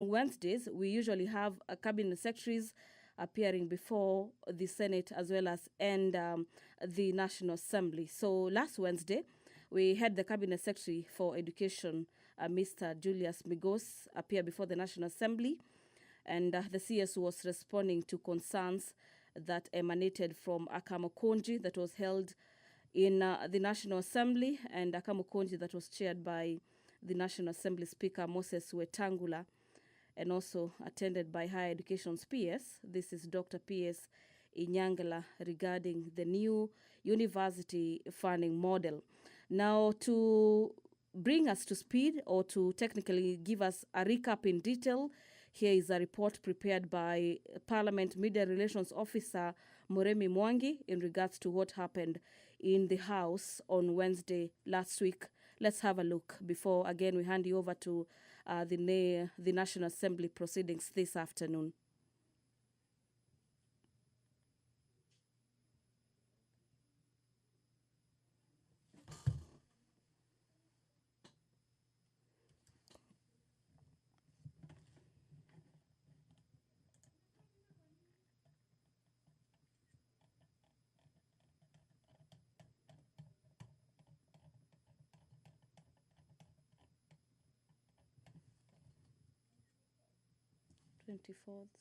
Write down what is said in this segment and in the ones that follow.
Wednesdays, we usually have cabinet secretaries appearing before the Senate as well as the National Assembly. So last Wednesday, we had the cabinet secretary for education, Mr. Julius Migos, appear before the National Assembly, and the CS was responding to concerns that emanated from Akamokonji that was held in the National Assembly, and Akamokonji that was chaired by the National Assembly Speaker Moses Wetangula, and also attended by Higher Education's PS. This is Dr. PS Inyangala regarding the new university funding model. Now, to bring us to speed or to technically give us a recap in detail, here is a report prepared by Parliament Media Relations Officer Moremi Mwangi in regards to what happened in the House on Wednesday last week. Let's have a look before, again, we hand you over to the National Assembly proceedings this afternoon.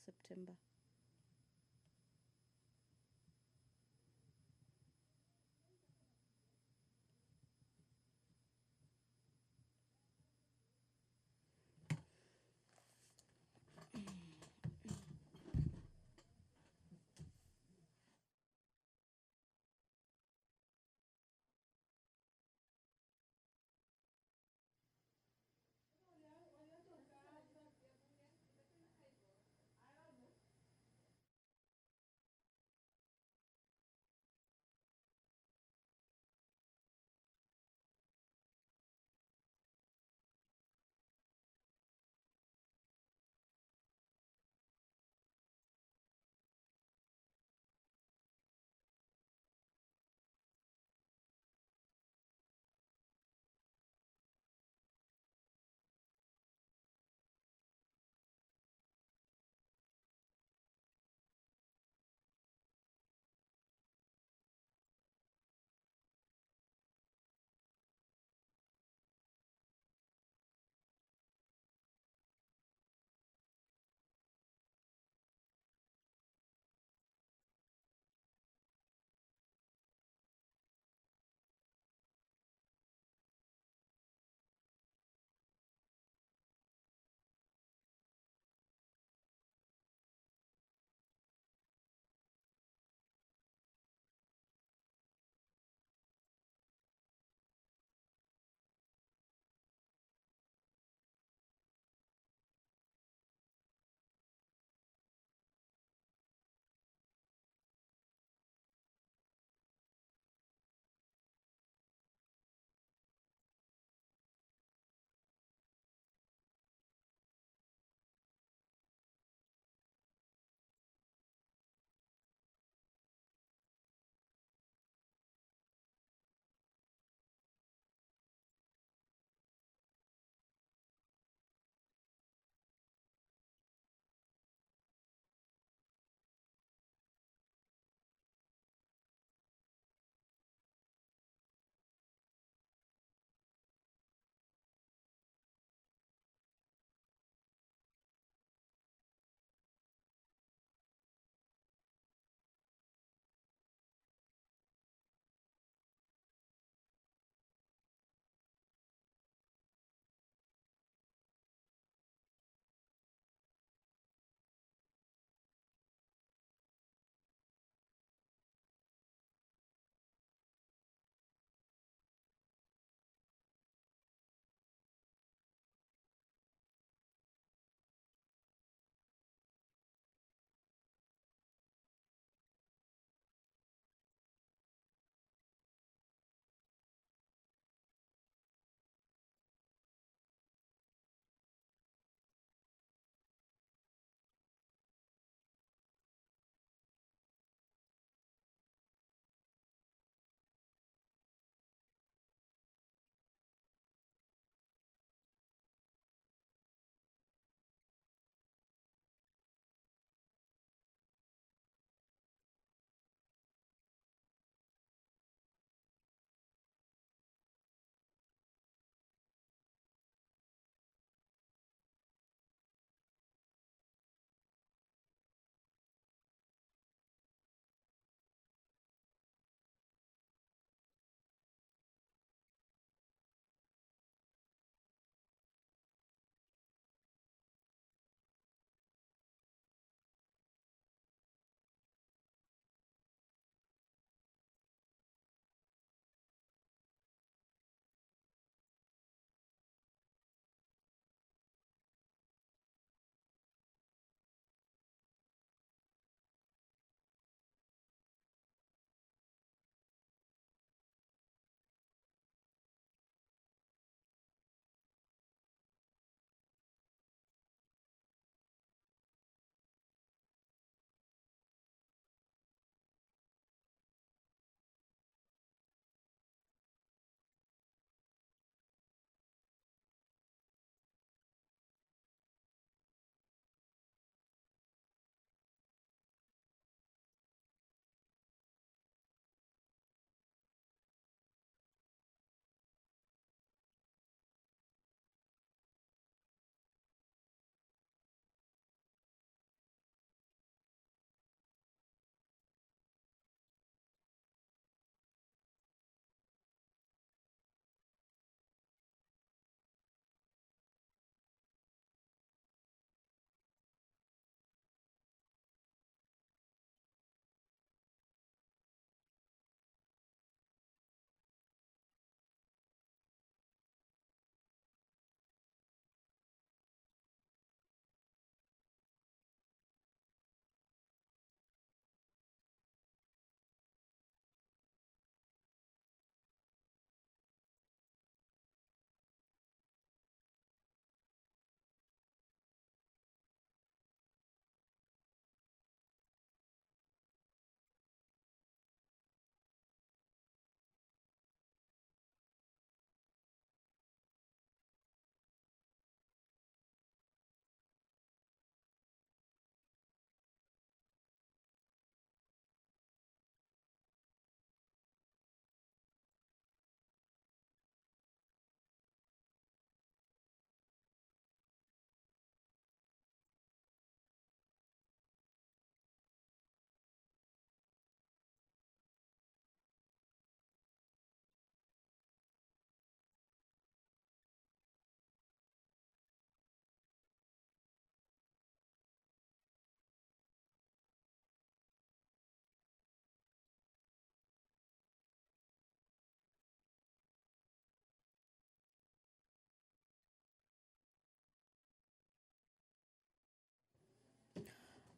September 24th.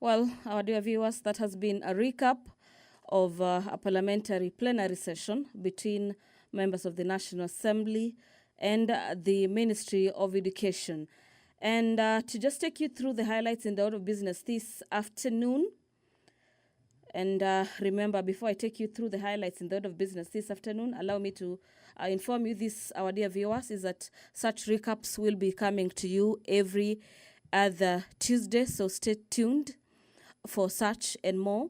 Well, our dear viewers, that has been a recap of a parliamentary plenary session between members of the National Assembly and the Ministry of Education. And to just take you through the highlights in the order of business this afternoon, and remember, before I take you through the highlights in the order of business this afternoon, allow me to inform you this, our dear viewers, is that such recaps will be coming to you every other Tuesday, so stay tuned for such and more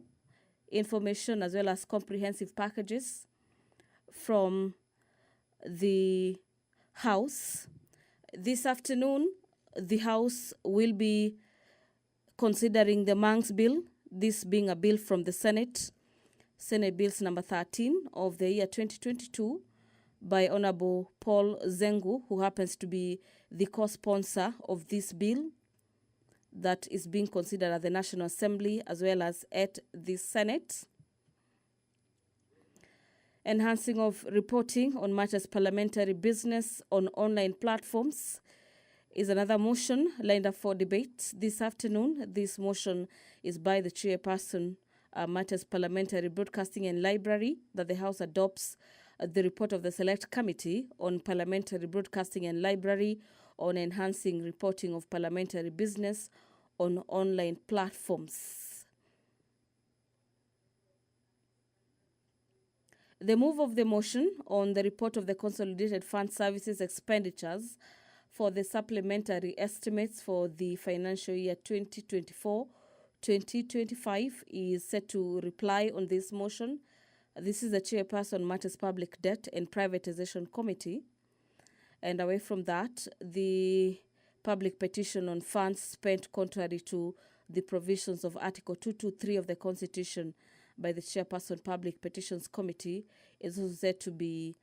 information as well as comprehensive packages from the House. This afternoon, the House will be considering the Manx Bill, this being a bill from the Senate Bills number 13 of the year 2022 by Honorable Paul Zengu, who happens to be the co-sponsor of this bill that is being considered at the National Assembly as well as at the Senate. Enhancing of reporting on matters parliamentary business on online platforms is another motion lined up for debate this afternoon. This motion is by the chairperson, Matters Parliamentary Broadcasting and Library, that the House adopts the report of the Select Committee on Parliamentary Broadcasting and Library on enhancing reporting of parliamentary business on online platforms. The move of the motion on the report of the Consolidated Fund Services expenditures for the supplementary estimates for the financial year 2024-2025 is set to reply on this motion. This is the chairperson, Matters Public Debt and Privatization Committee. And away from that, the public petition on funds spent contrary to the provisions of Article 223 of the Constitution by the chairperson, Public Petitions Committee, is also set to be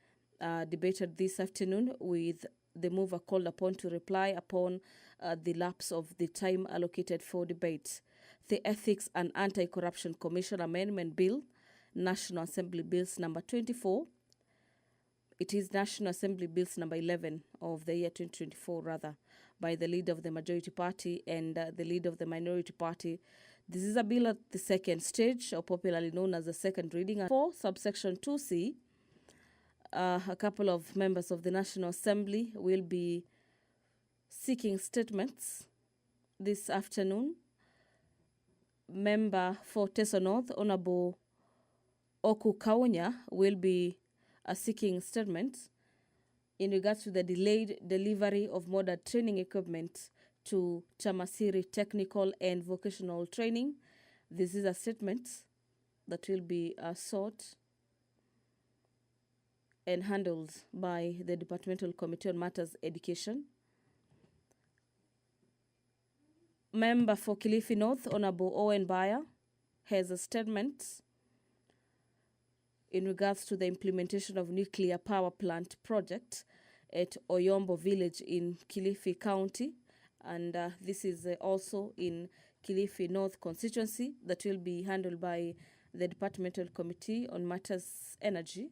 debated this afternoon, with the mover called upon to reply upon the lapse of the time allocated for debate. The Ethics and Anti-Corruption Commission Amendment Bill, National Assembly Bills number 24. It is National Assembly Bills number 11 of the year 2024, rather, by the leader of the majority party and the leader of the minority party. This is a bill at the second stage, or popularly known as the second reading. For subsection 2C, a couple of members of the National Assembly will be seeking statements this afternoon. Member for Teso North, Honorable Oku Kaunya, will be seeking statements in regards to the delayed delivery of modern training equipment to Chamasiri Technical and Vocational Training. This is a statement that will be sought and handled by the Departmental Committee on Matters Education. Member for Kilifi North, Honorable Owen Bayer, has a statement in regards to the implementation of nuclear power plant project at Oyombo village in Kilifi County. And this is also in Kilifi North constituency, that will be handled by the Departmental Committee on Matters Energy.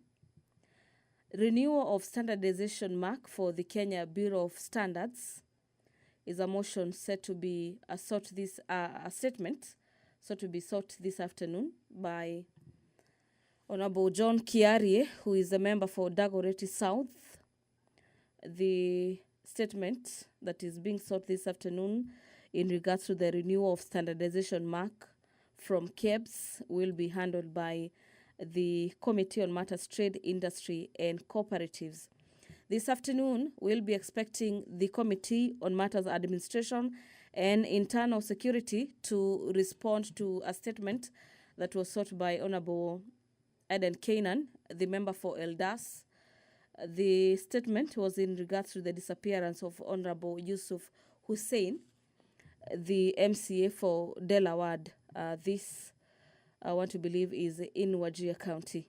Renewal of standardization mark for the Kenya Bureau of Standards is a motion set to be a statement set to be sought this afternoon by Honorable John Kiarie, who is a member for Dagoretti South. The statement that is being sought this afternoon in regards to the renewal of standardization mark from KEBS will be handled by the Committee on Matters Trade, Industry and Cooperatives. This afternoon, we'll be expecting the Committee on Matters Administration and Internal Security to respond to a statement that was sought by Honorable Eden Kainan, the member for Eldas. The statement was in regards to the disappearance of Honorable Yusuf Hussein, the MCA for Delaware. This, I want to believe, is in Wajir County.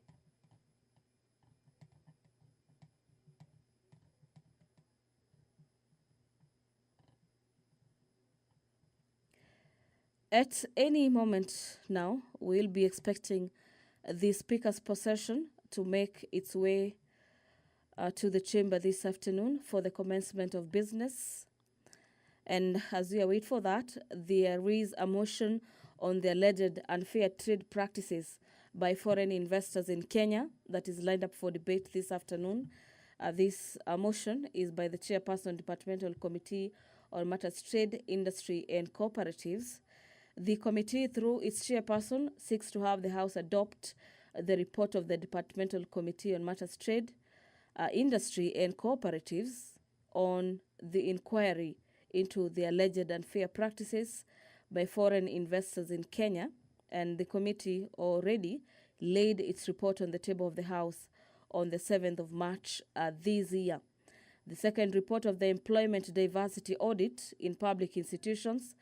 At any moment now, we'll be expecting the Speaker's procession to make its way to the chamber this afternoon for the commencement of business. And as we await for that, there is a motion on the alleged unfair trade practices by foreign investors in Kenya that is lined up for debate this afternoon. This motion is by the Chairperson, Departmental Committee on Matters Trade, Industry and Cooperatives. The committee, through its chairperson, seeks to have the House adopt the report of the Departmental Committee on Matters Trade, Industry and Cooperatives on the inquiry into the alleged unfair practices by foreign investors in Kenya, and the committee already laid its report on the table of the House on the 7th of March this year. The second report of the Employment Diversity Audit in Public Institutions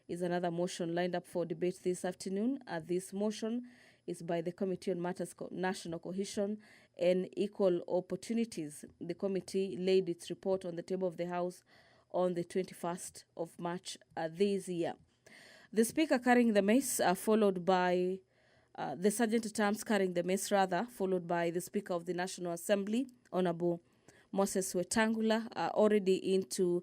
is another motion lined up for debate this afternoon. This motion is by the Committee on Matters National Cohesion and Equal Opportunities. The committee laid its report on the table of the House on the 21st of March this year. The Speaker carrying the mace, followed by the Sergeant-at-Arms carrying the mace, followed by the Speaker of the National Assembly, Honorable Moses Wetangula, are already into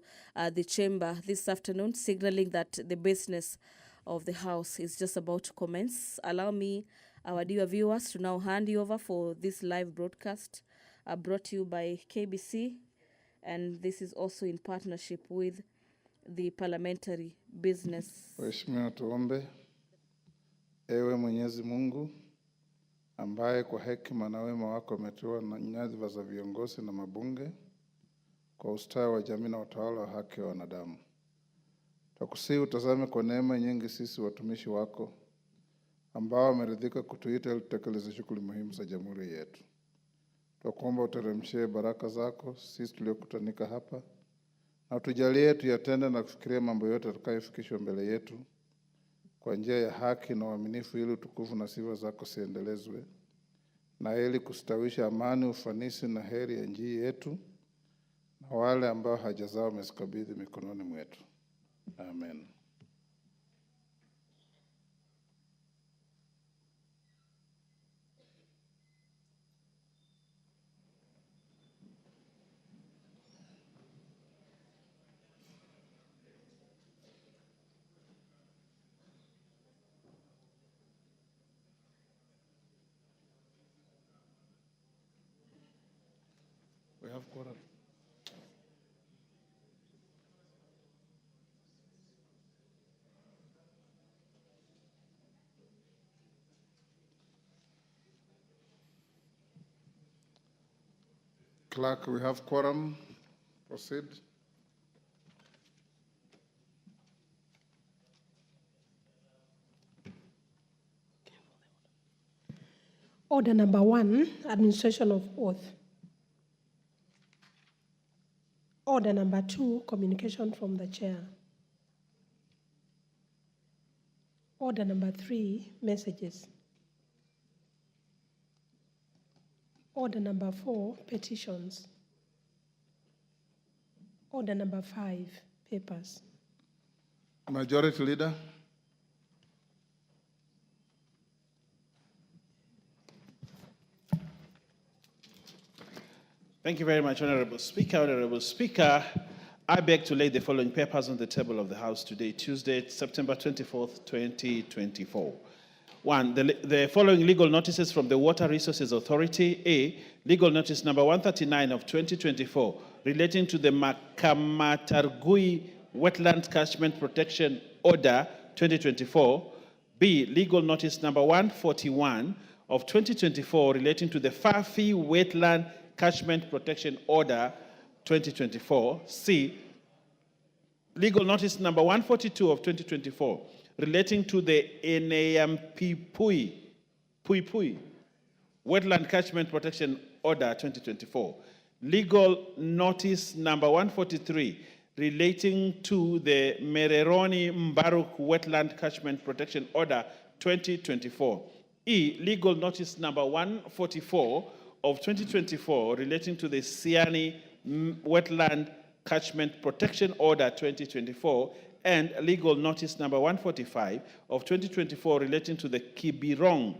the chamber this afternoon, signaling that the business of the House is just about to commence. Allow me, our dear viewers, to now hand you over for this live broadcast brought to you by KBC, and this is also in partnership with the Parliamentary Business. Mheshimiwa, tuombe. Ewe Mwenyezi Mungu, ambaye kwa hekima na wema wako umeteua na nyadhifa za viongozi na mabunge kwa ustawi wa jamii na utawala wa haki wa wanadamu, tukusihi utazame kwa neema nyingi sisi watumishi wako ambao wameridhika kutuita ili tutekeleze shughuli muhimu za jamhuri yetu. Tukuomba uteremshie baraka zako sisi tuliokutanika hapa, na tujalie tuyatende na kufikiria mambo yote tutakayofikishwa mbele yetu kwa njia ya haki na uaminifu, ili utukufu na sifa zako siendelezwe, na ili kustawisha amani, ufanisi na heri ya nchi yetu na wale ambao haja zao umezikabidhi mikononi mwetu. Amen. We have quorum. Clerk, we have quorum. Proceed. Order number 1, administration of oath. Order number 2, communication from the chair. Order number 3, messages. Order number 4, petitions. Order number 5, papers. Majority Leader. Thank you very much, Honorable Speaker. Honorable Speaker, I beg to lay the following papers on the table of the House today, Tuesday, September 24th, 2024. 1. The following legal notices from the Water Resources Authority. A. Legal notice number 139 of 2024 relating to the Makamatargui Wetland Catchment Protection Order 2024. B. Legal notice number 141 of 2024 relating to the Fafi Wetland Catchment Protection Order 2024. C. Legal notice number 142 of 2024 relating to the Pui Wetland Catchment Protection Order 2024. Legal notice number 143 relating to the Mereroni Mbaruk Wetland Catchment Protection Order 2024. E. Legal notice number 144 of 2024 relating to the Siani Wetland Catchment Protection Order 2024, and legal notice number 145 of 2024 relating to the Kibirong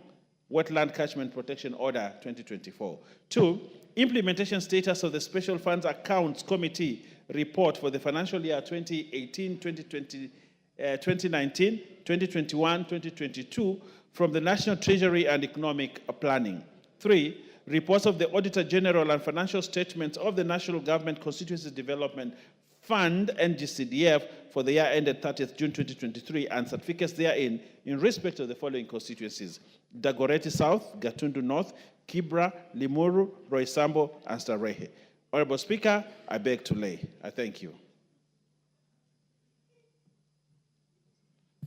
Wetland Catchment Protection Order 2024. 2. Implementation status of the Special Funds Accounts Committee report for the financial year 2018-2020 2019, 2021, 2022 from the National Treasury and Economic Planning. 3, reports of the Auditor General and financial statements of the National Government Constituency Development Fund, NGCDF, for the year ended 30th June 2023 and certificates therein in respect of the following constituencies: Dagoretti South, Gatundu North, Kibra, Limuru, Roysambo, and Starehe. Honorable Speaker, I beg to lay. I thank you.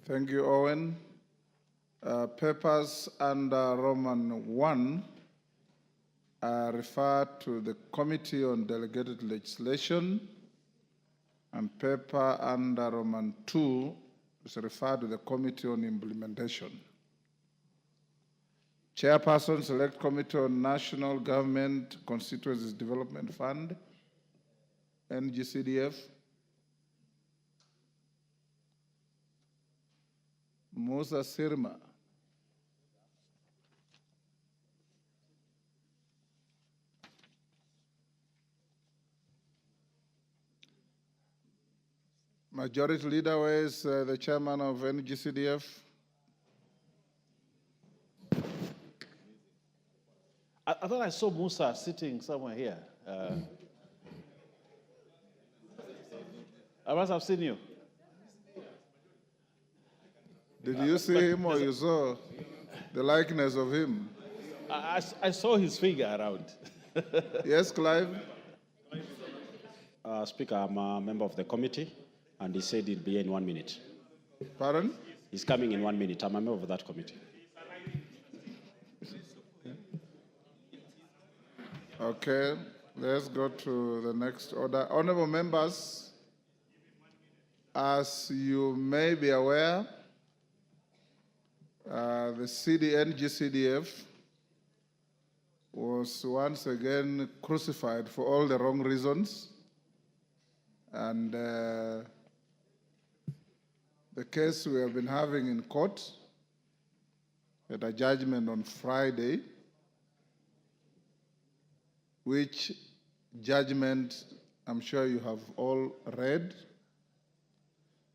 Thank you, Owen. Papers under Roman 1 are referred to the Committee on Delegated Legislation, and paper under Roman 2 is referred to the Committee on Implementation. Chairperson, Select Committee on National Government Constituencies Development Fund, NGCDF. Musa Sirma. Majority Leader, where is the chairman of NGCDF? I thought I saw Musa sitting somewhere here. I must have seen you. Did you see him or you saw the likeness of him? I saw his figure around. Yes, Clive? Speaker, I'm a member of the committee, and he said he'll be here in 1 minute. Pardon? He's coming in 1 minute. I'm a member of that committee. Okay, let's go to the next order. Honorable members, as you may be aware, the NGCDF was once again crucified for all the wrong reasons. And the case we have been having in court had a judgment on Friday, which judgment I'm sure you have all read.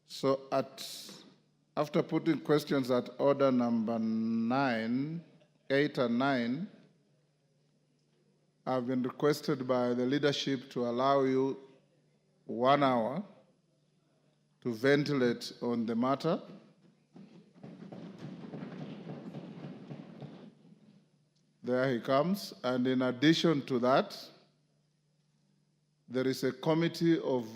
So after putting questions at order number 8 and 9, I've been requested by the leadership to allow you 1 hour to ventilate on the matter. There he comes. And in addition to that, there is a committee of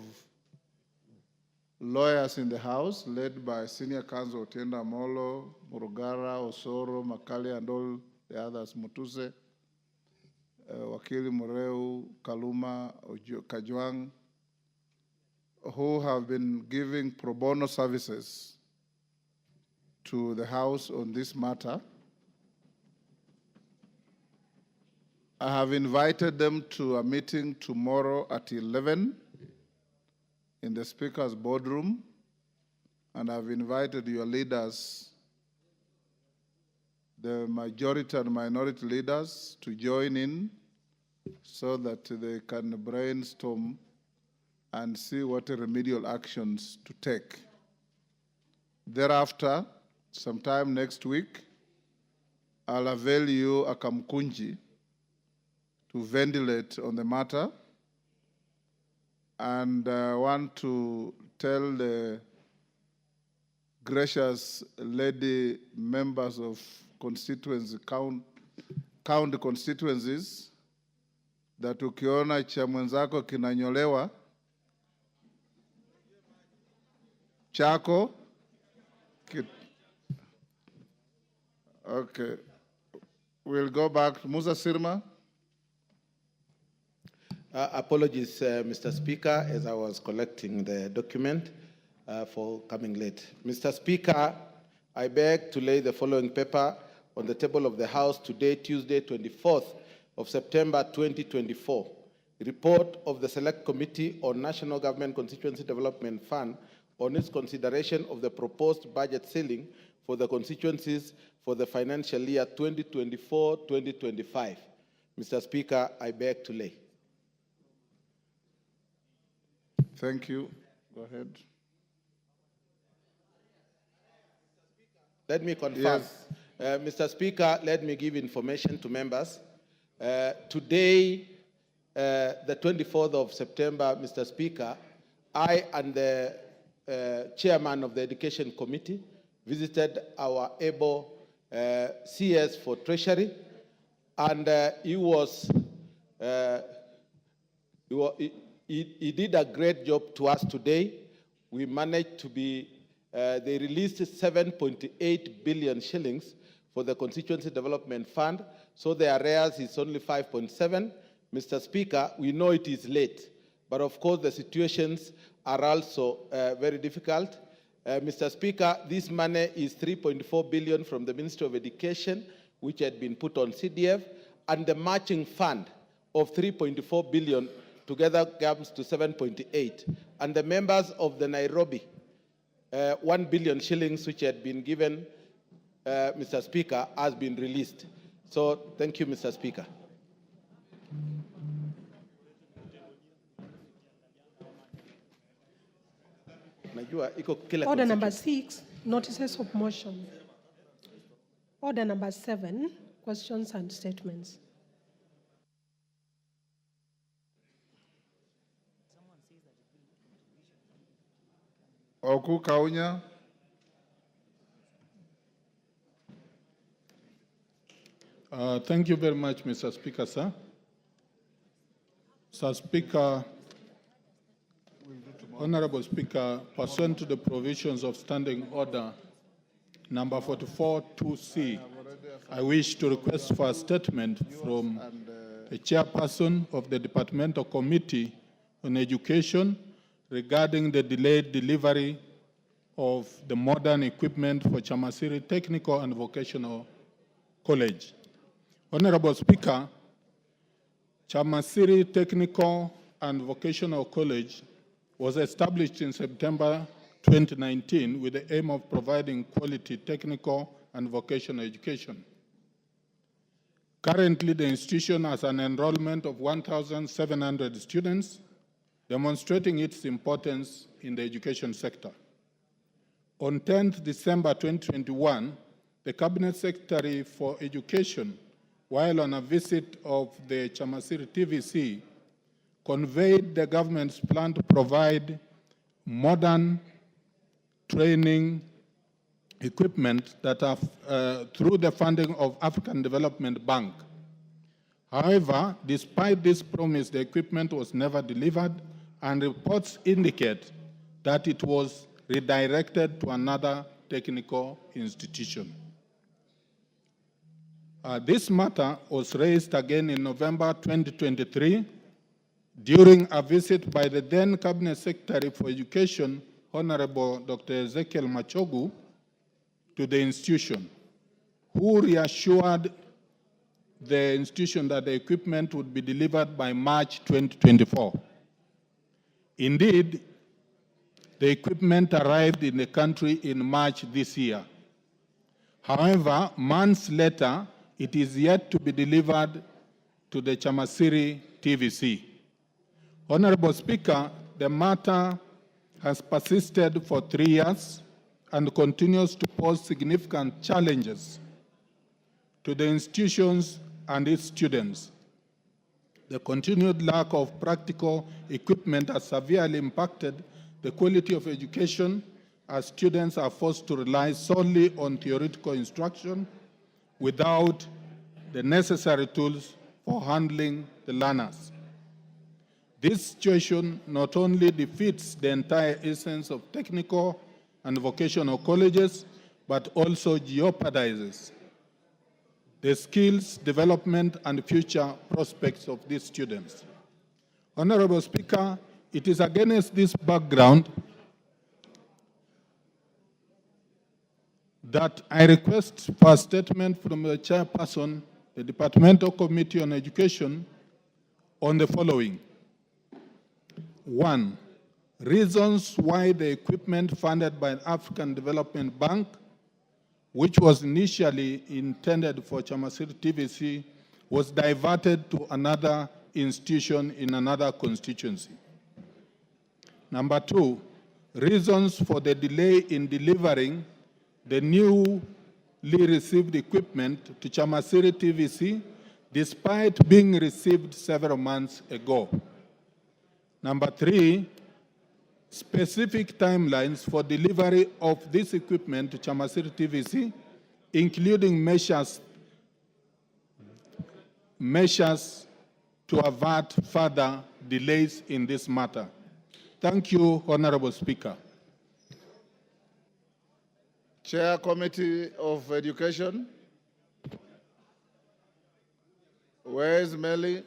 lawyers in the House led by Senior Counsel Otienda Molo, Murugara, Osoro, Makali, and all the others, Mutuse, Wakili Mureu, Kaluma, Kajwang, who have been giving pro bono services to the House on this matter. I have invited them to a meeting tomorrow at 11 in the Speaker's boardroom, and I've invited your leaders, the majority and minority leaders, to join in so that they can brainstorm and see what remedial actions to take. Thereafter, sometime next week, I'll avail you a kamkunji to ventilate on the matter, and I want to tell the gracious lady members of county constituencies that ukiona cha mwenzako kinanyolewa, chako. Okay, we'll go back to Musa Sirma. Apologies, Mr. Speaker, as I was collecting the document for coming late. Mr. Speaker, I beg to lay the following paper on the table of the House today, Tuesday, 24th of September 2024. Report of the Select Committee on National Government Constituency Development Fund on its consideration of the proposed budget ceiling for the constituencies for the financial year 2024-2025. Mr. Speaker, I beg to lay. Thank you. Go ahead. Let me confirm. Yes. Mr. Speaker, let me give information to members. Today, the 24th of September, Mr. Speaker, I and the chairman of the Education Committee visited our able CS for Treasury, and he did a great job to us today. We managed to be, they released 7.8 billion shillings for the Constituency Development Fund, so the arrears is only 5.7. Mr. Speaker, we know it is late, but of course the situations are also very difficult. Mr. Speaker, this money is 3.4 billion from the Ministry of Education, which had been put on CDF, and the matching fund of 3.4 billion together comes to 7.8. And the members of the Nairobi, 1 billion shillings, which had been given, Mr. Speaker, has been released. So thank you, Mr. Speaker. Order number 6, notices of motion. Order number 7, questions and statements. Oku Kaunya. Thank you very much, Mr. Speaker, sir. Sir Speaker, Honorable Speaker, pursuant to the provisions of Standing Order number 44-2C, I wish to request for a statement from the chairperson of the Departmental Committee on Education regarding the delayed delivery of the modern equipment for Chamasiri Technical and Vocational College. Honorable Speaker, Chamasiri Technical and Vocational College was established in September 2019 with the aim of providing quality technical and vocational education. Currently, the institution has an enrollment of 1,700 students, demonstrating its importance in the education sector. On 10th December 2021, the Cabinet Secretary for Education, while on a visit of the Chamasiri TVC, conveyed the government's plan to provide modern training equipment that are through the funding of African Development Bank. However, despite this promise, the equipment was never delivered, and reports indicate that it was redirected to another technical institution. This matter was raised again in November 2023 during a visit by the then Cabinet Secretary for Education, Honorable Dr. Ezekiel Machogu, to the institution, who reassured the institution that the equipment would be delivered by March 2024. Indeed, the equipment arrived in the country in March this year. However, months later, it is yet to be delivered to the Chamasiri TVC. Honorable Speaker, the matter has persisted for 3 years and continues to pose significant challenges to the institutions and its students. The continued lack of practical equipment has severely impacted the quality of education, as students are forced to rely solely on theoretical instruction without the necessary tools for handling the learners. This situation not only defeats the entire essence of technical and vocational colleges, but also jeopardizes the skills development and future prospects of these students. Honorable Speaker, it is against this background that I request for a statement from the chairperson, the Departmental Committee on Education, on the following. 1, reasons why the equipment funded by the African Development Bank, which was initially intended for Chamasiri TVC, was diverted to another institution in another constituency. Number 2, reasons for the delay in delivering the new received equipment to Chamasiri TVC despite being received several months ago. Number 3, specific timelines for delivery of this equipment to Chamasiri TVC, including measures to avert further delays in this matter. Thank you, Honorable Speaker. Chair, Committee of Education. Where is Melly?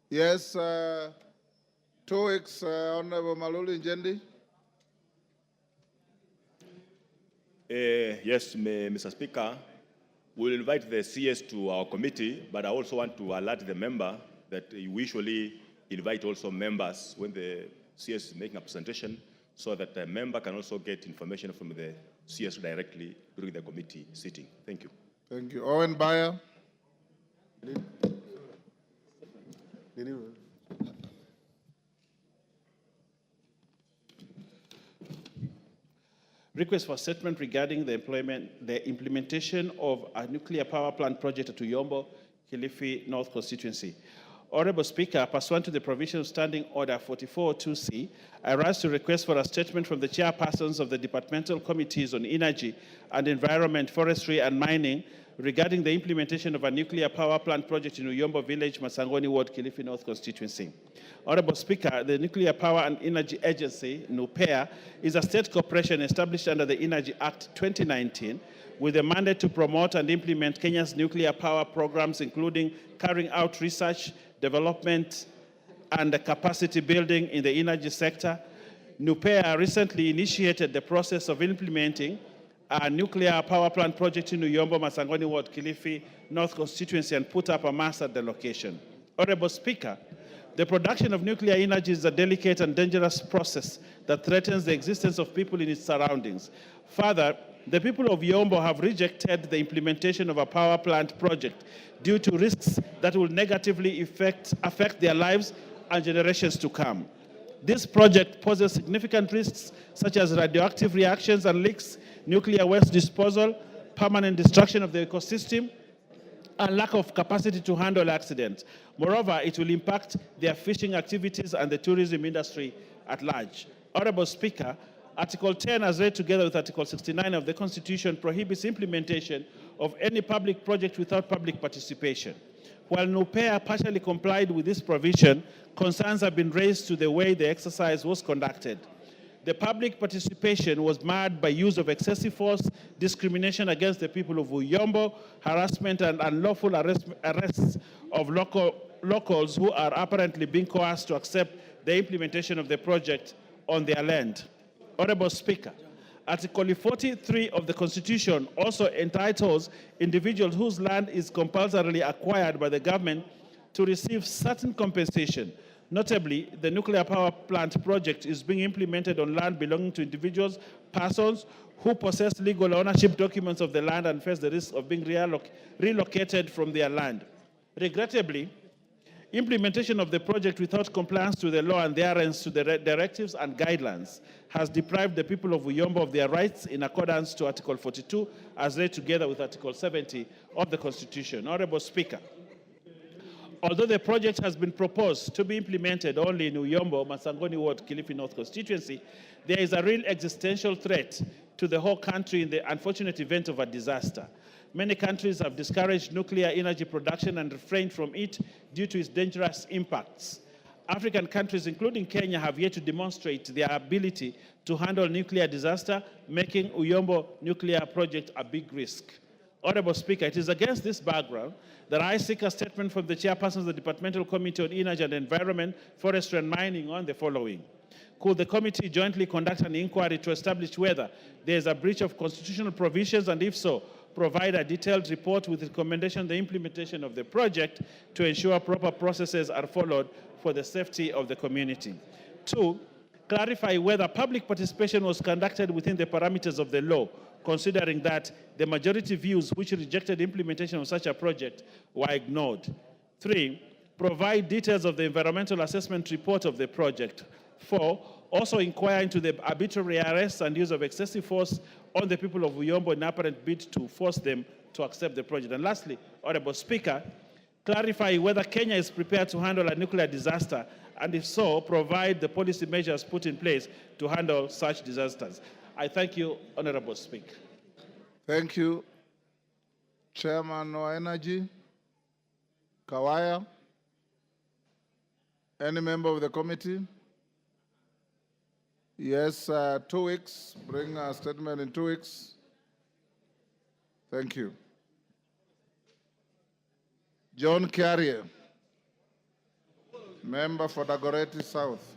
Yes, 2 weeks, Honorable Maluli Njendi. Yes, Mr. Speaker, we'll invite the CS to our committee, but I also want to alert the member that we usually invite also members when the CS is making a presentation, so that the member can also get information from the CS directly during the committee sitting. Thank you. Thank you. Owen Bayer. Request for statement regarding the implementation of a nuclear power plant project at Uyombo, Kilifi North constituency. Honorable Speaker, pursuant to the provision of Standing Order 44.2c, I rise to request for a statement from the chairpersons of the departmental committees on energy and environment, forestry and mining regarding the implementation of a nuclear power plant project in Uyombo Village, Masangoni Ward, Kilifi North constituency. Honorable Speaker, the Nuclear Power and Energy Agency, NUPEA, is a state corporation established under the Energy Act 2019 with a mandate to promote and implement Kenya's nuclear power programs, including carrying out research, development, and capacity building in the energy sector. NUPEA recently initiated the process of implementing a nuclear power plant project in Uyombo, Masangoni Ward, Kilifi North constituency, and put up a mast at the location. Honorable Speaker, the production of nuclear energy is a delicate and dangerous process that threatens the existence of people in its surroundings. Further, the people of Uyombo have rejected the implementation of a power plant project due to risks that will negatively affect their lives and generations to come. This project poses significant risks such as radioactive reactions and leaks, nuclear waste disposal, permanent destruction of the ecosystem, and lack of capacity to handle accidents. Moreover, it will impact their fishing activities and the tourism industry at large. Honorable Speaker, Article 10, as read together with Article 69 of the Constitution, prohibits implementation of any public project without public participation. While NUPEA partially complied with this provision, concerns have been raised to the way the exercise was conducted. The public participation was marred by use of excessive force, discrimination against the people of Uyombo, harassment and unlawful arrests of locals who are apparently being coerced to accept the implementation of the project on their land. Honorable Speaker, Article 43 of the Constitution also entitles individuals whose land is compulsorily acquired by the government to receive certain compensation. Notably, the nuclear power plant project is being implemented on land belonging to individuals, persons who possess legal ownership documents of the land and face the risk of being relocated from their land. Regrettably, implementation of the project without compliance to the law and adherence to the directives and guidelines has deprived the people of Uyombo of their rights in accordance to Article 42, as read together with Article 70 of the Constitution. Honorable Speaker, although the project has been proposed to be implemented only in Uyombo, Masangoni Ward, Kilifi North constituency, there is a real existential threat to the whole country in the unfortunate event of a disaster. Many countries have discouraged nuclear energy production and refrained from it due to its dangerous impacts. African countries, including Kenya, have yet to demonstrate their ability to handle nuclear disaster, making Uyombo nuclear project a big risk. Honorable Speaker, it is against this background that I seek a statement from the chairperson of the Departmental Committee on Energy and Environment, Forestry and Mining on the following. Could the committee jointly conduct an inquiry to establish whether there is a breach of constitutional provisions, and if so, provide a detailed report with recommendation on the implementation of the project to ensure proper processes are followed for the safety of the community. 2, clarify whether public participation was conducted within the parameters of the law, considering that the majority views which rejected implementation of such a project were ignored. 3, provide details of the environmental assessment report of the project. 4, Also inquire into the arbitrary arrest and use of excessive force on the people of Uyombo in apparent bid to force them to accept the project. And lastly, Honorable Speaker, clarify whether Kenya is prepared to handle a nuclear disaster, and if so, provide the policy measures put in place to handle such disasters. I thank you, Honorable Speaker. Thank you. Chairman of Energy, Kawaya. Any member of the committee? Yes, 2 weeks. Bring a statement in 2 weeks. Thank you. John Carrier, member for Dagoretti South.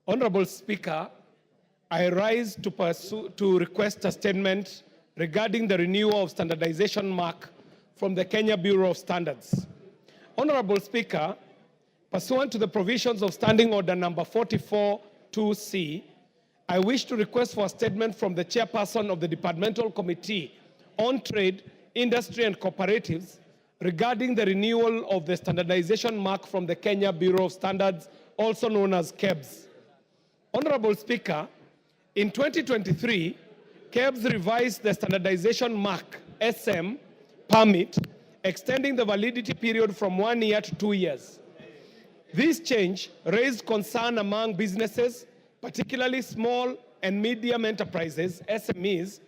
Honorable Speaker, I rise to request a statement regarding the renewal of standardization mark from the Kenya Bureau of Standards. Honorable Speaker, pursuant to the provisions of Standing Order number 44-2C, I wish to request for a statement from the chairperson of the Departmental Committee on Trade, Industry and Cooperatives regarding the renewal of the standardization mark from the Kenya Bureau of Standards, also known as KEBS. Honorable Speaker, in 2023, KEBS revised the standardization mark, SM, permit, extending the validity period from 1 year to 2 years. This change raised concern among businesses, particularly small and medium enterprises, SMEs,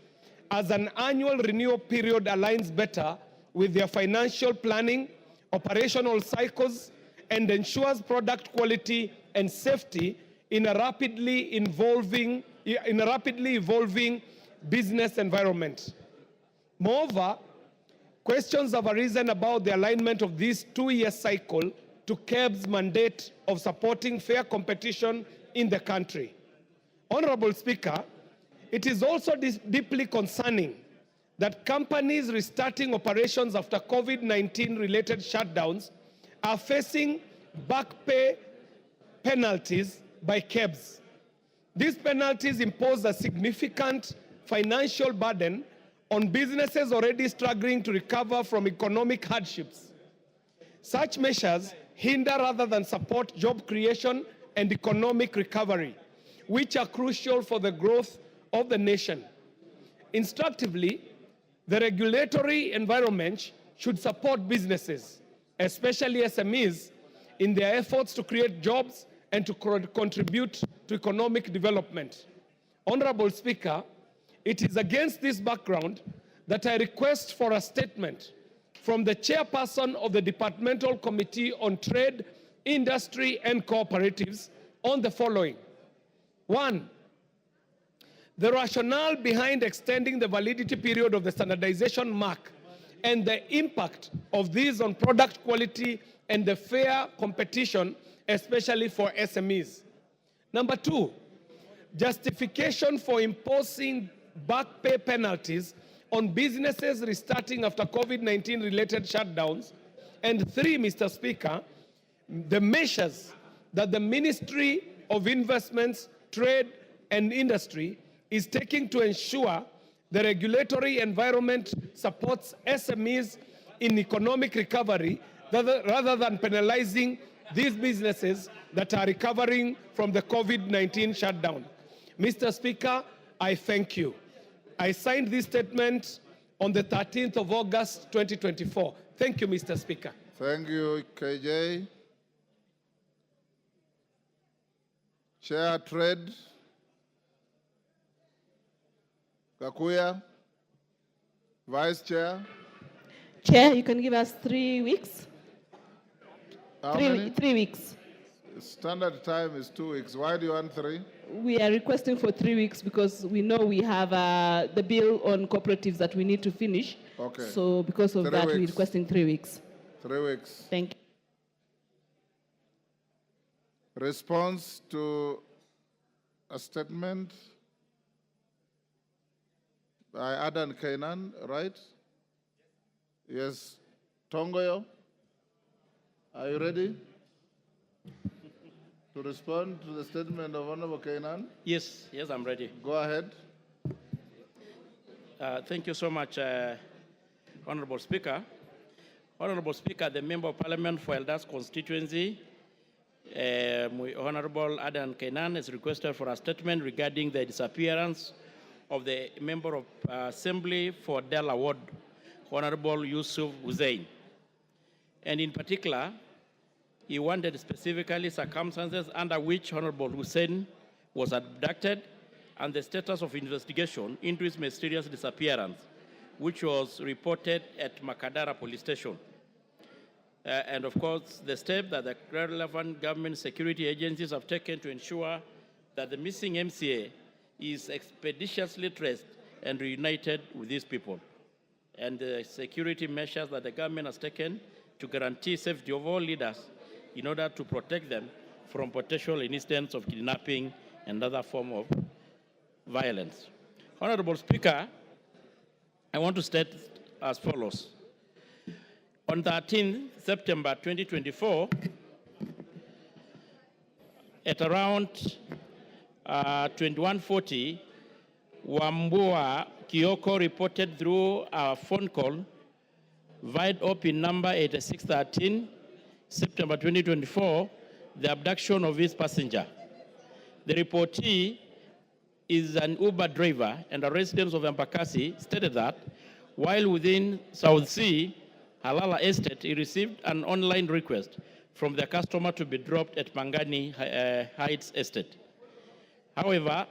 as an annual renewal period aligns better with their financial planning, operational cycles, and ensures product quality and safety in a rapidly evolving business environment. Moreover, questions have arisen about the alignment of this 2-year cycle to KEB's mandate of supporting fair competition in the country. Honorable Speaker, it is also deeply concerning that companies restarting operations after COVID-19 related shutdowns are facing back pay penalties by KEBS. These penalties impose a significant financial burden on businesses already struggling to recover from economic hardships. Such measures hinder rather than support job creation and economic recovery, which are crucial for the growth of the nation. Instructively, the regulatory environment should support businesses, especially SMEs, in their efforts to create jobs and to contribute to economic development. Honorable Speaker, it is against this background that I request for a statement from the chairperson of the Departmental Committee on Trade, Industry and Cooperatives on the following. 1, the rationale behind extending the validity period of the standardization mark and the impact of these on product quality and the fair competition, especially for SMEs. Number 2, justification for imposing back pay penalties on businesses restarting after COVID-19 related shutdowns. And 3, Mr. Speaker, the measures that the Ministry of Investments, Trade and Industry is taking to ensure the regulatory environment supports SMEs in economic recovery rather than penalizing these businesses that are recovering from the COVID-19 shutdown. Mr. Speaker, I thank you. I signed this statement on the 13th of August, 2024. Thank you, Mr. Speaker. Thank you, KJ. Chair Trade, Gakuya. Vice Chair. Chair, you can give us 3 weeks. How many? 3 weeks. Standard time is 2 weeks. Why do you want 3? We are requesting for 3 weeks because we know we have the bill on cooperatives that we need to finish. Okay. So because of 3 that, we're weeks. requesting 3 weeks. 3 weeks. Thank you. Response to a statement by Adan Kainan, right? Yes. Tongoyo, are you ready to respond to the statement of Honorable Kainan? Yes, I'm ready. Go ahead. Thank you so much, Honorable Speaker. Honorable Speaker, the Member of Parliament for Eldas constituency, Honorable Adan Kenan, has requested for a statement regarding the disappearance of the Member of Assembly for Dela Ward, Honorable Yusuf Hussein. And in particular, he wanted specifically circumstances under which Honorable Hussein was abducted and the status of investigation into his mysterious disappearance, which was reported at Makadara police station. And of course, the step that the relevant government security agencies have taken to ensure that the missing MCA is expeditiously traced and reunited with these people. And the security measures that the government has taken to guarantee safety of all leaders in order to protect them from potential incidents of kidnapping and other form of violence. Honorable Speaker, I want to state as follows. On 13 September 2024, at around 2140, Wambua Kioko reported through a phone call via OPIN number 8613, September 2024, the abduction of his passenger. The reportee is an Uber driver and a resident of Embakasi, stated that while within South Sea, Halala Estate, he received an online request from the customer to be dropped at Pangani Heights Estate. However,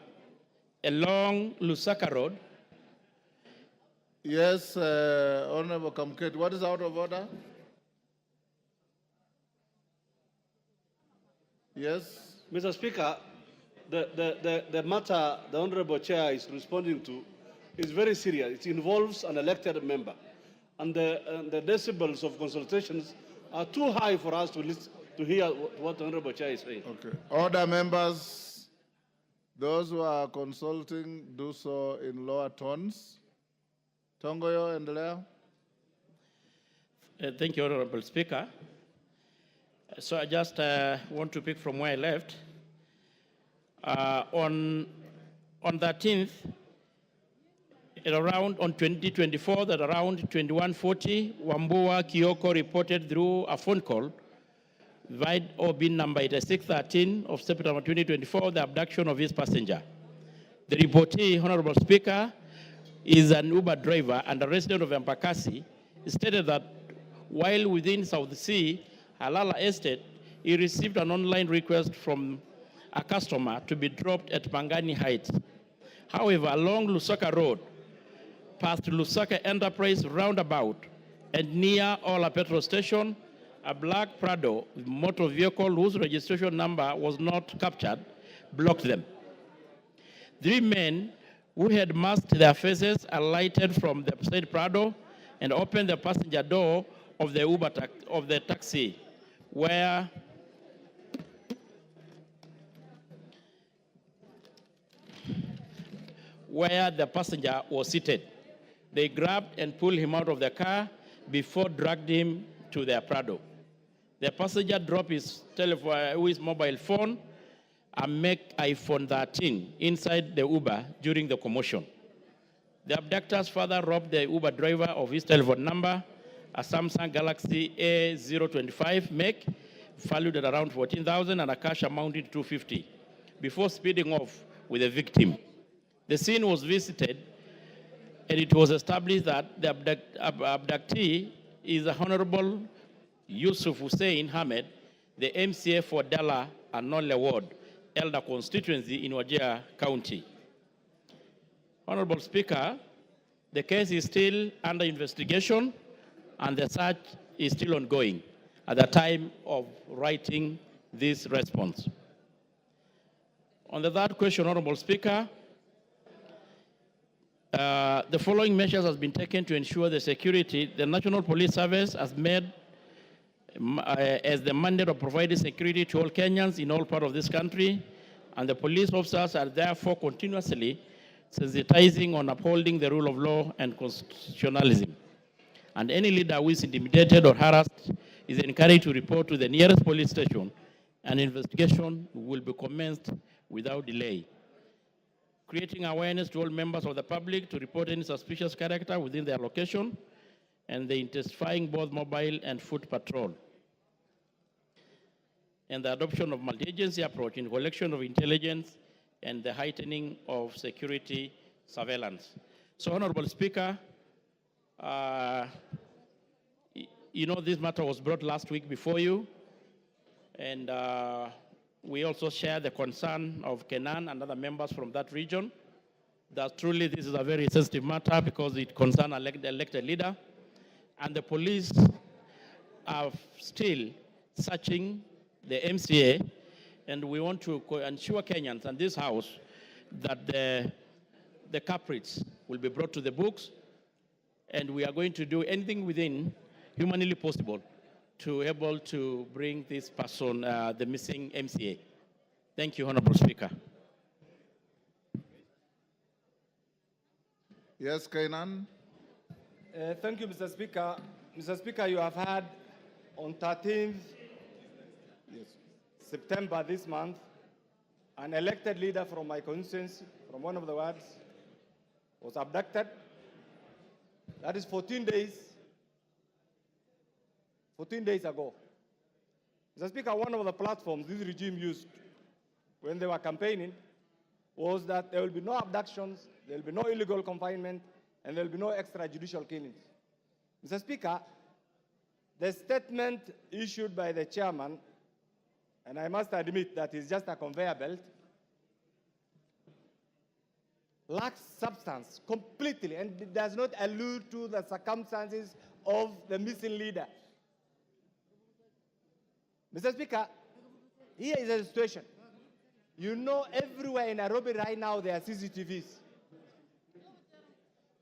along Lusaka Road. Yes, Honorable Kamket, what is out of order? Yes. Mr. Speaker, the matter the Honorable Chair is responding to is very serious. It involves an elected member. And the decibels of consultations are too high for us to hear what the Honorable Chair is saying. Okay. Order, members. Those who are consulting, do so in lower tones. Tongoyo, endelea. Thank you, Honorable Speaker. So I just want to pick from where I left. On 13th, on 2024, that around 2140, Wambua Kioko reported through a phone call via OBIN number 8613 of September 2024, the abduction of his passenger. The reportee, Honorable Speaker, is an Uber driver and a resident of Embakasi, stated that while within South Sea, Halala Estate, he received an online request from a customer to be dropped at Pangani Heights. However, along Lusaka Road, past Lusaka Enterprise roundabout and near Ola petrol station, a black Prado motor vehicle whose registration number was not captured blocked them. 3 men who had masked their faces alighted from the said Prado and opened the passenger door of the taxi, where the passenger was seated. They grabbed and pulled him out of the car before dragged him to their Prado. The passenger dropped his mobile phone and make iPhone 13 inside the Uber during the commotion. The abductors further robbed the Uber driver of his telephone number, a Samsung Galaxy A025 make, valued at around 14,000 and a cash amounting to 250, before speeding off with the victim. The scene was visited, and it was established that the abductee is the Honorable Yusuf Hussein Ahmed, the MCA for Dala and Nole Ward, Elder constituency in Wajir County. Honorable Speaker, the case is still under investigation and the search is still ongoing at the time of writing this response. On the third question, Honorable Speaker, the following measures has been taken to ensure the security. The National Police Service has made as the mandate of providing security to all Kenyans in all parts of this country, and the police officers are therefore continuously sensitizing on upholding the rule of law and constitutionalism. And any leader who is intimidated or harassed is encouraged to report to the nearest police station, and investigation will be commenced without delay. Creating awareness to all members of the public to report any suspicious character within their location, and the intensifying both mobile and foot patrol, and the adoption of multi-agency approach in collection of intelligence and the heightening of security surveillance. So, Honorable Speaker, you know this matter was brought last week before you, and we also share the concern of Kenan and other members from that region that truly this is a very sensitive matter because it concerns the elected leader, and the police are still searching the MCA, and we want to ensure Kenyans and this House that the culprits will be brought to the books, and we are going to do anything within humanly possible to able to bring this person, the missing MCA. Thank you, Honorable Speaker. Yes, Kainan. Thank you, Mr. Speaker. Mr. Speaker, you have had on 13th September this month, an elected leader from my constituency, from one of the wards, was abducted. That is 14 days ago. Mr. Speaker, one of the platforms this regime used when they were campaigning was that there will be no abductions, there will be no illegal confinement, and there will be no extrajudicial killings. Mr. Speaker, the statement issued by the chairman, and I must admit that it's just a conveyor belt, lacks substance completely, and it does not allude to the circumstances of the missing leader. Mr. Speaker, here is a situation. You know, everywhere in Nairobi right now there are CCTVs.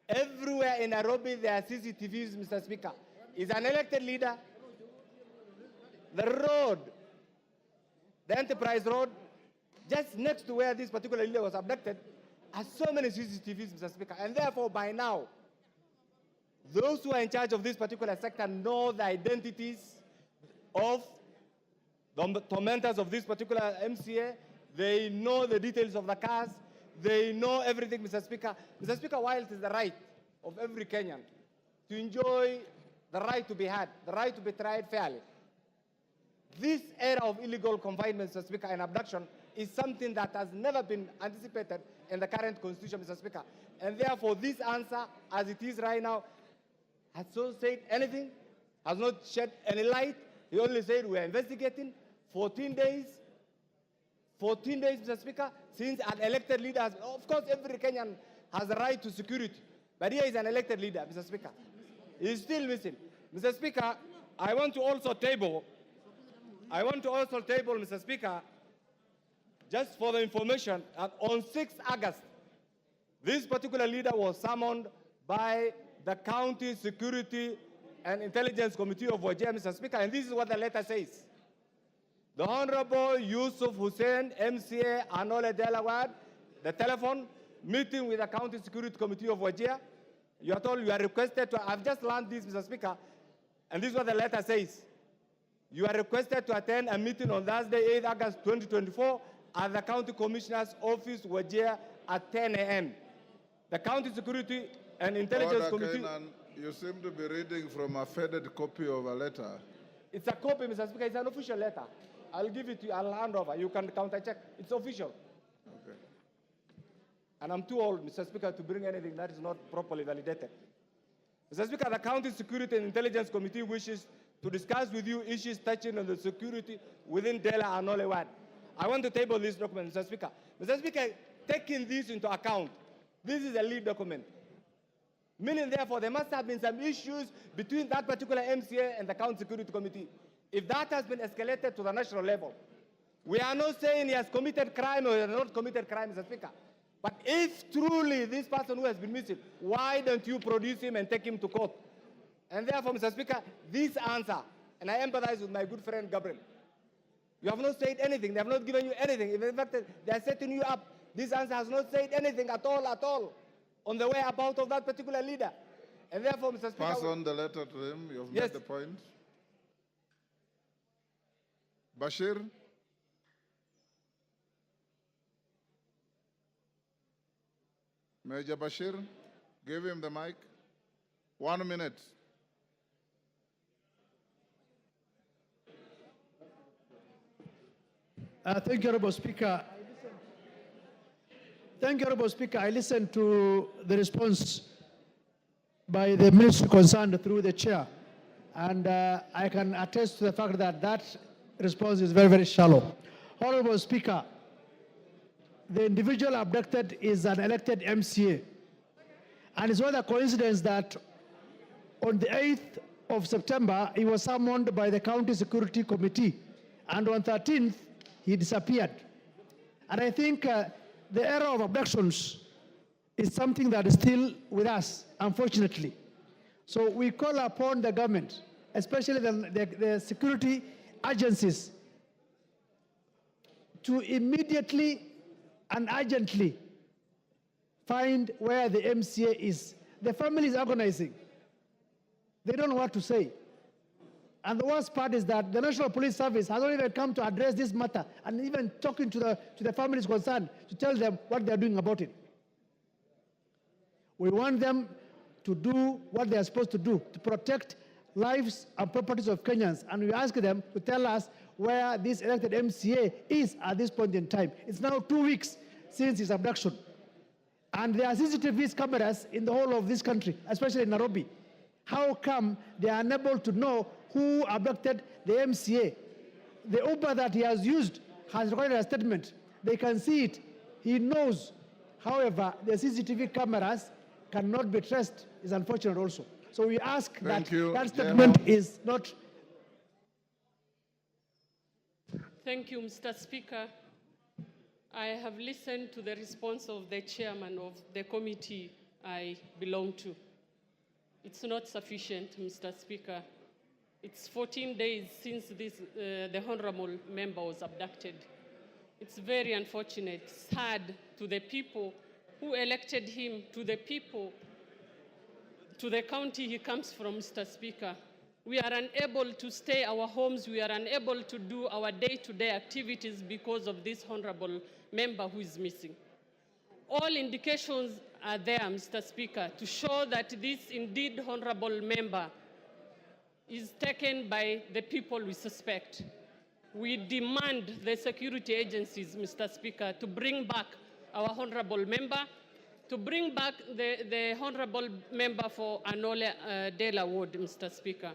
Everywhere in Nairobi there are CCTVs, Mr. Speaker. Is an elected leader. The road, the Enterprise Road, just next to where this particular leader was abducted, has so many CCTVs, Mr. Speaker. And therefore, by now, those who are in charge of this particular sector know the identities of the tormentors of this particular MCA. They know the details of the cars. They know everything, Mr. Speaker. Mr. Speaker, while it is the right of every Kenyan to enjoy the right to be heard, the right to be tried fairly, this era of illegal confinement, Mr. Speaker, and abduction is something that has never been anticipated in the current constitution, Mr. Speaker. And therefore, this answer, as it is right now, has not said anything, has not shed any light. He only said we are investigating. 14 days, Mr. Speaker, since an elected leader has, of course, every Kenyan has a right to security. But here is an elected leader, Mr. Speaker. He is still missing. Mr. Speaker, I want to also table, Mr. Speaker, just for the information, on 6th August, this particular leader was summoned by the County Security and Intelligence Committee of Wajir, Mr. Speaker, and this is what the letter says. The Honorable Yusuf Hussein, MCA, Anole Delaware, the telephone meeting with the County Security Committee of Wajir. You are told you are requested to, I've just learned this, Mr. Speaker, and this is what the letter says. You are requested to attend a meeting on Thursday, 8th August 2024 at the County Commissioner's Office, Wajir, at 10 a.m. The County Security and Intelligence Committee... Kainan, you seem to be reading from a faded copy of a letter. It's a copy, Mr. Speaker. It's an official letter. I'll give it to you. I'll hand over. You can counter-check. It's official. Okay. And I'm too old, Mr. Speaker, to bring anything that is not properly validated. Mr. Speaker, the County Security and Intelligence Committee wishes to discuss with you issues touching on the security within Dela and Nollywood. I want to table this document, Mr. Speaker. Mr. Speaker, taking this into account, this is a lead document. Meaning, therefore, there must have been some issues between that particular MCA and the County Security Committee. If that has been escalated to the national level, we are not saying he has committed crime or he has not committed crime, Mr. Speaker. But if truly this person who has been missing, why don't you produce him and take him to court? And therefore, Mr. Speaker, this answer, and I empathize with my good friend Gabriel, you have not said anything. They have not given you anything. In fact, they are setting you up. This answer has not said anything at all, on the way about of that particular leader. And therefore, Mr. Speaker... Pass on the letter to him. You have made the point. Bashir? Major Bashir, give him the mic. 1 minute. Thank you, Honorable Speaker. Thank you, Honorable Speaker. I listened to the response by the ministry concerned through the chair, and I can attest to the fact that that response is very, very shallow. Honorable Speaker, the individual abducted is an elected MCA, and it's not a coincidence that on the 8th of September, he was summoned by the County Security Committee, and on 13th, he disappeared. And I think the era of abductions is something that is still with us, unfortunately. So we call upon the government, especially the security agencies, to immediately and urgently find where the MCA is. The family is agonizing. They don't know what to say. And the worst part is that the National Police Service has not even come to address this matter and even talking to the families concerned to tell them what they're doing about it. We want them to do what they are supposed to do, to protect lives and properties of Kenyans. And we ask them to tell us where this elected MCA is at this point in time. It's now 2 weeks since his abduction. And there are CCTV cameras in the whole of this country, especially in Nairobi. How come they are unable to know who abducted the MCA? The Uber that he has used has recorded a statement. They can see it. He knows. However, the CCTV cameras cannot be traced. It's unfortunate also. So we ask that that statement is not. Thank you, Mr. Speaker. I have listened to the response of the chairman of the committee I belong to. It's not sufficient, Mr. Speaker. It's 14 days since the honorable member was abducted. It's very unfortunate, sad to the people who elected him, to the people, to the county he comes from, Mr. Speaker. We are unable to stay our homes. We are unable to do our day-to-day activities because of this honorable member who is missing. All indications are there, Mr. Speaker, to show that this indeed honorable member is taken by the people we suspect. We demand the security agencies, Mr. Speaker, to bring back our honorable member, to bring back the honorable member for Anole Dela Ward, Mr. Speaker.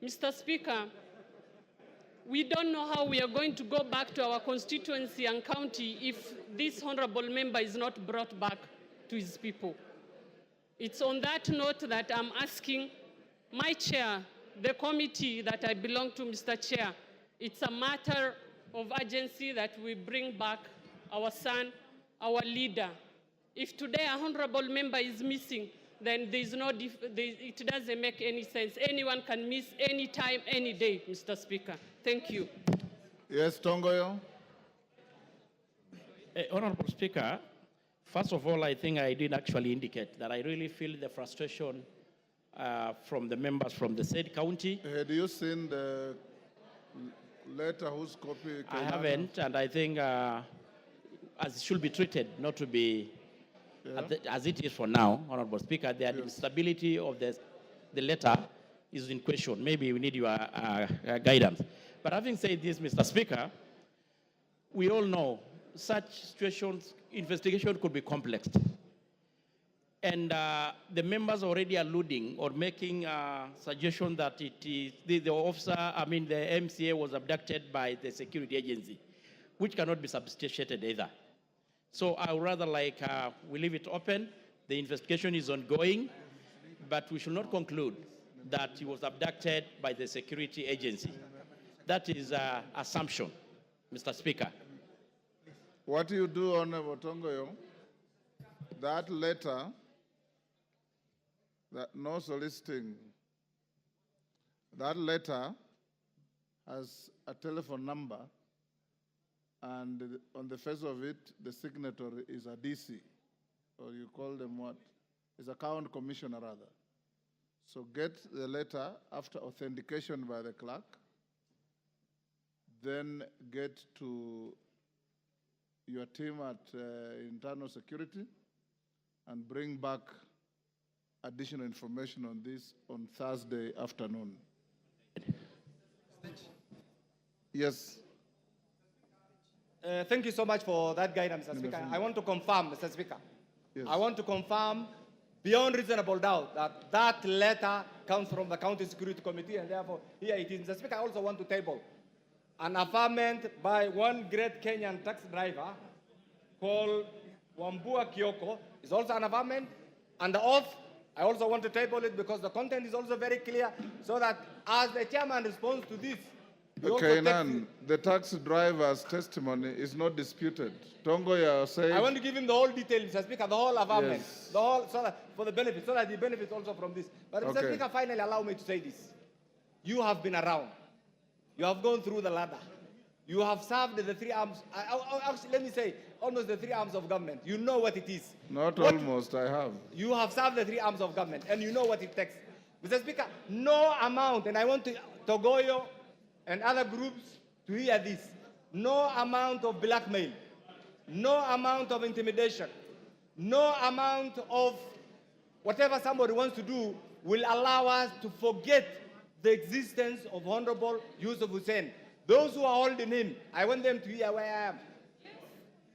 Mr. Speaker, we don't know how we are going to go back to our constituency and county if this honorable member is not brought back to his people. It's on that note that I'm asking my chair, the committee that I belong to, Mr. Chair, it's a matter of urgency that we bring back our son, our leader. If today a honorable member is missing, then it doesn't make any sense. Anyone can miss any time, any day, Mr. Speaker. Thank you. Yes, Tongoyo. Honorable Speaker, first of all, I think I did actually indicate that I really feel the frustration from the members from the said county. Had you seen the letter whose copy came I haven't, and I think as it should be treated, not to be as it is for now, Honorable Speaker, the stability of the letter is in question. Maybe we need your guidance. But having said this, Mr. Speaker, we all know such situations, investigation could be complex. And the members already alluding or making a suggestion that it is the officer, the MCA was abducted by the security agency, which cannot be substantiated either. So I would rather we leave it open. The investigation is ongoing, but we should not conclude that he was abducted by the security agency. That is an assumption, Mr. Speaker. What you do, Honorable Tongoyo, that letter, that no soliciting, that letter has a telephone number, and on the face of it, the signatory is a DC, or you call them what? Is a county commissioner rather. So get the letter after authentication by the clerk, then get to your team at internal security and bring back additional information on this on Thursday afternoon. Yes. Thank you so much for that guidance, Mr. Speaker. I want to confirm, Mr. Speaker. Yes. I want to confirm beyond reasonable doubt that that letter comes from the County Security Committee, and therefore here it is. Mr. Speaker, I also want to table an affirmation by one great Kenyan taxi driver called Wambua Kioko. It's also an affirmation, and the oath, I also want to table it because the content is also very clear, so that as the chairman responds to this, he also Okay, takes Nan, the taxi driver's testimony is not disputed. Tongoya said... I want to give him the whole detail, Mr. Speaker, the whole affirmation, Yes. the whole, so that, for the benefit, so that he benefits also from this. But Mr. Okay. Speaker, finally allow me to say this. You have been around. You have gone through the ladder. You have served the three arms, actually, let me say, almost the three arms of government. You know what it is. Not What- almost, I have. You have served the three arms of government, and you know what it takes. Mr. Speaker, no amount, and I want to Togoyo and other groups to hear this, no amount of blackmail, no amount of intimidation, no amount of whatever somebody wants to do will allow us to forget the existence of Honorable Yusuf Hussein. Those who are holding him, I want them to hear where I am.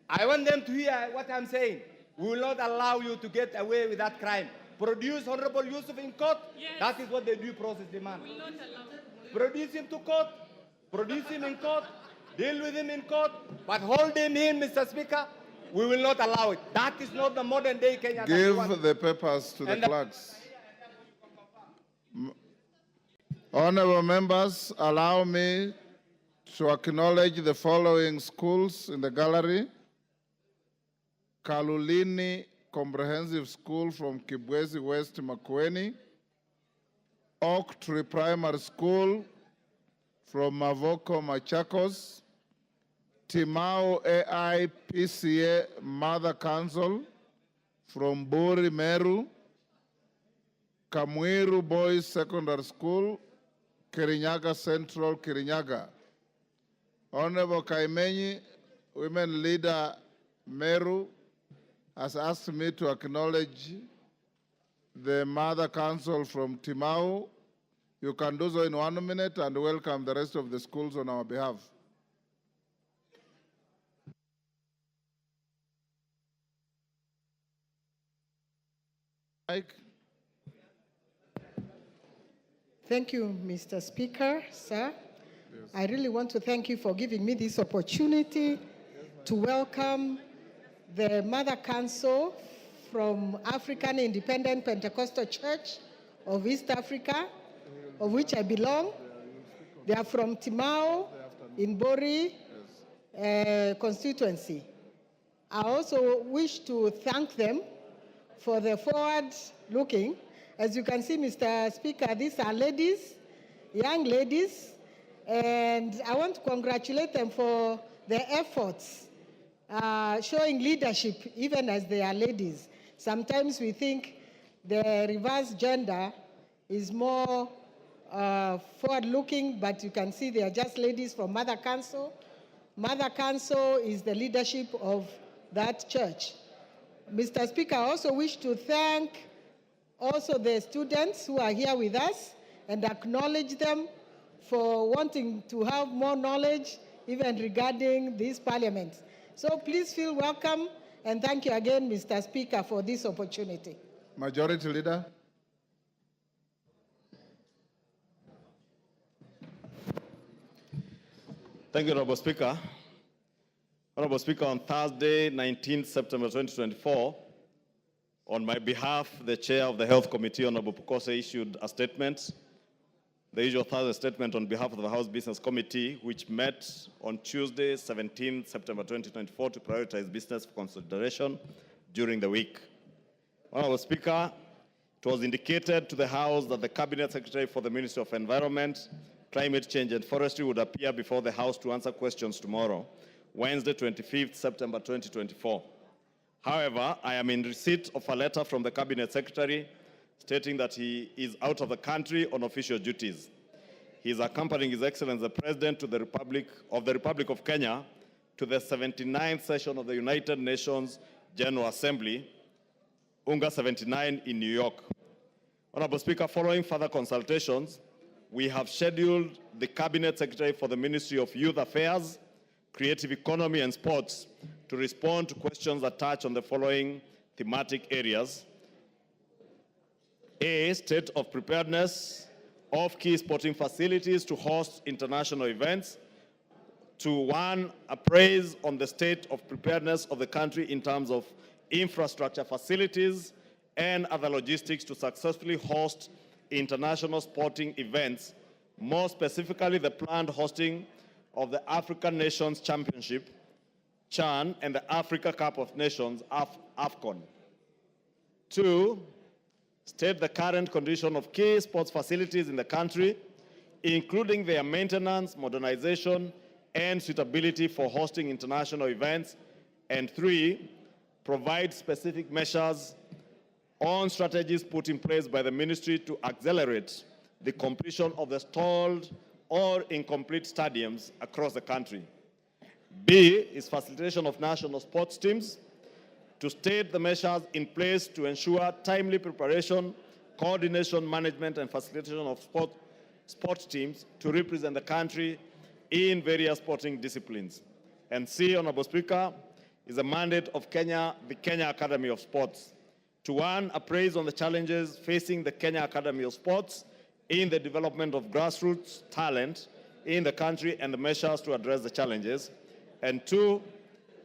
I want them to hear what I'm saying. We will not allow you to get away with that crime. Produce Honorable Yusuf in court. Yes. That is what the due process demands. Will not allow. Produce him to court. Produce him in court. Deal with him in court. But hold him in, Mr. Speaker, we will not allow it. That is not the modern day Kenya that we want. Give the papers to the And the- clerks. Honorable members, allow me to acknowledge the following schools in the gallery. Kalulini Comprehensive School from Kibwezi West, Makueni. Oak Tree Primary School from Mavoko, Machakos. Timao AI PCA Mother Council from Buri, Meru. Kamwiru Boys Secondary School, Kirinyaga Central, Kirinyaga. Honorable Kaimenyi, Women Leader Meru, has asked me to acknowledge the Mother Council from Timau. You can do so in 1 minute and welcome the rest of the schools on our behalf. Mike? Thank you, Mr. Speaker, sir. I really want to thank you for giving me this opportunity to welcome the Mother Council from African Independent Pentecostal Church of East Africa, of which I belong. They are from Timao in Bori constituency. I also wish to thank them for the forward-looking. As you can see, Mr. Speaker, these are ladies, young ladies, and I want to congratulate them for their efforts, showing leadership even as they are ladies. Sometimes we think the reverse gender is more forward-looking, but you can see they are just ladies from Mother Council. Mother Council is the leadership of that church. Mr. Speaker, I also wish to thank also the students who are here with us and acknowledge them for wanting to have more knowledge even regarding this parliament. So please feel welcome, and thank you again, Mr. Speaker, for this opportunity. Majority Leader. Thank you, Honorable Speaker. Honorable Speaker, on Thursday, 19 September 2024, on my behalf, the Chair of the Health Committee, Honorable Pukose, issued a statement, the usual Thursday statement on behalf of the House Business Committee, which met on Tuesday, 17 September 2024, to prioritize business for consideration during the week. Honorable Speaker, it was indicated to the House that the Cabinet Secretary for the Ministry of Environment, Climate Change and Forestry would appear before the House to answer questions tomorrow, Wednesday, 25th September 2024. However, I am in receipt of a letter from the Cabinet Secretary stating that he is out of the country on official duties. He is accompanying His Excellency the President to the Republic of Kenya to the 79th session of the United Nations General Assembly, UNGA 79 in New York. Honorable Speaker, following further consultations, we have scheduled the Cabinet Secretary for the Ministry of Youth Affairs, creative economy, and sports to respond to questions that touch on the following thematic areas. A, state of preparedness of key sporting facilities to host international events. 2, 1, appraise on the state of preparedness of the country in terms of infrastructure facilities and other logistics to successfully host international sporting events, more specifically the planned hosting of the African Nations Championship, CHAN, and the Africa Cup of Nations, AFCON. 2, state the current condition of key sports facilities in the country, including their maintenance, modernization, and suitability for hosting international events. And 3, provide specific measures on strategies put in place by the ministry to accelerate the completion of the stalled or incomplete stadiums across the country. B is facilitation of national sports teams, to state the measures in place to ensure timely preparation, coordination, management, and facilitation of sports teams to represent the country in various sporting disciplines. And C, Honorable Speaker, is a mandate of Kenya, the Kenya Academy of Sports, to 1, appraise on the challenges facing the Kenya Academy of Sports in the development of grassroots talent in the country and the measures to address the challenges. And 2,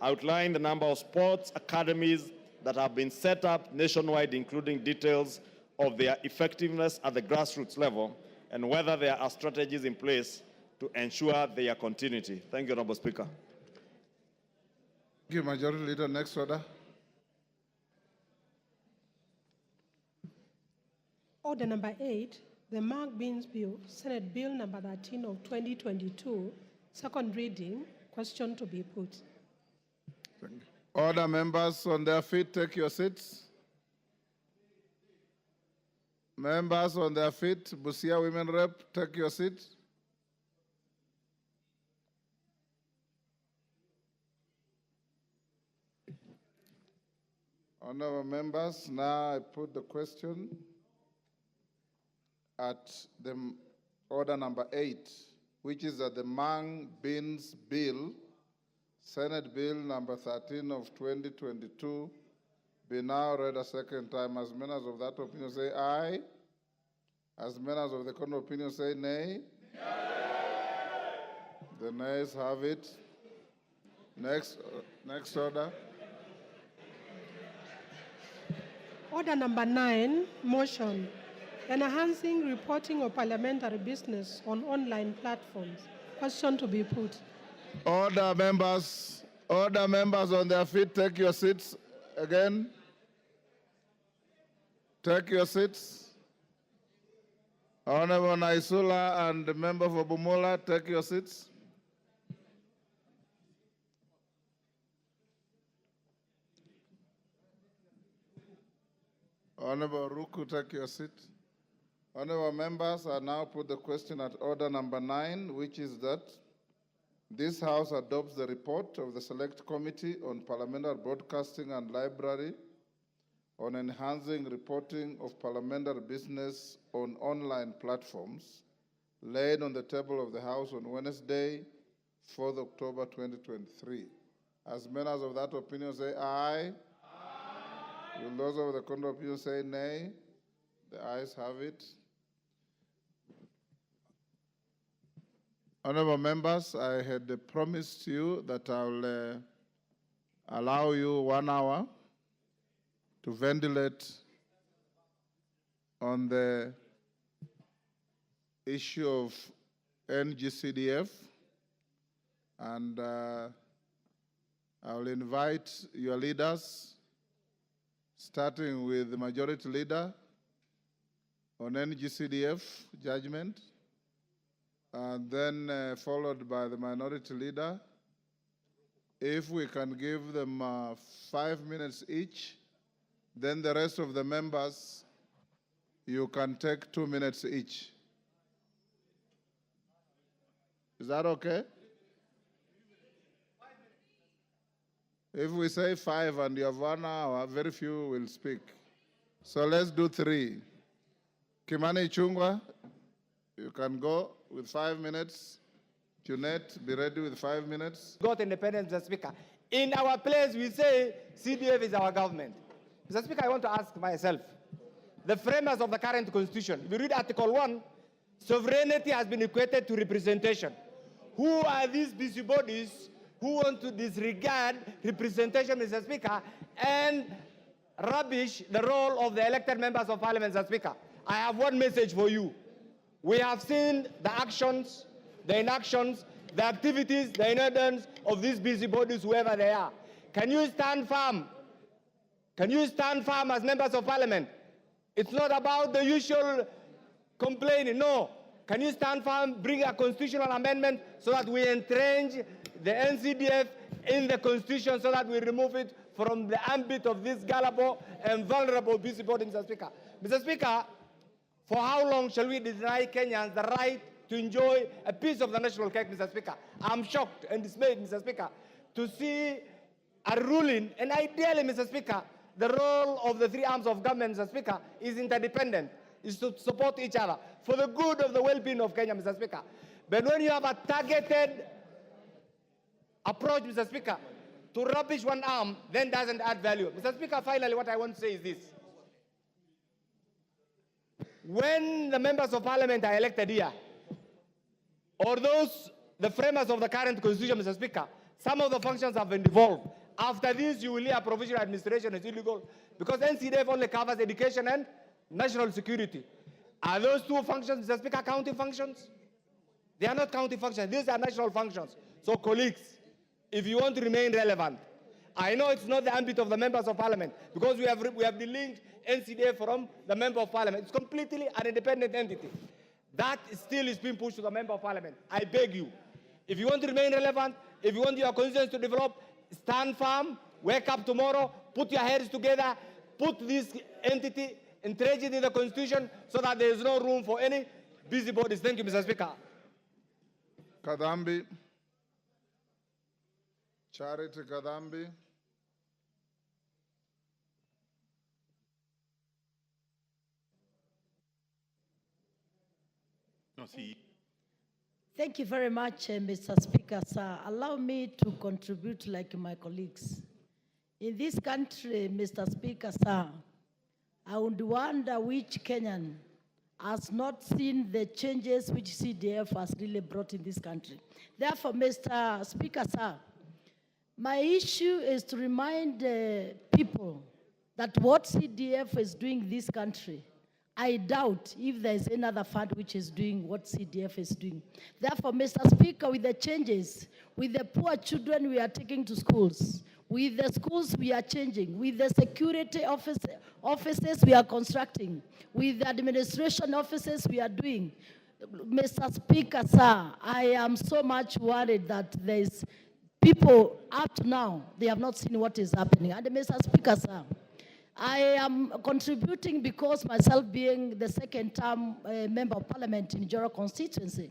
outline the number of sports academies that have been set up nationwide, including details of their effectiveness at the grassroots level and whether there are strategies in place to ensure their continuity. Thank you, Honorable Speaker. Thank you, Majority Leader. Next order. Order number 8, the Mark Beans Bill, Senate Bill number 13 of 2022, second reading. Question to be put. Order, members on their feet, take your seats. Members on their feet, Busia Women Rep, take your seat. Honorable members, now I put the question at the order number 8, which is that the Mang Beans Bill, Senate Bill number 13 of 2022, be now read a second time. As many of that opinion say aye. As many of the contrary opinion say nay. The nays have it. Next order. Order number 9, motion, enhancing reporting of parliamentary business on online platforms. Question to be put. Order, members on their feet, take your seats again. Take your seats. Honorable Naisula and the member for Bumula, take your seats. Honorable Ruku, take your seat. Honorable members, I now put the question at order number 9, which is that this House adopts the report of the Select Committee on Parliamentary Broadcasting and Library on enhancing reporting of parliamentary business on online platforms, laid on the table of the House on Wednesday, 4th October 2023. As members of that opinion say aye. Will those of the contrary opinion say nay? The ayes have it. Honorable members, I had promised you that I'll allow you 1 hour to ventilate on the issue of NGCDF, and I'll invite your leaders, starting with the Majority Leader on NGCDF judgment, and then followed by the Minority Leader. If we can give them 5 minutes each, then the rest of the members, you can take 2 minutes each. Is that okay? If we say 5 and you have 1 hour, very few will speak. So let's do 3. Kimani Chungwa, you can go with 5 minutes. Junette, be ready with 5 minutes. Got independence, Mr. Speaker. In our place, we say CDF is our government. Mr. Speaker, I want to ask myself, the framers of the current constitution, if you read Article 1, sovereignty has been equated to representation. Who are these busybodies who want to disregard representation, Mr. Speaker, and rubbish the role of the elected members of parliament, Mr. Speaker? I have one message for you. We have seen the actions, the inactions, the activities, the inadvertence of these busybodies, whoever they are. Can you stand firm? Can you stand firm as members of parliament? It's not about the usual complaining, no. Can you stand firm, bring a constitutional amendment so that we entrench the NCDF in the constitution so that we remove it from the ambit of this gullible and vulnerable busybody, Mr. Speaker? Mr. Speaker, for how long shall we deny Kenyans the right to enjoy a piece of the national cake, Mr. Speaker? I'm shocked and dismayed, Mr. Speaker, to see a ruling, and ideally, Mr. Speaker, the role of the three arms of government, Mr. Speaker, is interdependent, is to support each other for the good of the well-being of Kenya, Mr. Speaker. But when you have a targeted approach, Mr. Speaker, to rubbish one arm, then doesn't add value. Mr. Speaker, finally, what I want to say is this. When the members of parliament are elected here, or the framers of the current constitution, Mr. Speaker, some of the functions have been devolved. After this, you will hear provisional administration is illegal because NCDF only covers education and national security. Are those two functions, Mr. Speaker, county functions? They are not county functions. These are national functions. So, colleagues, if you want to remain relevant, I know it's not the ambit of the members of parliament because we have delinked NCDF from the member of parliament. It's completely an independent entity. That still is being pushed to the member of parliament. I beg you, if you want to remain relevant, if you want your constituents to develop, stand firm, wake up tomorrow, put your heads together, put this entity, entrench it in the constitution so that there is no room for any busybodies. Thank you, Mr. Speaker. Kadambi. Charity Kadambi. No, see. Thank you very much, Mr. Speaker, sir. Allow me to contribute like my colleagues. In this country, Mr. Speaker, sir, I would wonder which Kenyan has not seen the changes which CDF has really brought in this country. Therefore, Mr. Speaker, sir, my issue is to remind people that what CDF is doing in this country, I doubt if there is another fund which is doing what CDF is doing. Therefore, Mr. Speaker, with the changes, with the poor children we are taking to schools, with the schools we are changing, with the security offices we are constructing, with the administration offices we are doing, Mr. Speaker, sir, I am so much worried that there is people up to now, they have not seen what is happening. And Mr. Speaker, sir, I am contributing because myself being the second-term member of parliament in Joro constituency.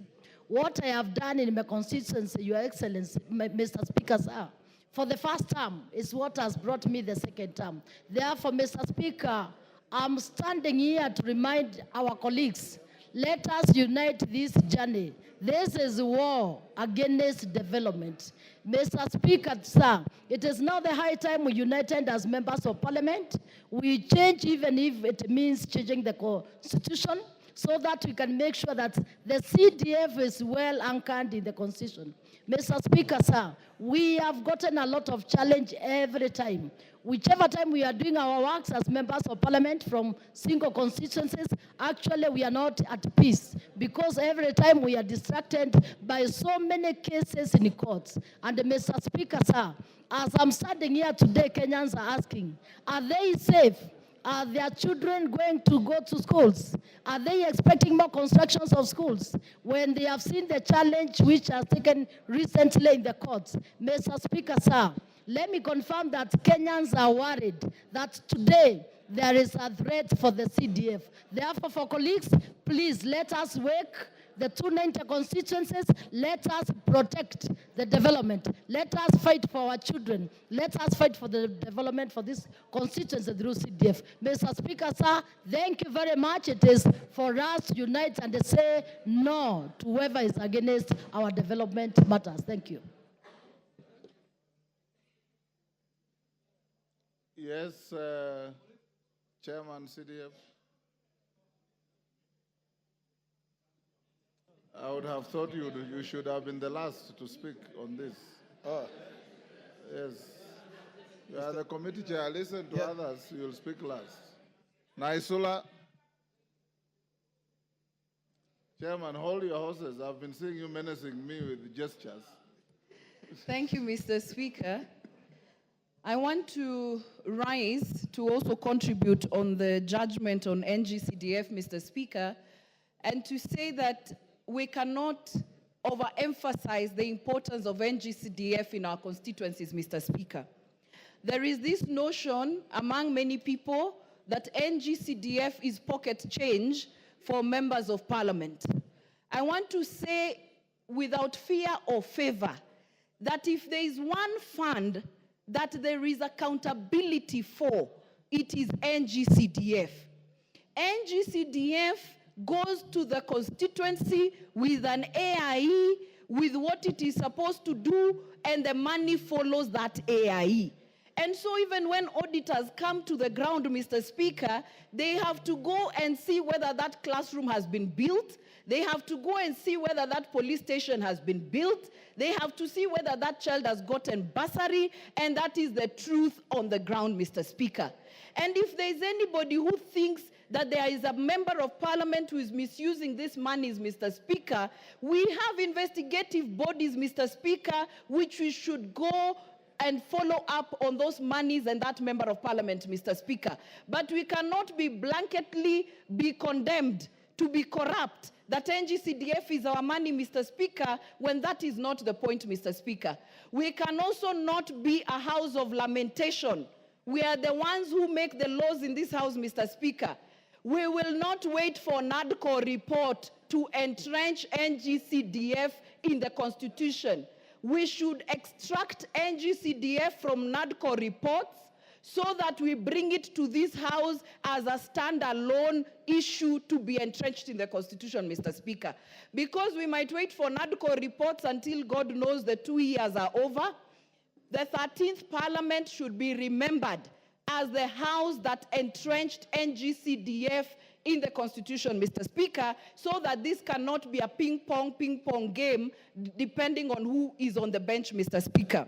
What I have done in my constituency, Your Excellency, Mr. Speaker, sir, for the first term is what has brought me the second term. Therefore, Mr. Speaker, I'm standing here to remind our colleagues, let us unite this journey. This is war against development. Mr. Speaker, sir, it is now the high time we united as members of parliament. We change even if it means changing the constitution so that we can make sure that the CDF is well anchored in the constitution. Mr. Speaker, sir, we have gotten a lot of challenge every time. Whichever time we are doing our works as members of parliament from single constituencies, actually we are not at peace because every time we are distracted by so many cases in the courts. And Mr. Speaker, sir, as I'm standing here today, Kenyans are asking, are they safe? Are their children going to go to schools? Are they expecting more constructions of schools when they have seen the challenge which has taken recently in the courts? Mr. Speaker, sir, let me confirm that Kenyans are worried that today there is a threat for the CDF. Therefore, for colleagues, please let us the 290 constituencies. Let us protect the development. Let us fight for our children. Let us fight for the development for this constituency through CDF. Mr. Speaker, sir, thank you very much. It is for us to unite and say no to whoever is against our development matters. Thank you. Yes, Chairman CDF. I would have thought you should have been the last to speak on this. Oh, yes. You are the committee chair. Listen to others. You'll speak last. Naisula. Chairman, hold your horses. I've been seeing you menacing me with gestures. Thank you, Mr. Speaker. I want to rise to also contribute on the judgment on NGCDF, Mr. Speaker, and to say that we cannot overemphasize the importance of NGCDF in our constituencies, Mr. Speaker. There is this notion among many people that NGCDF is pocket change for members of parliament. I want to say without fear or favor that if there is one fund that there is accountability for, it is NGCDF. NGCDF goes to the constituency with an AIE, with what it is supposed to do, and the money follows that AIE. And so even when auditors come to the ground, Mr. Speaker, they have to go and see whether that classroom has been built. They have to go and see whether that police station has been built. They have to see whether that child has gotten bursary, and that is the truth on the ground, Mr. Speaker. And if there is anybody who thinks that there is a member of parliament who is misusing these monies, Mr. Speaker, we have investigative bodies, Mr. Speaker, which we should go and follow up on those monies and that member of parliament, Mr. Speaker. But we cannot be blanketly condemned to be corrupt, that NGCDF is our money, Mr. Speaker, when that is not the point, Mr. Speaker. We can also not be a house of lamentation. We are the ones who make the laws in this house, Mr. Speaker. We will not wait for NADCO report to entrench NGCDF in the Constitution. We should extract NGCDF from NADCO reports so that we bring it to this house as a standalone issue to be entrenched in the Constitution, Mr. Speaker. Because we might wait for NADCO reports until God knows the 2 years are over, the 13th Parliament should be remembered as the house that entrenched NGCDF in the Constitution, Mr. Speaker, so that this cannot be a ping-pong game depending on who is on the bench, Mr. Speaker.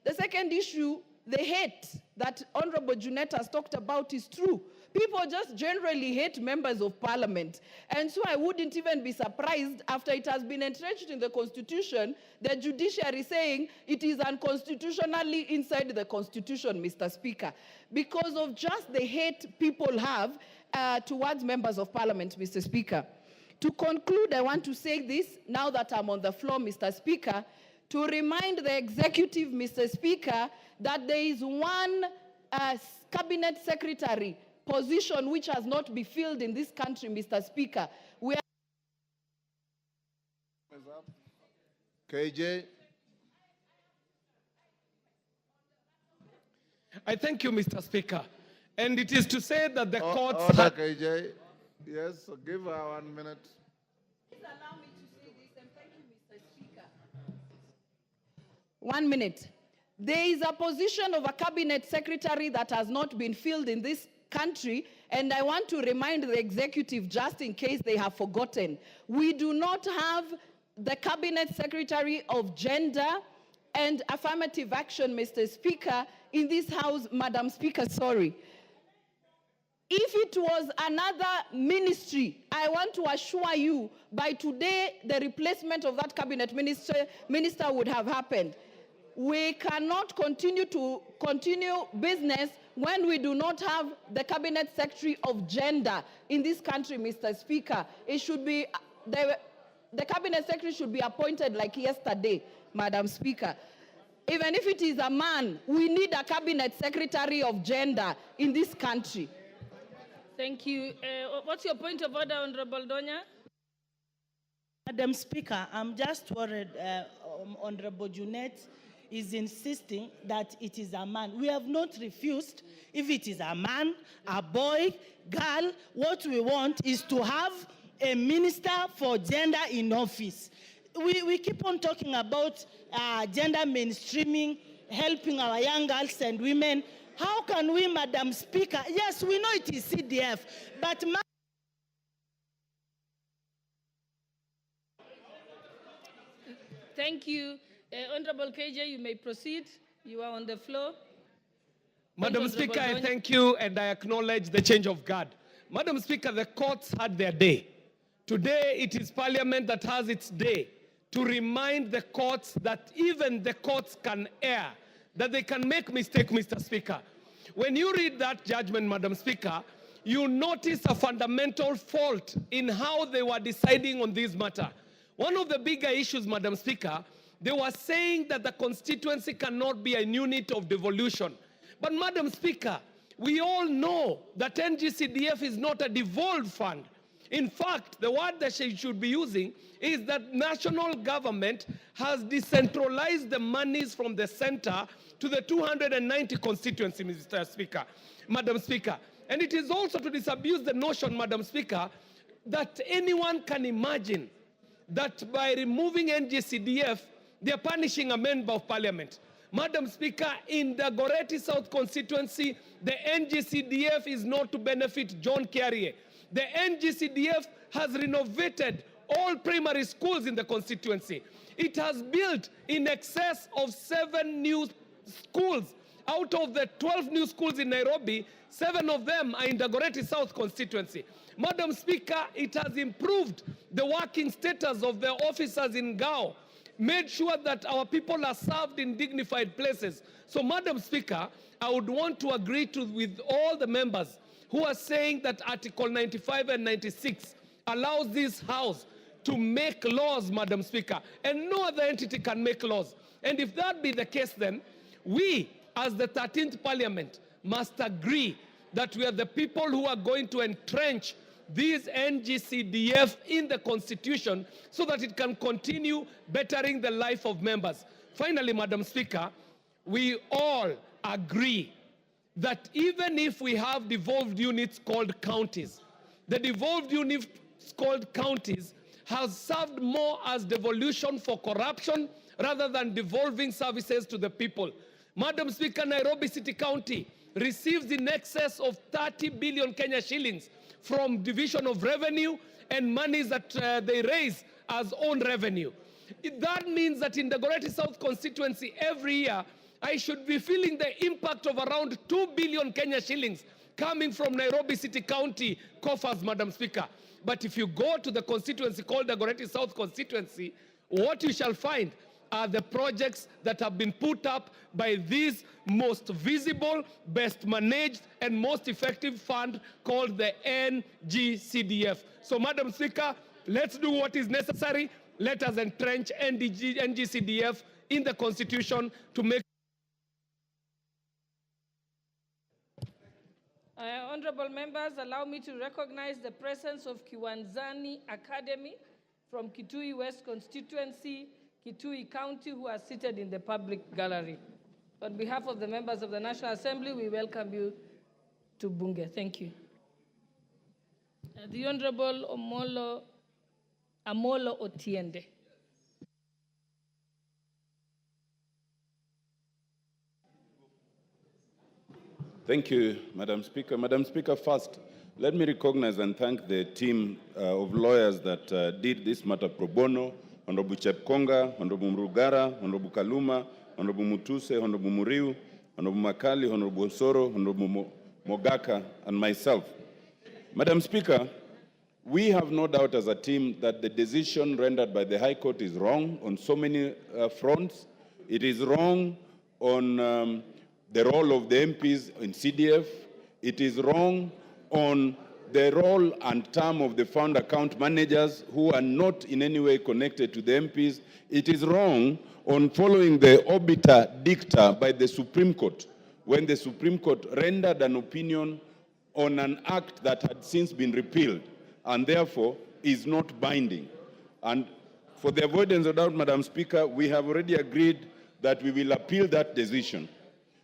The second issue, the hate that Honorable Junetta has talked about is true. People just generally hate members of parliament. And so I wouldn't even be surprised after it has been entrenched in the Constitution, the judiciary saying it is unconstitutionally inside the Constitution, Mr. Speaker, because of just the hate people have towards members of parliament, Mr. Speaker. To conclude, I want to say this, now that I'm on the floor, Mr. Speaker, to remind the executive, Mr. Speaker, that there is one cabinet secretary position which has not been filled in this country, Mr. Speaker. KJ. I thank you, Mr. Speaker. And it is to say that the courts... Order, KJ. Yes, give her 1 minute. Please allow me to say this, and thank you, Mr. Speaker. 1 minute. There is a position of a cabinet secretary that has not been filled in this country, and I want to remind the executive, just in case they have forgotten, we do not have the cabinet secretary of gender and affirmative action, Mr. Speaker, in this house, Madam Speaker, sorry. If it was another ministry, I want to assure you, by today, the replacement of that cabinet minister would have happened. We cannot continue business when we do not have the cabinet secretary of gender in this country, Mr. Speaker. It should be, the cabinet secretary should be appointed like yesterday, Madam Speaker. Even if it is a man, we need a cabinet secretary of gender in this country. Thank you. What's your point of order, Honorable Donya? Madam Speaker, I'm just worried Honorable Junet is insisting that it is a man. We have not refused if it is a man, a boy, girl. What we want is to have a minister for gender in office. We keep on talking about gender mainstreaming, helping our young girls and women. How can we, Madam Speaker, yes, we know it is CDF, but Thank you. Honorable KJ, you may proceed. You are on the floor. Madam Speaker, I thank you and I acknowledge the change of guard. Madam Speaker, the courts had their day. Today, it is Parliament that has its day to remind the courts that even the courts can err, that they can make mistakes, Mr. Speaker. When you read that judgment, Madam Speaker, you notice a fundamental fault in how they were deciding on this matter. One of the bigger issues, Madam Speaker, they were saying that the constituency cannot be a unit of devolution. But Madam Speaker, we all know that NGCDF is not a devolved fund. In fact, the word that she should be using is that national government has decentralized the monies from the center to the 290 constituency, Mr. Speaker, Madam Speaker. And it is also to disabuse the notion, Madam Speaker, that anyone can imagine that by removing NGCDF, they're punishing a member of parliament. Madam Speaker, in the Goreti South constituency, the NGCDF is not to benefit John Carrier. The NGCDF has renovated all primary schools in the constituency. It has built in excess of 7 new schools. Out of the 12 new schools in Nairobi, 7 of them are in the Goreti South constituency. Madam Speaker, it has improved the working status of the officers in Gao, made sure that our people are served in dignified places. So, Madam Speaker, I would want to agree with all the members who are saying that Article 95 and 96 allows this House to make laws, Madam Speaker, and no other entity can make laws. And if that be the case, then we, as the 13th Parliament, must agree that we are the people who are going to entrench this NGCDF in the Constitution so that it can continue bettering the life of members. Finally, Madam Speaker, we all agree that even if we have devolved units called counties, the devolved units called counties has served more as devolution for corruption rather than devolving services to the people. Madam Speaker, Nairobi City County receives in excess of 30 billion Kenya shillings from division of revenue and monies that they raise as own revenue. That means that in the Goreti South constituency every year, I should be feeling the impact of around 2 billion Kenya shillings coming from Nairobi City County coffers, Madam Speaker. But if you go to the constituency called the Goreti South constituency, what you shall find are the projects that have been put up by this most visible, best managed, and most effective fund called the NGCDF. So, Madam Speaker, let's do what is necessary. Let us entrench NGCDF in the Constitution to make. Honorable members, allow me to recognize the presence of Kiwanzani Academy from Kitui West constituency, Kitui County, who are seated in the public gallery. On behalf of the members of the National Assembly, we welcome you to Bunge. Thank you. The Honorable Amolo Otiende. Thank you, Madam Speaker. Madam Speaker, first, let me recognize and thank the team of lawyers that did this matter pro bono, Honorable Chepkonga, Honorable Mrugara, Honorable Kaluma, Honorable Mutuse, Honorable Muriu, Honorable Makali, Honorable Soro, Honorable Mogaka, and myself. Madam Speaker, we have no doubt as a team that the decision rendered by the High Court is wrong on so many fronts. It is wrong on the role of the MPs in CDF. It is wrong on the role and term of the fund account managers who are not in any way connected to the MPs. It is wrong on following the obiter dicta by the Supreme Court, when the Supreme Court rendered an opinion on an act that had since been repealed and therefore is not binding. And for the avoidance of doubt, Madam Speaker, we have already agreed that we will appeal that decision.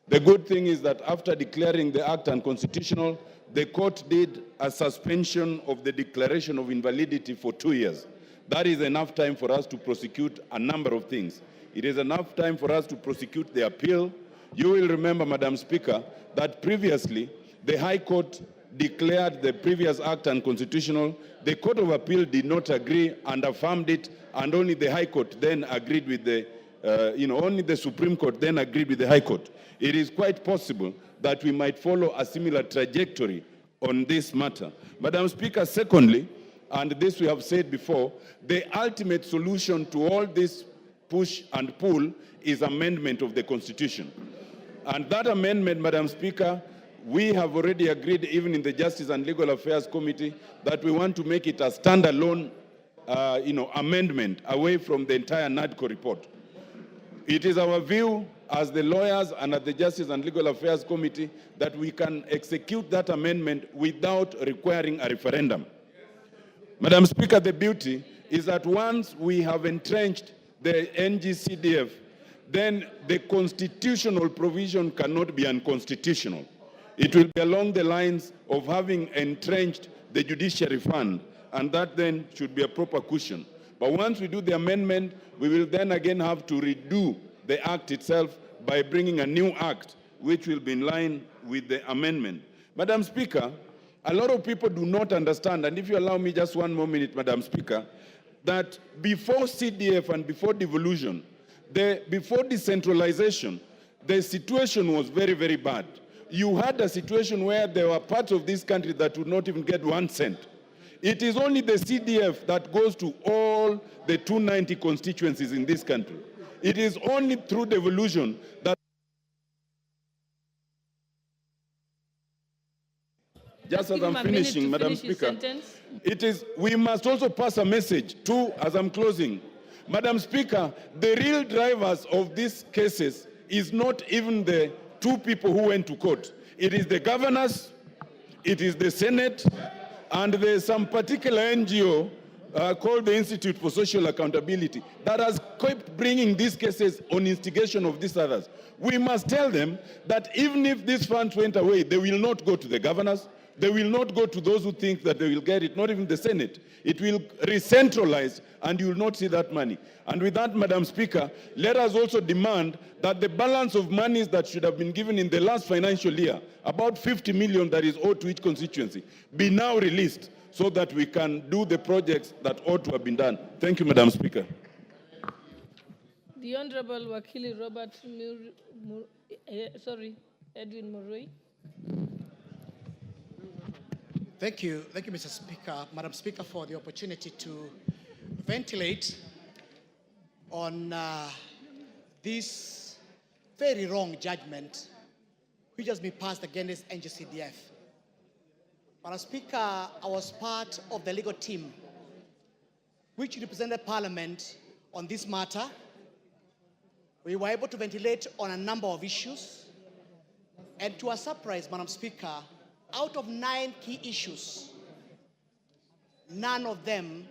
The good thing is that after declaring the act unconstitutional, the court did a suspension of the declaration of invalidity for 2 years. That is enough time for us to prosecute a number of things. It is enough time for us to prosecute the appeal. You will remember, Madam Speaker, that previously the High Court declared the previous act unconstitutional. The Court of Appeal did not agree and affirmed it, and only the High Court then agreed with the, only the Supreme Court then agreed with the High Court. It is quite possible that we might follow a similar trajectory on this matter. Madam Speaker, secondly, and this we have said before, the ultimate solution to all this push and pull is amendment of the Constitution. And that amendment, Madam Speaker, we have already agreed, even in the Justice and Legal Affairs Committee, that we want to make it a standalone amendment away from the entire NADCO report. It is our view as the lawyers and at the Justice and Legal Affairs Committee that we can execute that amendment without requiring a referendum. Madam Speaker, the beauty is that once we have entrenched the NGCDF, then the constitutional provision cannot be unconstitutional. It will be along the lines of having entrenched the judiciary fund, and that then should be a proper cushion. But once we do the amendment, we will then again have to redo the act itself by bringing a new act, which will be in line with the amendment. Madam Speaker, a lot of people do not understand, and if you allow me just one more minute, Madam Speaker, that before CDF and before devolution, before decentralization, the situation was very, very bad. You had a situation where there were parts of this country that would not even get 1 cent. It is only the CDF that goes to all the 290 constituencies in this country. It is only through devolution that... Just as I'm finishing, Madam Speaker, we must also pass a message to, as I'm closing, Madam Speaker, the real drivers of these cases is not even the 2 people who went to court. It is the governors, it is the Senate, and there's some particular NGO called the Institute for Social Accountability that has kept bringing these cases on instigation of these others. We must tell them that even if these funds went away, they will not go to the governors, they will not go to those who think that they will get it, not even the Senate. It will re-centralize, and you will not see that money. And with that, Madam Speaker, let us also demand that the balance of monies that should have been given in the last financial year, about 50 million that is owed to each constituency, be now released so that we can do the projects that ought to have been done. Thank you, Madam Speaker. The Honorable Wakili Robert Edwin Murray. Thank you, Mr. Speaker, Madam Speaker, for the opportunity to ventilate on this very wrong judgment which has been passed against NGCDF. Madam Speaker, I was part of the legal team which represented Parliament on this matter. We were able to ventilate on a number of issues, and to our surprise, Madam Speaker, out of 9 key issues, none of them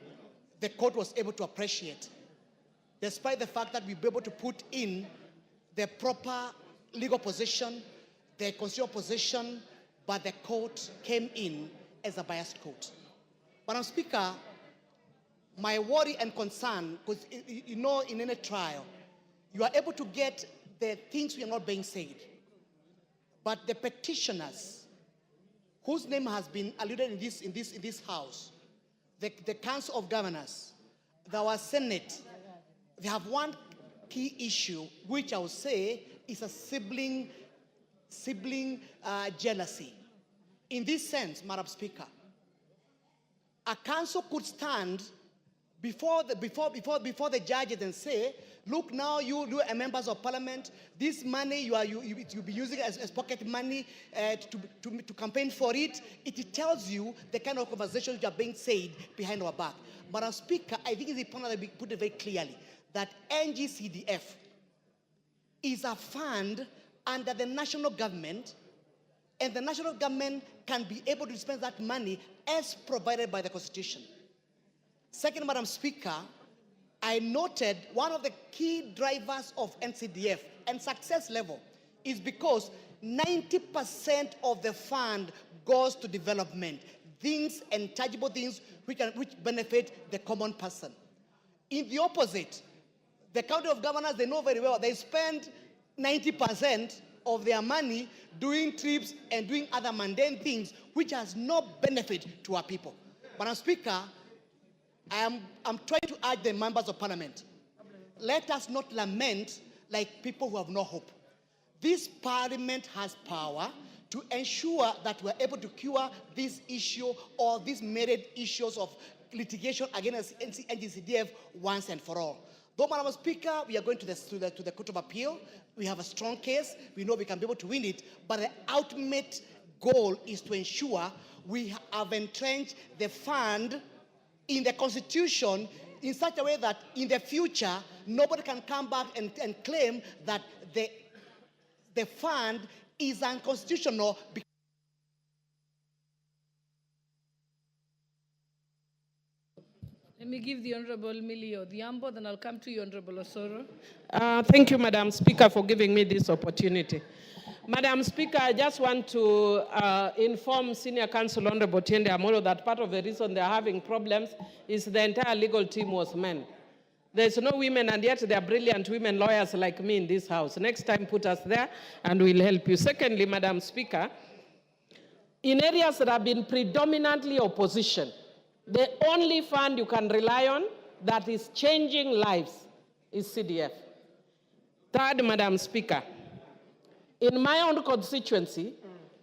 the court was able to appreciate, despite the fact that we were able to put in the proper legal position, the constitutional position, but the court came in as a biased court. Madam Speaker, my worry and concern, because in any trial, you are able to get the things which are not being said, but the petitioners, whose name has been alluded in this house, the Council of Governors, our Senate, they have one key issue, which I would say is a sibling jealousy. In this sense, Madam Speaker, a council could stand before the judges and say, look, now you are members of Parliament. This money you'll be using as pocket money to campaign for it. It tells you the kind of conversations that are being said behind our back. Madam Speaker, I think it's important that we put it very clearly that NGCDF is a fund under the national government, and the national government can be able to spend that money as provided by the Constitution. Second, Madam Speaker, I noted one of the key drivers of NCDF and success level is because 90% of the fund goes to development, things and tangible things which benefit the common person. In the opposite, the County of Governors, they know very well, they spend 90% of their money doing trips and doing other mundane things which has no benefit to our people. Madam Speaker, I'm trying to urge the members of parliament, let us not lament like people who have no hope. This parliament has power to ensure that we're able to cure this issue or these myriad issues of litigation against NGCDF once and for all. Though, Madam Speaker, we are going to the Court of Appeal. We have a strong case. We know we can be able to win it. But the ultimate goal is to ensure we have entrenched the fund in the Constitution in such a way that in the future, nobody can come back and claim that the fund is unconstitutional. Let me give the Honorable Millie Odhiambo, then I'll come to you, Honorable Osoro. Thank you, Madam Speaker, for giving me this opportunity. Madam Speaker, I just want to inform Senior Counsel Honorable Tiende Amolo that part of the reason they're having problems is the entire legal team was men. There's no women, and yet there are brilliant women lawyers like me in this house. Next time, put us there, and we'll help you. Secondly, Madam Speaker, in areas that have been predominantly opposition, the only fund you can rely on that is changing lives is CDF. Third, Madam Speaker, in my own constituency,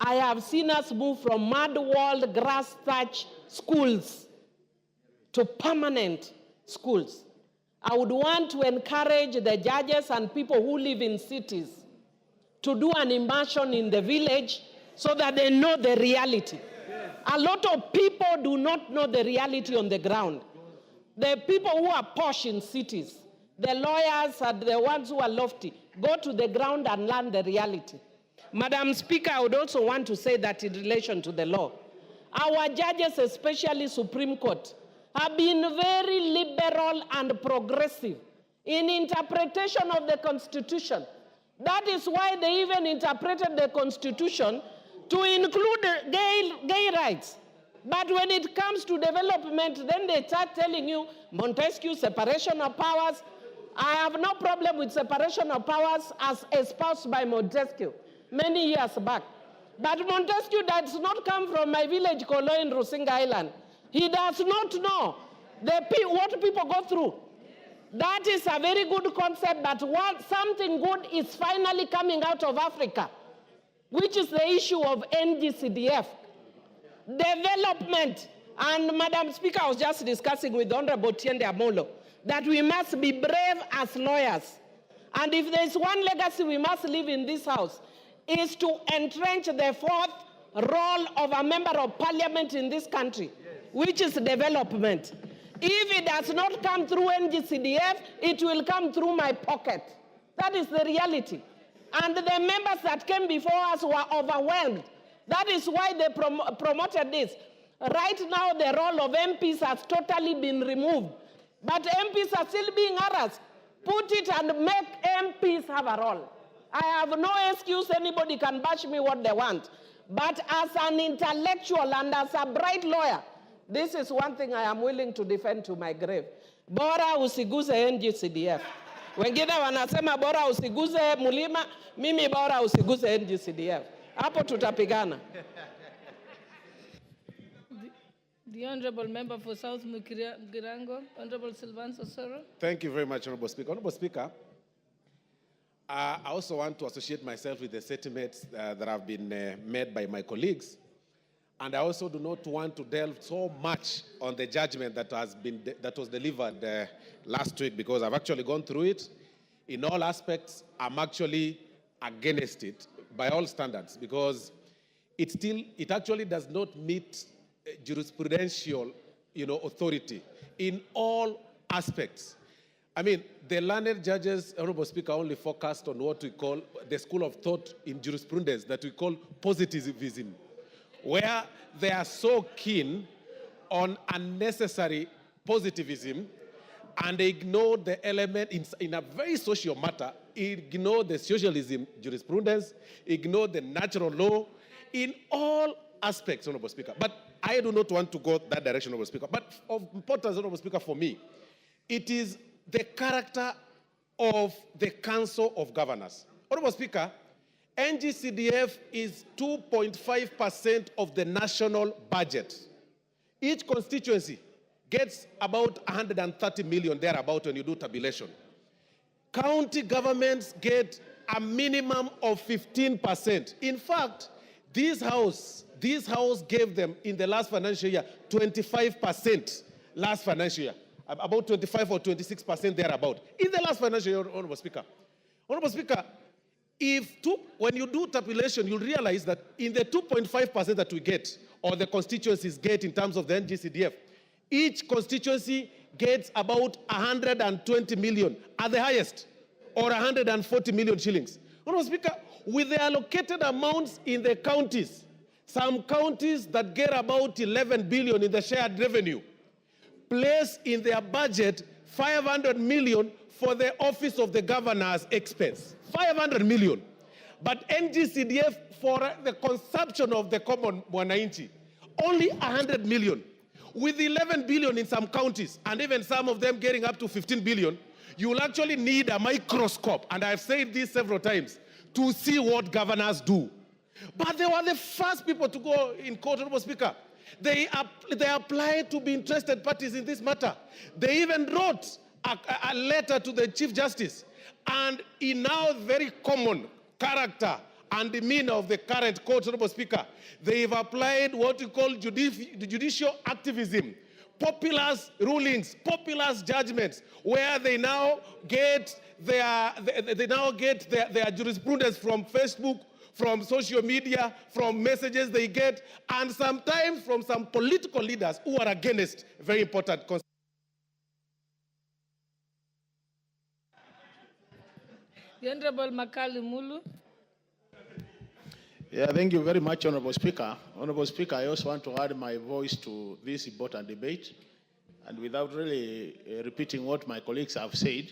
I have seen us move from mud-walled, grass-thatched schools to permanent schools. I would want to encourage the judges and people who live in cities to do an immersion in the village so that they know the reality. A lot of people do not know the reality on the ground. The people who are posh in cities, the lawyers and the ones who are lofty, go to the ground and learn the reality. Madam Speaker, I would also want to say that in relation to the law, our judges, especially Supreme Court, have been very liberal and progressive in interpretation of the Constitution. That is why they even interpreted the Constitution to include gay rights. But when it comes to development, then they start telling you, Montesquieu, separation of powers. I have no problem with separation of powers as espoused by Montesquieu many years back. But Montesquieu does not come from my village, Kolo, in Rusinga Island. He does not know what people go through. That is a very good concept, but something good is finally coming out of Africa, which is the issue of NGCDF. Development. And Madam Speaker, I was just discussing with Honorable Tiende Amolo that we must be brave as lawyers. And if there is one legacy we must leave in this house, is to entrench the fourth role of a member of parliament in this country, which is development. If it does not come through NGCDF, it will come through my pocket. That is the reality. And the members that came before us were overwhelmed. That is why they promoted this. Right now, the role of MPs has totally been removed. But MPs are still being harassed. Put it and make MPs have a role. I have no excuse. Anybody can bash me what they want. But as an intellectual and as a bright lawyer, this is one thing I am willing to defend to my grave. Bora usiguze NGCDF. Wengine wanasema bora usiguze mulima, mimi bora usiguze NGCDF. Hapo tutapigana. The Honourable Member for South Mugirango, Honourable Silvanus Osoro. Thank you very much, Honourable Speaker. Honourable Speaker, I also want to associate myself with the sentiments that have been made by my colleagues. And I also do not want to delve so much on the judgment that was delivered last week, because I've actually gone through it. In all aspects, I'm actually against it by all standards, because it actually does not meet jurisprudential, authority in all aspects. I mean, the learned judges, Honorable Speaker, only focused on what we call the school of thought in jurisprudence that we call positivism, where they are so keen on unnecessary positivism and they ignored the element in a very social matter, ignored the socialism jurisprudence, ignored the natural law in all aspects, Honorable Speaker. But I do not want to go that direction, Honorable Speaker. But of importance, Honorable Speaker, for me, it is the character of the Council of Governors. Honorable Speaker, NGCDF is 2.5% of the national budget. Each constituency gets about 130 million thereabout when you do tabulation. County governments get a minimum of 15%. In fact, this house gave them in the last financial year 25% last financial year, about 25 or 26% thereabout. In the last financial year, Honorable Speaker. Honorable Speaker, when you do tabulation, you'll realize that in the 2.5% that we get, or the constituencies get in terms of the NGCDF, each constituency gets about 120 million at the highest, or 140 million shillings. Honorable Speaker, with the allocated amounts in the counties, some counties that get about 11 billion in the shared revenue, place in their budget 500 million for the office of the governor's expense. 500 million. But NGCDF, for the consumption of the common mwananchi, only 100 million. With 11 billion in some counties, and even some of them getting up to 15 billion, you will actually need a microscope, and I've said this several times, to see what governors do. But they were the first people to go in court, Honorable Speaker. They applied to be interested parties in this matter. They even wrote a letter to the Chief Justice. And in now very common character and demeanor of the current court, Honorable Speaker, they've applied what we call judicial activism, populist rulings, populist judgments, where they now get their jurisprudence from Facebook, from social media, from messages they get, and sometimes from some political leaders who are against very important concepts. The Honorable Makali Mulu. Yeah, thank you very much, Honorable Speaker. Honorable Speaker, I also want to add my voice to this important debate. And without really repeating what my colleagues have said,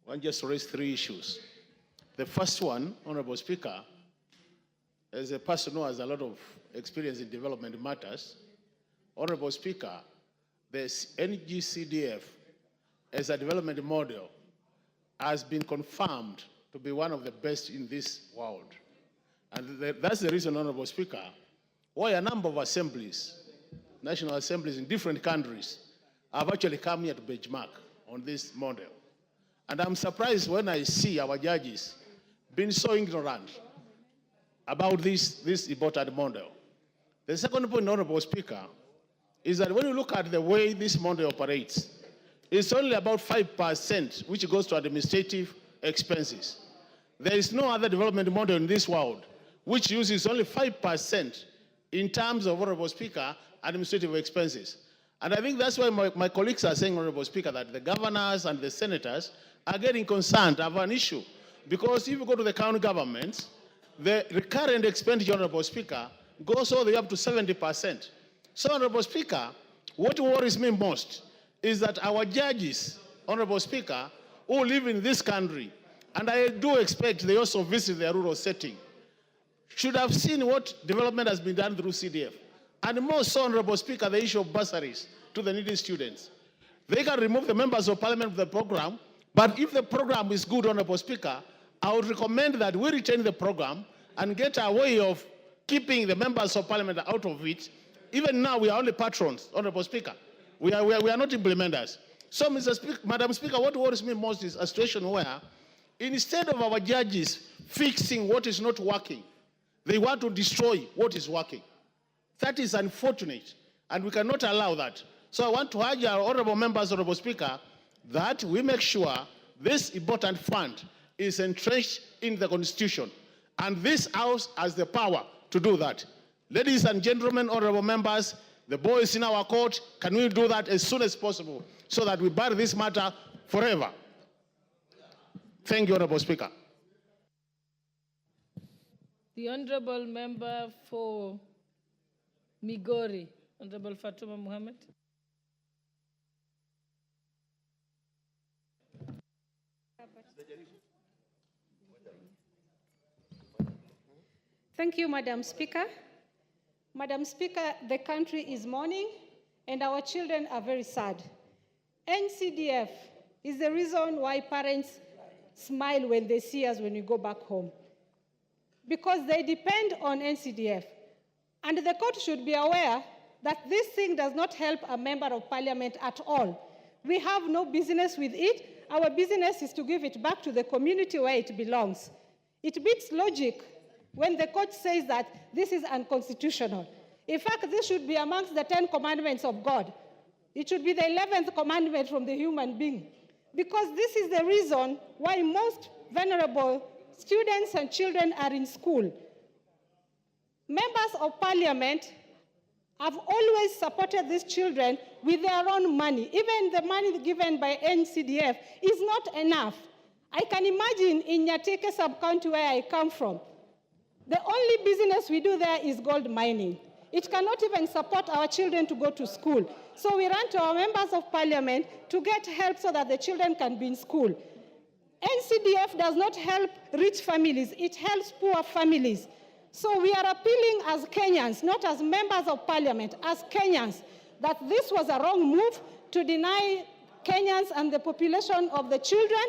I want just to raise three issues. The first one, Honorable Speaker, as a person who has a lot of experience in development matters, Honorable Speaker, the NGCDF as a development model has been confirmed to be one of the best in this world. And that's the reason, Honorable Speaker, why a number of assemblies, national assemblies in different countries, have actually come here to benchmark on this model. And I'm surprised when I see our judges being so ignorant about this important model. The second point, Honorable Speaker, is that when you look at the way this model operates, it's only about 5% which goes to administrative expenses. There is no other development model in this world which uses only 5% in terms of, Honorable Speaker, administrative expenses. And I think that's why my colleagues are saying, Honorable Speaker, that the governors and the senators are getting concerned about an issue. Because if you go to the county governments, the recurrent expenditure, Honorable Speaker, goes all the way up to 70%. So, Honorable Speaker, what worries me most is that our judges, Honorable Speaker, who live in this country, and I do expect they also visit their rural setting, should have seen what development has been done through CDF. And more so, Honorable Speaker, the issue of bursaries to the needy students. They can remove the members of parliament from the program, but if the program is good, Honorable Speaker, I would recommend that we retain the program and get a way of keeping the members of parliament out of it. Even now, we are only patrons, Honorable Speaker. We are not implementers. So, Madam Speaker, what worries me most is a situation where instead of our judges fixing what is not working, they want to destroy what is working. That is unfortunate, and we cannot allow that. So I want to urge our honorable members, Honorable Speaker, that we make sure this important fund is entrenched in the Constitution, and this House has the power to do that. Ladies and gentlemen, honorable members, the boys in our court, can we do that as soon as possible so that we bury this matter forever? Thank you, Honorable Speaker. The Honorable Member for Migori, Honorable Fatuma Mohammed. Thank you, Madam Speaker. Madam Speaker, the country is mourning and our children are very sad. NCDF is the reason why parents smile when they see us when we go back home, because they depend on NCDF. And the court should be aware that this thing does not help a member of parliament at all. We have no business with it. Our business is to give it back to the community where it belongs. It beats logic when the court says that this is unconstitutional. In fact, this should be amongst the 10 commandments of God. It should be the 11th commandment from the human being, because this is the reason why most vulnerable students and children are in school. Members of parliament have always supported these children with their own money. Even the money given by NCDF is not enough. I can imagine in Nyateke sub-county where I come from, the only business we do there is gold mining. It cannot even support our children to go to school. So we run to our members of parliament to get help so that the children can be in school. NCDF does not help rich families, it helps poor families. So we are appealing as Kenyans, not as members of parliament, as Kenyans, that this was a wrong move to deny Kenyans and the population of the children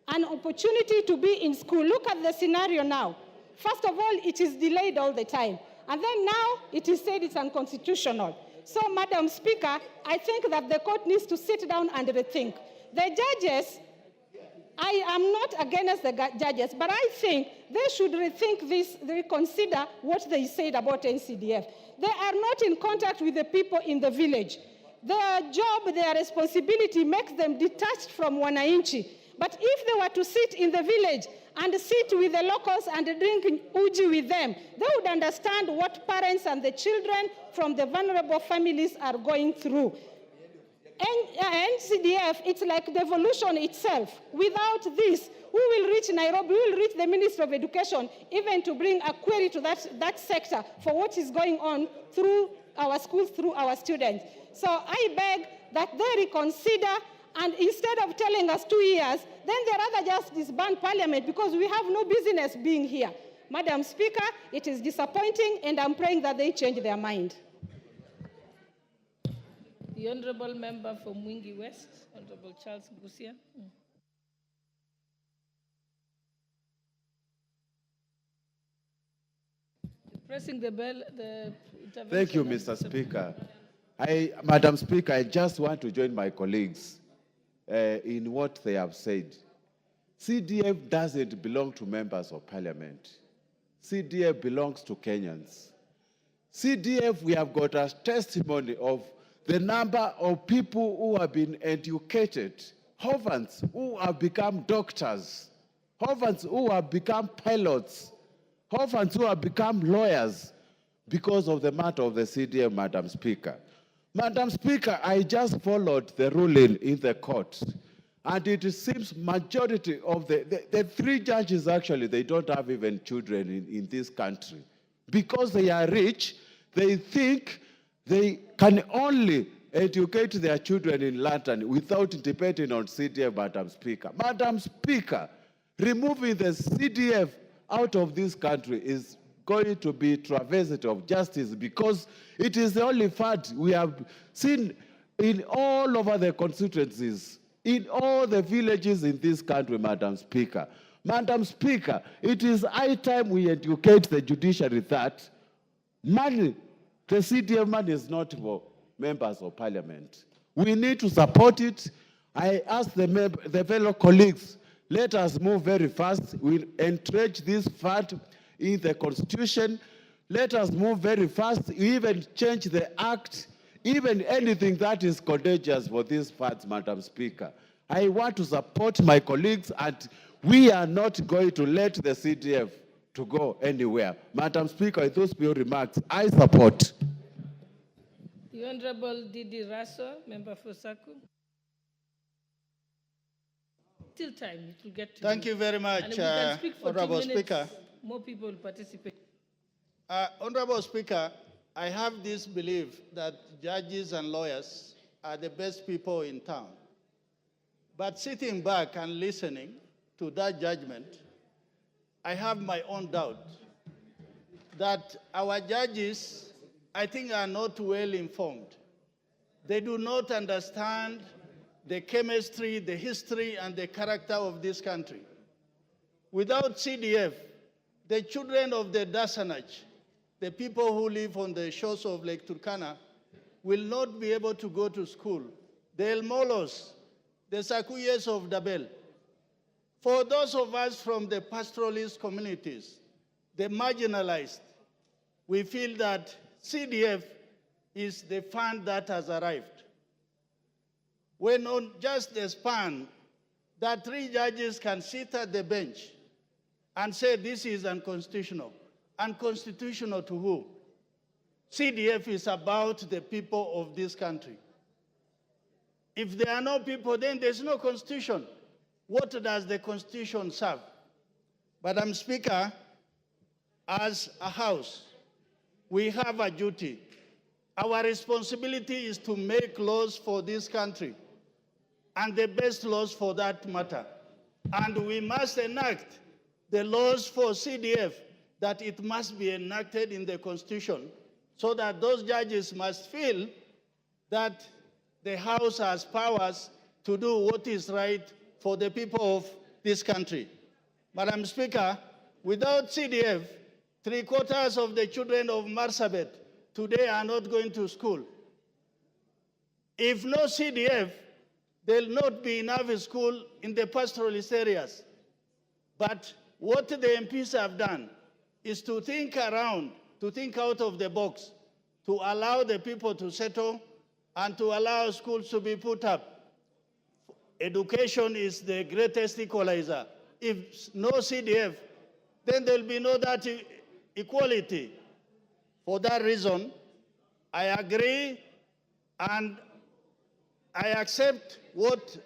an opportunity to be in school. Look at the scenario now. First of all, it is delayed all the time. And then now it is said it's unconstitutional. So, Madam Speaker, I think that the court needs to sit down and rethink. The judges, I am not against the judges, but I think they should rethink this, reconsider what they said about NCDF. They are not in contact with the people in the village. Their job, their responsibility makes them detached from Wananchi. But if they were to sit in the village and sit with the locals and drink uji with them, they would understand what parents and the children from the vulnerable families are going through. NCDF, it's like devolution itself. Without this, we will reach Nairobi, we will reach the Ministry of Education, even to bring a query to that sector for what is going on through our schools, through our students. So I beg that they reconsider, and instead of telling us 2 years, then they rather just disband parliament, because we have no business being here. Madam Speaker, it is disappointing, and I'm praying that they change their mind. The Honourable Member for Mwingi West, Honourable Charles Gusia. Pressing the bell, the intervention. Thank you, Mr. Speaker. Madam Speaker, I just want to join my colleagues in what they have said. CDF doesn't belong to members of parliament. CDF belongs to Kenyans. CDF, we have got a testimony of the number of people who have been educated, orphans who have become doctors, orphans who have become pilots, orphans who have become lawyers because of the matter of the CDF, Madam Speaker. Madam Speaker, I just followed the ruling in the court, and it seems majority of the 3 judges, actually, they don't have even children in this country. Because they are rich, they think they can only educate their children in London without depending on CDF, Madam Speaker. Madam Speaker, removing the CDF out of this country is going to be travesty of justice, because it is the only fund we have seen in all over the constituencies, in all the villages in this country, Madam Speaker. Madam Speaker, it is high time we educate the judiciary that money, the CDF money, is not for members of parliament. We need to support it. I ask the fellow colleagues, let us move very fast. We'll entrench this fund in the Constitution. Let us move very fast, even change the act, even anything that is contagious for these funds, Madam Speaker. I want to support my colleagues, and we are not going to let the CDF to go anywhere. Madam Speaker, with those few remarks, I support. The Honourable Didi Raso, Member for Saku. Still time, it will get to Thank you very much, and we can speak for Honourable 2 minutes. Speaker. More people will participate. Honourable Speaker, I have this belief that judges and lawyers are the best people in town. But sitting back and listening, to that judgment, I have my own doubt that our judges, I think, are not well informed. They do not understand the chemistry, the history, and the character of this country. Without CDF, the children of the Dasanaj, the people who live on the shores of Lake Turkana, will not be able to go to school. The El Molos, the Sakuyes of Dabel. For those of us from the pastoralist communities, the marginalized, we feel that CDF is the fund that has arrived. When on just a span that 3 judges can sit at the bench and say this is unconstitutional. Unconstitutional to who? CDF is about the people of this country. If there are no people, then there's no constitution. What does the constitution serve? Madam Speaker, as a house, we have a duty. Our responsibility is to make laws for this country, and the best laws for that matter. And we must enact the laws for CDF, that it must be enacted in the Constitution, so that those judges must feel that the House has powers to do what is right for the people of this country. Madam Speaker, without CDF, 3/4 of the children of Marsabit today are not going to school. If no CDF, there will not be enough school in the pastoralist areas. But what the MPs have done is to think around, to think out of the box, to allow the people to settle and to allow schools to be put up. Education is the greatest equalizer. If no CDF, then there will be no that equality. For that reason, I agree and I accept what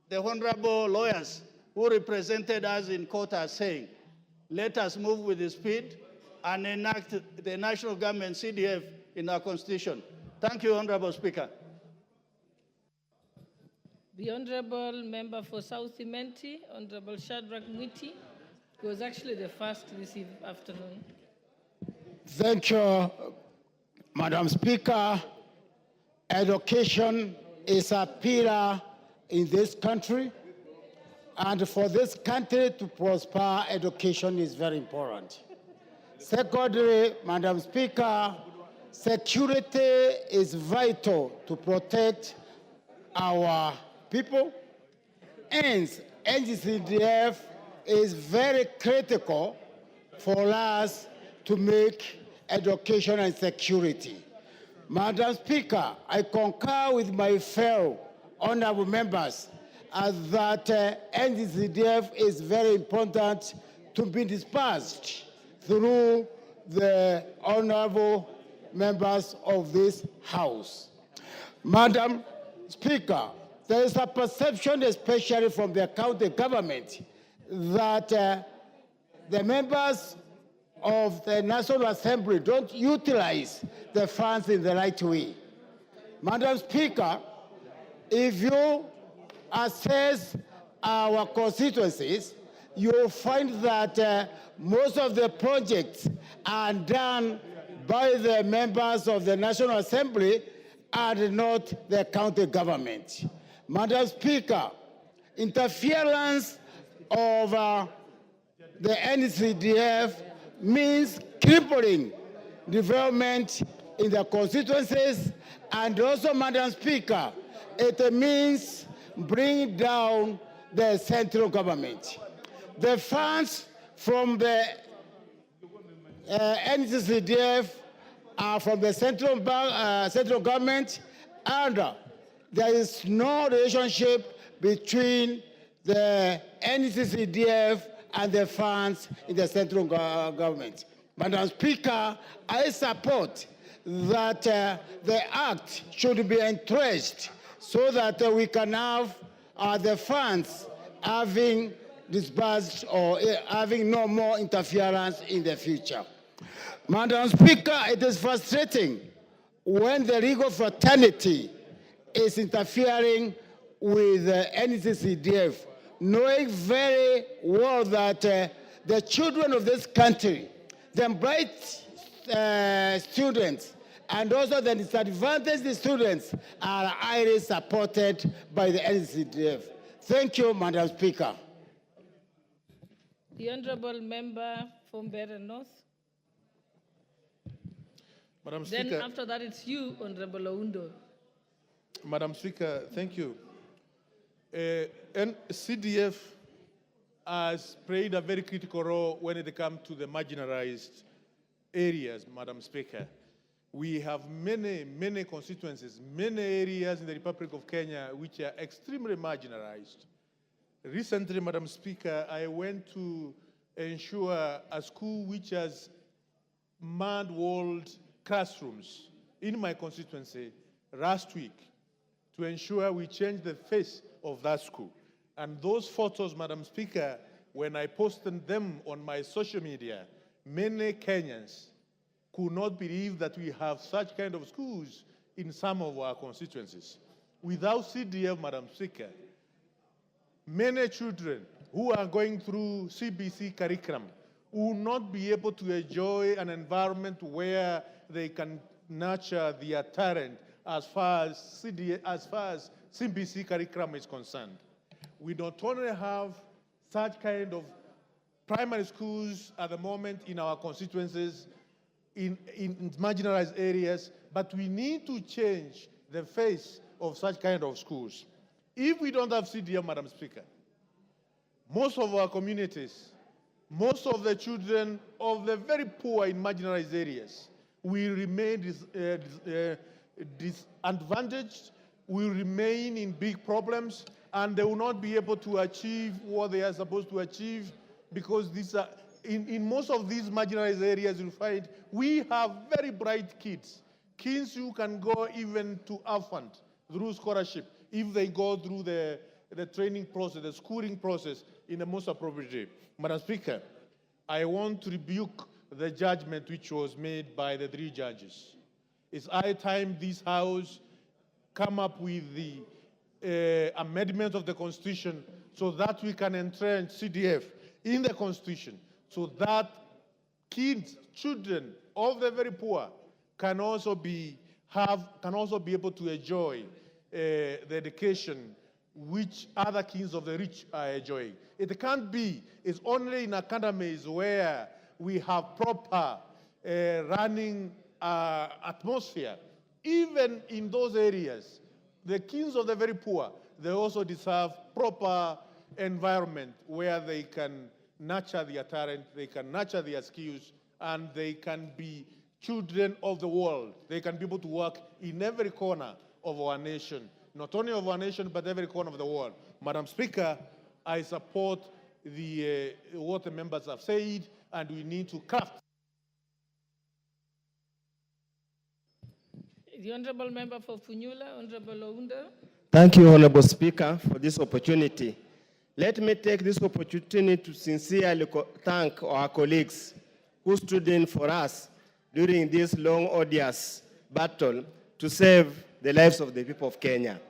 the honorable lawyers who represented us in court are saying. Let us move with the speed and enact the national government CDF in our constitution. Thank you, Honorable Speaker. The Honorable Member for South Imenti, Honorable Shadrach Mwiti, who was actually the first this afternoon. Thank you, Madam Speaker. Education is a pillar in this country, and for this country to prosper, education is very important. Secondly, Madam Speaker, security is vital to protect our people, and NGCDF is very critical for us to make education and security. Madam Speaker, I concur with my fellow honorable members that NGCDF is very important to be dispersed through the honorable members of this House. Madam Speaker, there is a perception, especially from the county government, that the members of the National Assembly don't utilize the funds in the right way. Madam Speaker, if you assess our constituencies, you'll find that most of the projects are done by the members of the National Assembly and not the county government. Madam Speaker, interference of the NCDF means crippling development in the constituencies, and also, Madam Speaker, it means bringing down the central government. The funds from the NCDF are from the central government, and there is no relationship between the NCDF and the funds in the central government. Madam Speaker, I support that the act should be entrenched so that we can have the funds having disbursed or having no more interference in the future. Madam Speaker, it is frustrating when the legal fraternity is interfering with the NCCDF, knowing very well that the children of this country, the bright students, and also the disadvantaged students are highly supported by the NCDF. Thank you, Madam Speaker. The Honorable Member from Better North. Madam Speaker. Then after that, it's you, Honorable Oundo. Madam Speaker, thank you. And CDF has played a very critical role when it comes to the marginalized areas, Madam Speaker. We have many constituencies, many areas in the Republic of Kenya which are extremely marginalized. Recently, Madam Speaker, I went to ensure a school which has mud-walled classrooms in my constituency last week to ensure we change the face of that school. And those photos, Madam Speaker, when I posted them on my social media, many Kenyans could not believe that we have such kind of schools in some of our constituencies. Without CDF, Madam Speaker, many children who are going through CBC curriculum will not be able to enjoy an environment where they can nurture their talent as far as CBC curriculum is concerned. We not only have such kind of primary schools at the moment in our constituencies, in marginalized areas, but we need to change the face of such kind of schools. If we don't have CDF, Madam Speaker, most of our communities, most of the children of the very poor in marginalized areas will remain disadvantaged, will remain in big problems, and they will not be able to achieve what they are supposed to achieve, because these are, in most of these marginalized areas, you'll find we have very bright kids who can go even to Alphand through scholarship if they go through the training process, the schooling process in the most appropriate way. Madam Speaker, I want to rebuke the judgment which was made by the 3 judges. It's high time this House come up with the amendment of the Constitution so that we can entrench CDF in the Constitution, so that children of the very poor can also be able to enjoy the education which other kings of the rich are enjoying. It can't be. It's only in academies where we have proper running atmosphere. Even in those areas, the kings of the very poor, they also deserve proper environment where they can nurture their talent, they can nurture their skills, and they can be children of the world. They can be able to work in every corner of our nation, not only of our nation, but every corner of the world. Madam Speaker, I support what the members have said, and we need to craft. The Honorable Member for Funyula, Honorable Oundo. Thank you, Honorable Speaker, for this opportunity. Let me take this opportunity to sincerely thank our colleagues who stood in for us during this long, odious battle to save the lives of the people of Kenya.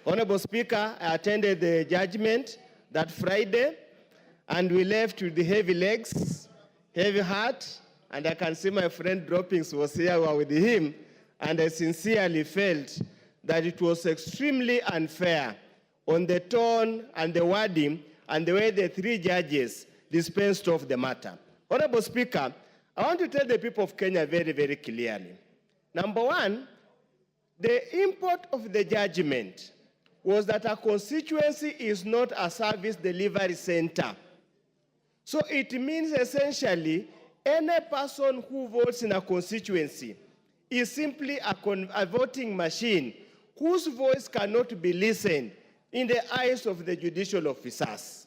Honorable Speaker, I attended the judgment that Friday, and we left with the heavy legs, heavy heart, and I can see my friend Droppings was here with him, and I sincerely felt that it was extremely unfair on the tone and the wording and the way the 3 judges dispensed of the matter. Honorable Speaker, I want to tell the people of Kenya very, very clearly. Number one, the import of the judgment was that a constituency is not a service delivery center. So it means essentially any person who votes in a constituency is simply a voting machine whose voice cannot be listened in the eyes of the judicial officers.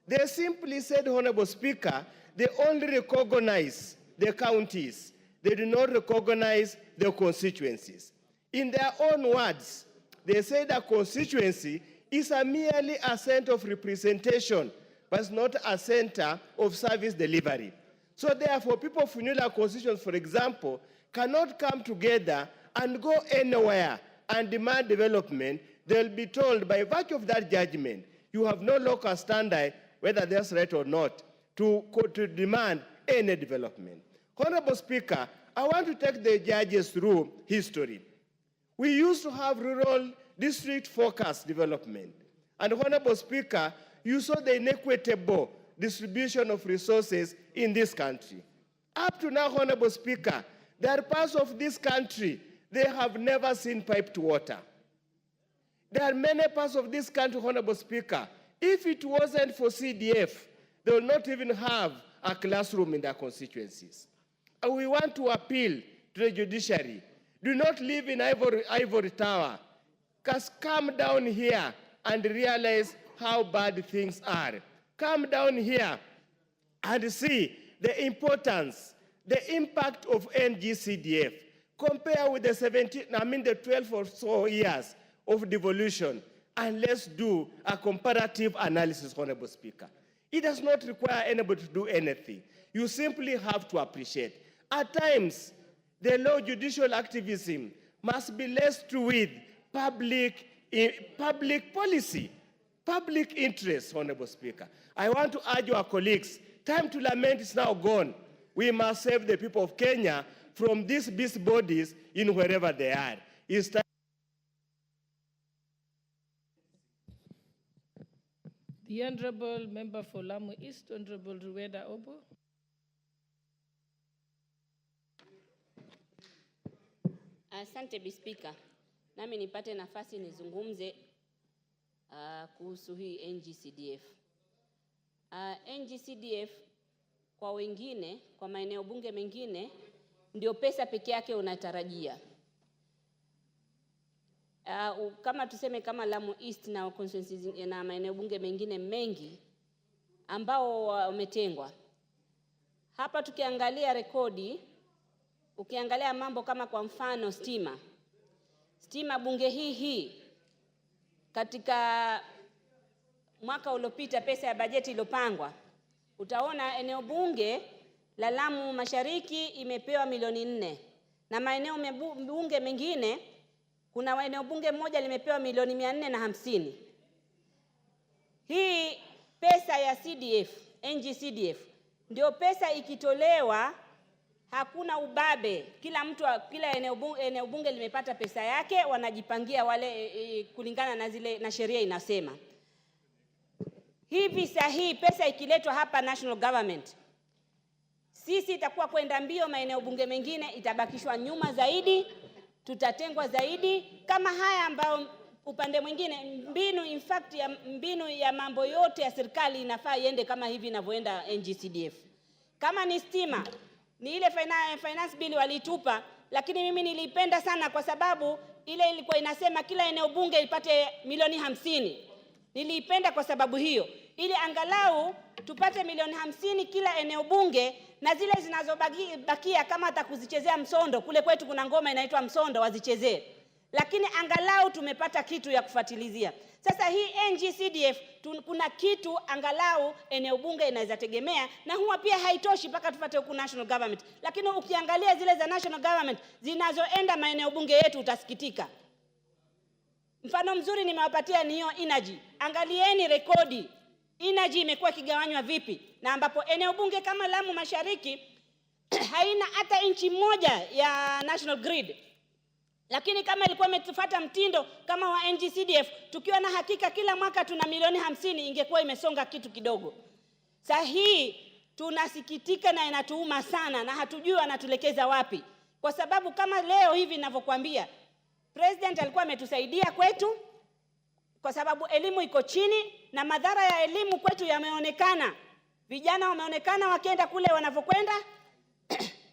They simply said, Honorable Speaker, they only recognize the counties. They do not recognize the constituencies. In their own words, they say that constituency is merely a center of representation, but it's not a center of service delivery. So therefore, people of Funyula constituents, for example, cannot come together and go anywhere and demand development. They'll be told by virtue of that judgment, You have no local standard, whether that's right or not, to demand any development. Honorable Speaker, I want to take the judges through history. We used to have rural district-focused development. And Honorable Speaker, you saw the inequitable distribution of resources in this country. Up to now, Honorable Speaker, there are parts of this country, they have never seen piped water. There are many parts of this country, Honorable Speaker, if it wasn't for CDF, they will not even have a classroom in their constituencies. And we want to appeal to the judiciary. Do not live in ivory tower. Just come down here and realize how bad things are. Come down here and see the importance, the impact of NGCDF. Compare with the 12 or so years of devolution, and let's do a comparative analysis, Honorable Speaker. It does not require anybody to do anything. You simply have to appreciate. At times, the law judicial activism must be laced with public policy, public interest, Honorable Speaker. I want to urge our colleagues, time to lament is now gone. We must save the people of Kenya from these beast bodies in wherever they are. It's time. The Honorable Member for Lamu East, Honorable Rueda Obo. Asante Bispika. Nami nipate nafasi nizungumze kuhusu hii NGCDF. NGCDF kwa wengine, kwa maeneo bunge mengine, ndio pesa peke yake unatarajia. Kama tuseme kama Lamu East na constituencies na maeneo bunge mengine mengi ambao wametengwa. Hapa tukiangalia rekodi, ukiangalia mambo kama kwa mfano stima bunge hii katika mwaka uliopita pesa ya bajeti iliyopangwa, utaona eneo bunge la Lamu Mashariki imepewa milioni 4 na maeneo bunge mengine kuna eneo bunge moja limepewa milioni 450. Hii pesa ya CDF, NGCDF, ndio pesa ikitolewa hakuna ubabe. Kila eneo bunge limepata pesa yake, wanajipangia wale kulingana na na sheria inasema. Hivi sahihi pesa ikiletwa hapa national government, sisi itakuwa kwenda mbio, maeneo bunge mengine itabakishwa nyuma zaidi, tutatengwa zaidi. Kama haya ambao upande mwingine mbinu ya mambo yote ya serikali inafaa iende kama hivi inavyoenda NGCDF. Kama ni stima, ni ile finance bill walitupa, lakini mimi nilipenda sana kwa sababu ile ilikuwa inasema kila eneo bunge ipate milioni 50. Nilipenda kwa sababu hiyo, ili angalau tupate milioni 50 kila eneo bunge, na zile zinazobakia kama atakuzichezea msondo, kule kwetu kuna ngoma inaitwa msondo, wazichezee. Lakini angalau tumepata kitu ya kufuatilizia. Sasa hii NGCDF kuna kitu angalau eneo bunge inaweza tegemea, na huwa pia haitoshi mpaka tupate huku national government. Lakini ukiangalia zile za national government zinazoenda maeneo bunge yetu utasikitika. Mfano mzuri nimewapatia ni hiyo energy. Angalieni rekodi. Energy imekuwa kigawanywa vipi, na ambapo eneo bunge kama Lamu Mashariki haina hata inchi moja ya national grid. Lakini kama ilikuwa imetufuata mtindo kama wa NGCDF, tukiwa na hakika kila mwaka tuna milioni 50, ingekuwa imesonga kitu kidogo. Sahihi tunasikitika na inatuuma sana, na hatujui anatulekeza wapi. Kwa sababu kama leo hivi ninavyokuambia, President alikuwa ametusaidia kwetu kwa sababu elimu iko chini, na madhara ya elimu kwetu yameonekana. Vijana wameonekana wakienda kule wanavyokwenda.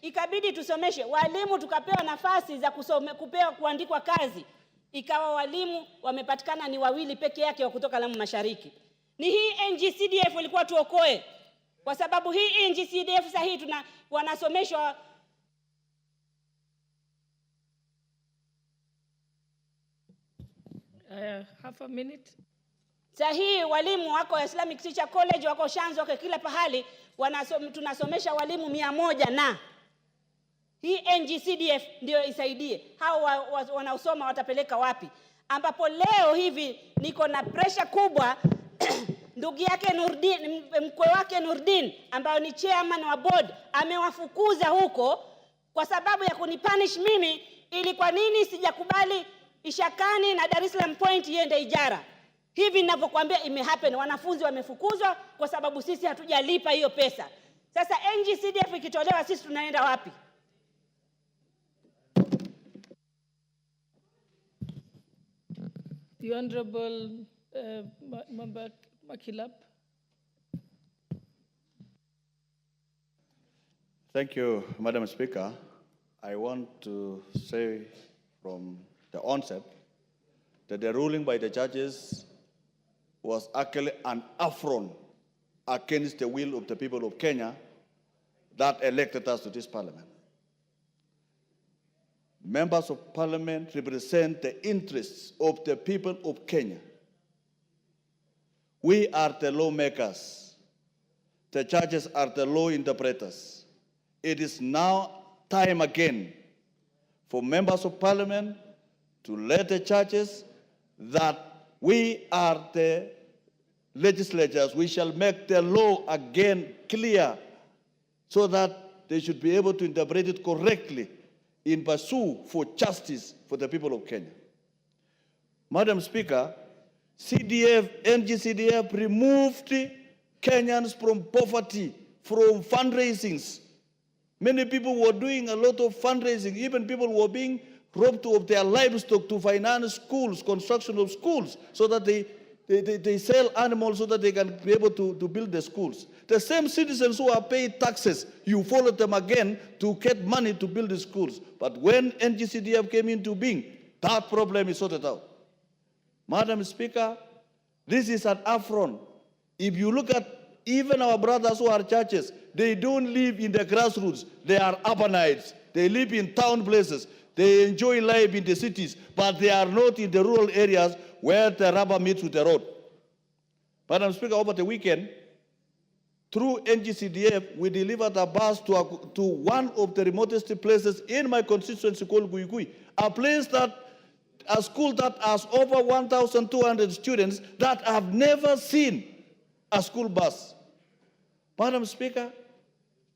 Ikabidi tusomeshe walimu, tukapewa nafasi za kupewa kuandikwa kazi, ikawa walimu wamepatikana ni 2 peke yake wa kutoka Lamu Mashariki. Ni hii NGCDF ilikuwa tuokoe, kwa sababu hii NGCDF sahihi wanasomeshwa half a minute. Sahihi walimu wako Islamic Teacher College, wako Shanzu, wako kila pahali, tunasomesha walimu 100 na hii NGCDF ndio isaidie. Hao wanaosoma watapeleka wapi? Ambapo leo hivi niko na pressure kubwa ndugu yake Nurdin, mkwe wake Nurdin ambayo ni chairman wa board amewafukuza huko kwa sababu ya kunipunish mimi, ili kwa nini sijakubali Ishakani na Dar es Salaam Point iende Ijara. Hivi ninavyokuambia imehappen, wanafunzi wamefukuzwa kwa sababu sisi hatujalipa hiyo pesa. Sasa NGCDF ikitolewa sisi tunaenda wapi? The Honorable Member Makilap. Thank you, Madam Speaker. I want to say from the onset that the ruling by the judges was actually an affront against the will of the people of Kenya that elected us to this parliament. Members of parliament represent the interests of the people of Kenya. We are the lawmakers. The judges are the law interpreters. It is now time again for members of parliament to let the judges that we are the legislators. We shall make the law again clear so that they should be able to interpret it correctly in pursuit for justice for the people of Kenya. Madam Speaker, NGCDF removed Kenyans from poverty, from fundraisings. Many people were doing a lot of fundraising. Even people were being robbed of their livestock to finance schools, construction of schools, so that they sell animals so that they can be able to build the schools. The same citizens who are paying taxes, you follow them again to get money to build the schools. But when NGCDF came into being, that problem is sorted out. Madam Speaker, this is an affront. If you look at even our brothers who are churches, they don't live in the grassroots. They are urbanites. They live in town places. They enjoy life in the cities, but they are not in the rural areas where the rubber meets with the road. Madam Speaker, over the weekend, through NGCDF, we delivered a bus to one of the remotest places in my constituency called Guigui, a school that has over 1,200 students that have never seen a school bus. Madam Speaker,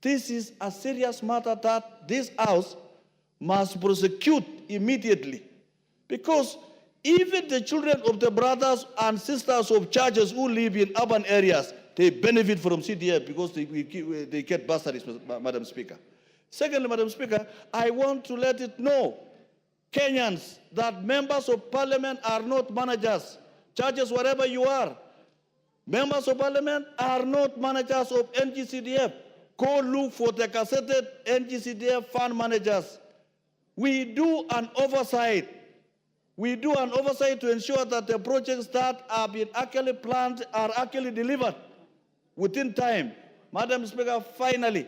this is a serious matter that this House must prosecute immediately, because even the children of the brothers and sisters of churches who live in urban areas, they benefit from CDF because they get bursaries, Madam Speaker. Secondly, Madam Speaker, I want to let it know, Kenyans, that members of parliament are not managers. Churches, wherever you are, members of parliament are not managers of NGCDF. Go look for the gazetted NGCDF fund managers. We do an oversight. We do an oversight to ensure that the projects that have been actually planned are actually delivered within time. Madam Speaker, finally,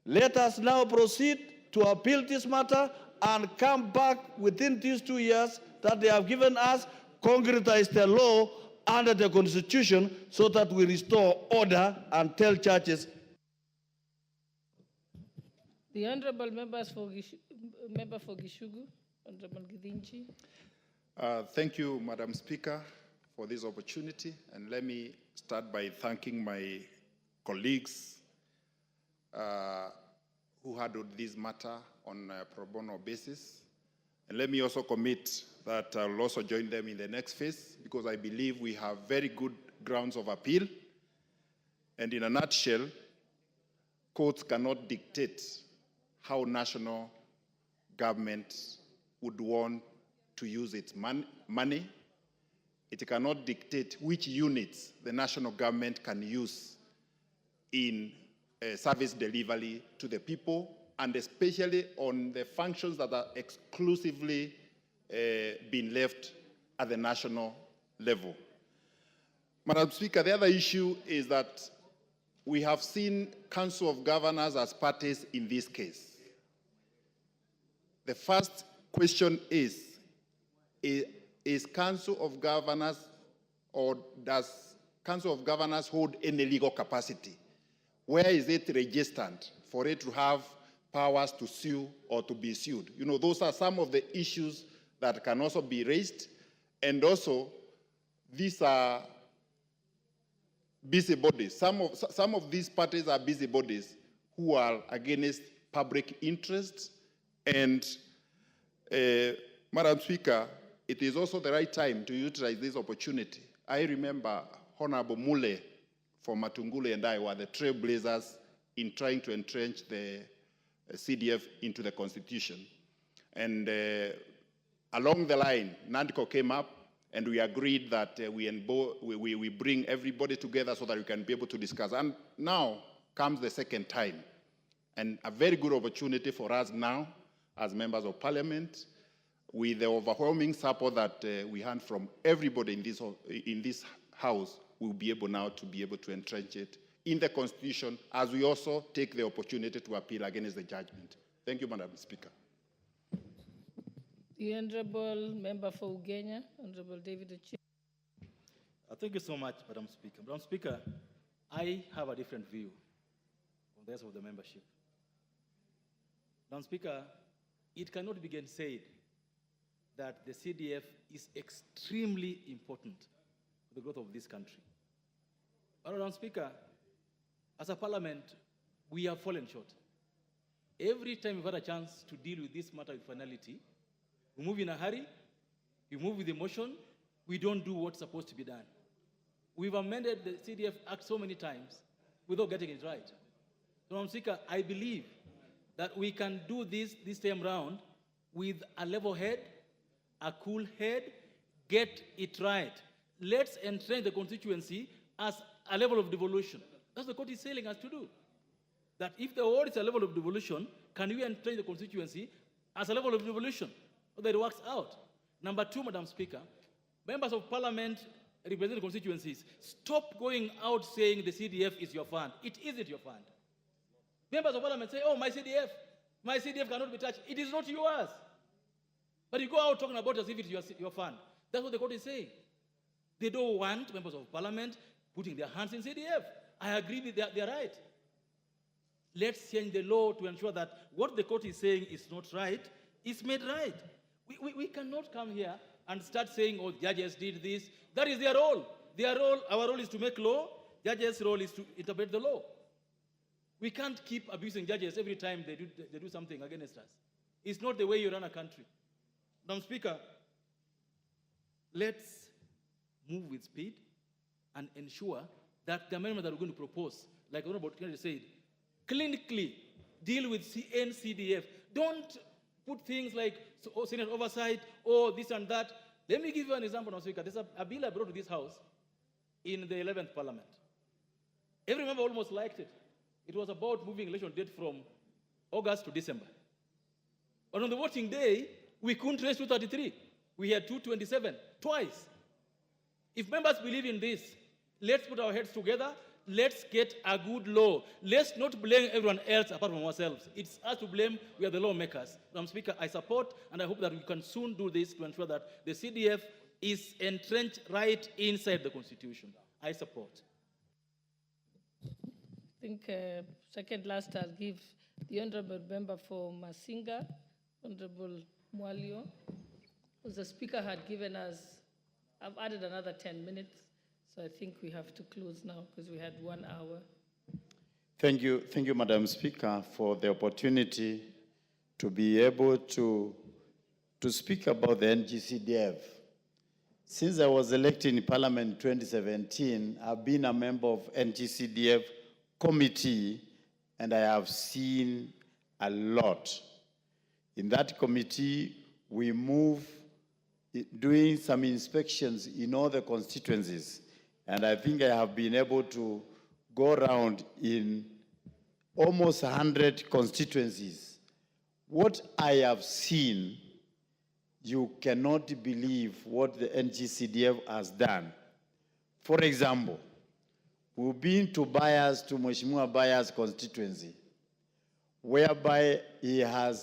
let us now proceed to appeal this matter and come back within these 2 years that they have given us, concretize the law under the Constitution so that we restore order and tell churches. The Honorable Member for Gishugu, Honorable Githinji. Thank you, Madam Speaker, for this opportunity. And let me start by thanking my colleagues who handled this matter on a pro bono basis. And let me also commit that I'll also join them in the next phase, because I believe we have very good grounds of appeal. And in a nutshell, courts cannot dictate how national government would want to use its money. It cannot dictate which units the national government can use in service delivery to the people, and especially on the functions that are exclusively being left at the national level. Madam Speaker, the other issue is that we have seen Council of Governors as parties in this case. The first question is Council of Governors, or does Council of Governors hold any legal capacity? Where is it registered for it to have powers to sue or to be sued? You know, those are some of the issues that can also be raised. And also, these are busybodies. Some of these parties are busybodies who are against public interests. And, Madam Speaker, it is also the right time to utilize this opportunity. I remember Honorable Mule from Matungulu and I were the trailblazers in trying to entrench the CDF into the Constitution. And along the line, NADCO came up, and we agreed that we bring everybody together so that we can be able to discuss. And now comes the second time, and a very good opportunity for us now, as members of Parliament, with the overwhelming support that we had from everybody in this House, we'll be able now to entrench it in the Constitution, as we also take the opportunity to appeal against the judgment. Thank you, Madam Speaker. The Honorable Member for Ugenya, Honorable David Ochieng. Thank you so much, Madam Speaker. Madam Speaker, I have a different view from the rest of the membership. Madam Speaker, it cannot be said that the CDF is extremely important for the growth of this country. But Madam Speaker, as a parliament, we have fallen short. Every time we've had a chance to deal with this matter with finality, we move in a hurry, we move with emotion, we don't do what's supposed to be done. We've amended the CDF Act so many times without getting it right. So, Madam Speaker, I believe that we can do this time round with a level head, a cool head, get it right. Let's entrench the constituency as a level of devolution. That's what the court is telling us to do. That if the word is a level of devolution, can we entrench the constituency as a level of devolution? So that it works out. Number two, Madam Speaker, members of Parliament representing constituencies, stop going out saying the CDF is your fund. It isn't your fund. Members of Parliament say, oh, my CDF cannot be touched. It is not yours. But you go out talking about it as if it's your fund. That's what the court is saying. They don't want members of Parliament putting their hands in CDF. I agree with their right. Let's change the law to ensure that what the court is saying is not right, is made right. We cannot come here and start saying, oh, judges did this. That is their role. Our role is to make law. Judges' role is to interpret the law. We can't keep abusing judges every time they do something against us. It's not the way you run a country. Madam Speaker, let's move with speed and ensure that the amendment that we're going to propose, like Honorable Kennedy said, clinically deal with NCDF. Don't put things like Senate oversight or this and that. Let me give you an example, Madam Speaker. There's a bill I brought to this House in the 11th Parliament. Every member almost liked it. It was about moving election date from August to December. But on the voting day, we couldn't raise 233. We had 227, twice. If members believe in this, let's put our heads together. Let's get a good law. Let's not blame everyone else apart from ourselves. It's us to blame. We are the lawmakers. Madam Speaker, I support and I hope that we can soon do this to ensure that the CDF is entrenched right inside the Constitution. I support. I think second last I'll give the Honorable Member for Masinga, Honorable Mwalio, because the Speaker had given us, I've added another 10 minutes. So I think we have to close now because we had 1 hour. Thank you, Madam Speaker, for the opportunity to be able to speak about the NGCDF. Since I was elected in Parliament in 2017, I've been a member of NGCDF committee, and I have seen a lot. In that committee, we move doing some inspections in all the constituencies. And I think I have been able to go around in almost 100 constituencies. What I have seen, you cannot believe what the NGCDF has done. For example, we've been to Mheshimiwa Bayer's constituency, whereby a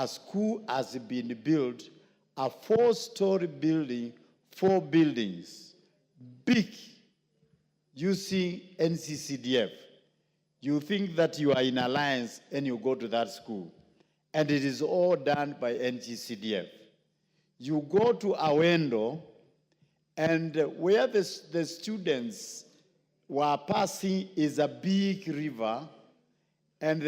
school has been built, a 4-story building, 4 buildings, big, using NCCDF. You think that you are in alliance and you go to that school. And it is all done by NCCDF. You go to Awendo, and where the students were passing is a big river, and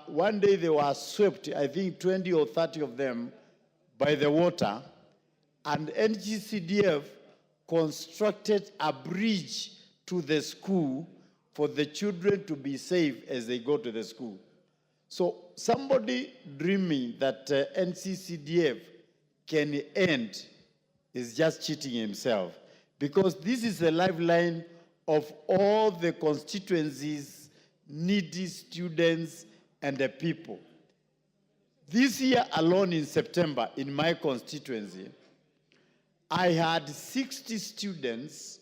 one day they were swept, I think 20 or 30 of them, by the water, and NGCDF constructed a bridge to the school for the children to be safe as they go to the school. So somebody dreaming that NCCDF can end is just cheating himself, because this is the lifeline of all the constituencies, needy students, and the people. This year alone in September, in my constituency, I had 60 students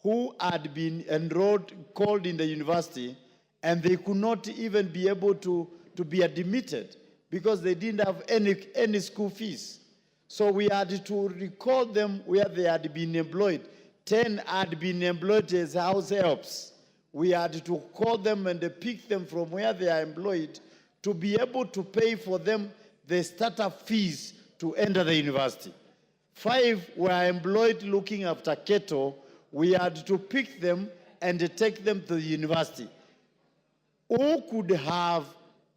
who had been enrolled, called in the university, and they could not even be able to be admitted because they didn't have any school fees. So we had to recall them where they had been employed. 10 had been employed as house helps. We had to call them and pick them from where they are employed to be able to pay for them the startup fees to enter the university. 5 were employed looking after cattle. We had to pick them and take them to the university. Who could have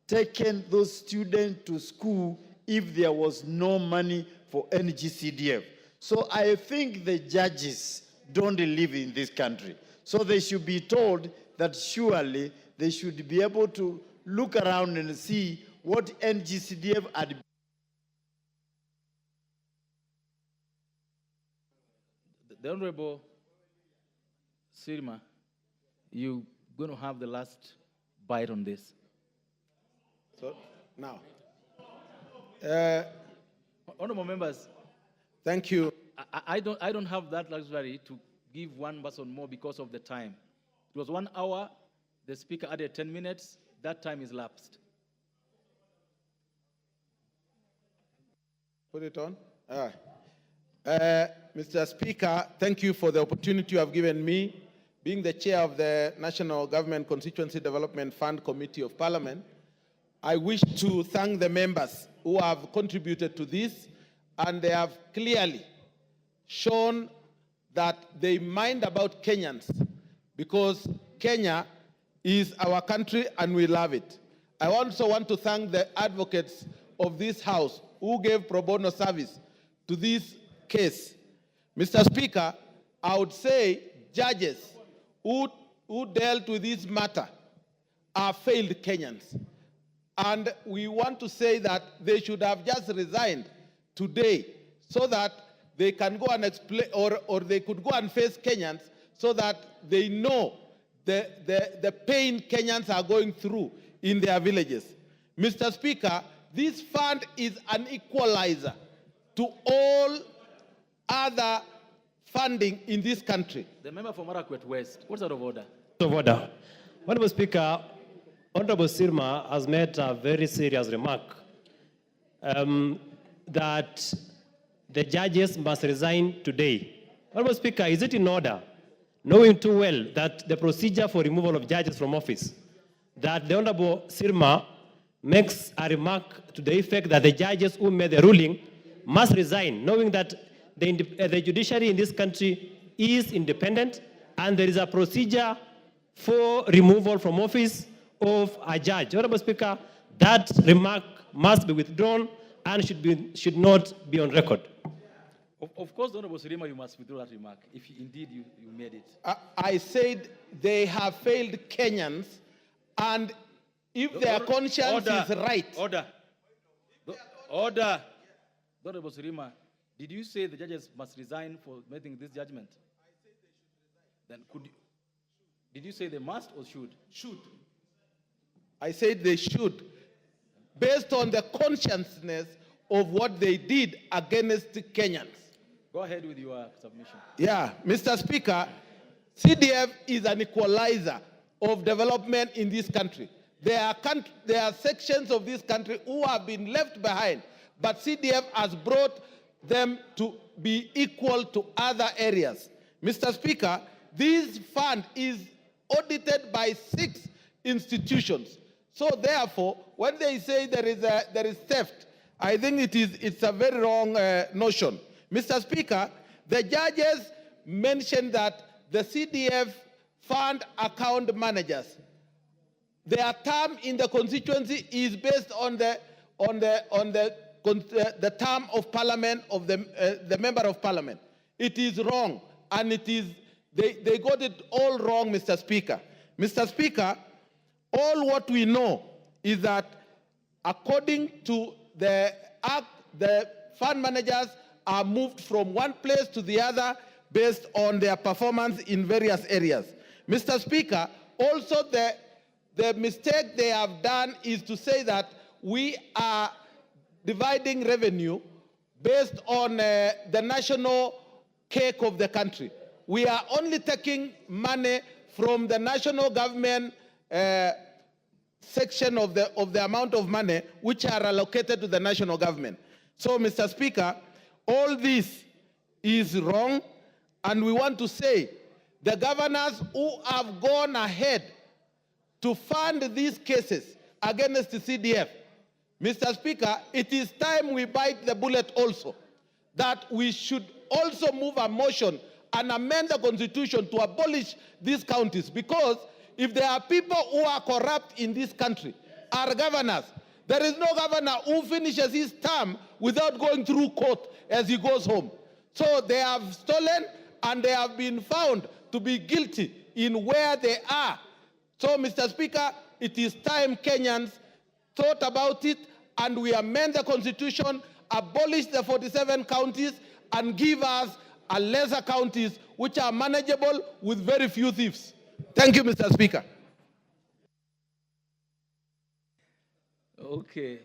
taken those students to school if there was no money for NGCDF? So I think the judges don't live in this country. So they should be told that surely they should be able to look around and see what NGCDF had. The Honorable Sirma, you're going to have the last bite on this. So now, honorable members, thank you. I don't have that luxury to give one person more because of the time. It was 1 hour. The speaker added 10 minutes. That time is lapsed. Put it on. All right. Mr. Speaker, thank you for the opportunity you have given me. Being the chair of the National Government Constituency Development Fund Committee of Parliament, I wish to thank the members who have contributed to this, and they have clearly shown that they mind about Kenyans, because Kenya is our country and we love it. I also want to thank the advocates of this House who gave pro bono service to this case. Mr. Speaker, I would say judges who dealt with this matter are failed Kenyans. And we want to say that they should have just resigned today so that they can go and explain, or they could go and face Kenyans so that they know the pain Kenyans are going through in their villages. Mr. Speaker, this fund is an equalizer to all other funding in this country. The member from Marakwet West, what's out of order? Out of order. Honorable Speaker, Honorable Sirma has made a very serious remark that the judges must resign today. Honorable Speaker, is it in order, knowing too well that the procedure for removal of judges from office, that the Honorable Sirma makes a remark to the effect that the judges who made the ruling must resign, knowing that the judiciary in this country is independent and there is a procedure for removal from office of a judge. Honorable Speaker, that remark must be withdrawn and should not be on record. Of course, Honorable Sirima, you must withdraw that remark, if indeed you made it. I said they have failed Kenyans, and if their conscience is right. Order. Order. Honorable Sirima, did you say the judges must resign for making this judgment? I said they should resign. Then did you say they must or should? Should. I said they should, based on the consciousness of what they did against Kenyans. Go ahead with your submission. Yeah, Mr. Speaker, CDF is an equalizer of development in this country. There are sections of this country who have been left behind, but CDF has brought them to be equal to other areas. Mr. Speaker, this fund is audited by 6 institutions. So therefore, when they say there is theft, I think it's a very wrong notion. Mr. Speaker, the judges mentioned that the CDF fund account managers. Their term in the constituency is based on the term of parliament of the member of parliament. It is wrong, and they got it all wrong, Mr. Speaker. Mr. Speaker, all what we know is that according to the Act, the fund managers are moved from one place to the other based on their performance in various areas. Mr. Speaker, also the mistake they have done is to say that we are dividing revenue based on the national cake of the country. We are only taking money from the national government section of the amount of money which are allocated to the national government. So, Mr. Speaker, all this is wrong, and we want to say the governors who have gone ahead to fund these cases against the CDF, Mr. Speaker, it is time we bite the bullet also, that we should also move a motion and amend the constitution to abolish these counties, because if there are people who are corrupt in this country, are governors. There is no governor who finishes his term without going through court as he goes home. So they have stolen, and they have been found to be guilty in where they are. So, Mr. Speaker, it is time Kenyans thought about it, and we amend the constitution, abolish the 47 counties, and give us a lesser counties which are manageable with very few thieves. Thank you, Mr. Speaker. Okay.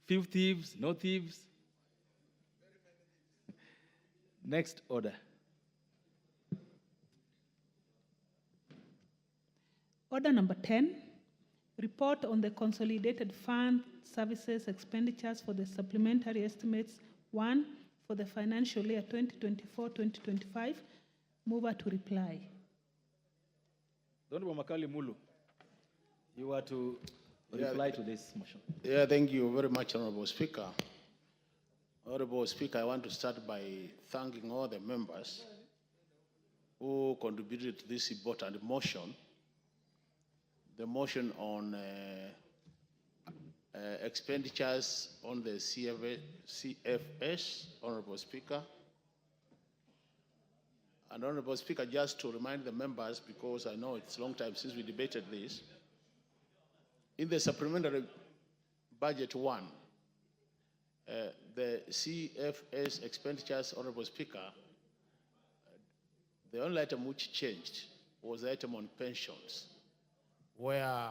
Few thieves, no thieves. Next order. Order number 10, report on the consolidated fund services expenditures for the supplementary estimates 1 for the financial year 2024-2025. Mover to reply. Honorable Makali Mulu, you are to reply to this motion. Yeah, thank you very much, Honorable Speaker. Honorable Speaker, I want to start by thanking all the members who contributed to this important motion. The motion on expenditures on the CFS, Honorable Speaker. And Honorable Speaker, just to remind the members, because I know it's a long time since we debated this, in the supplementary budget 1, the CFS expenditures, Honorable Speaker, the only item which changed was the item on pensions, where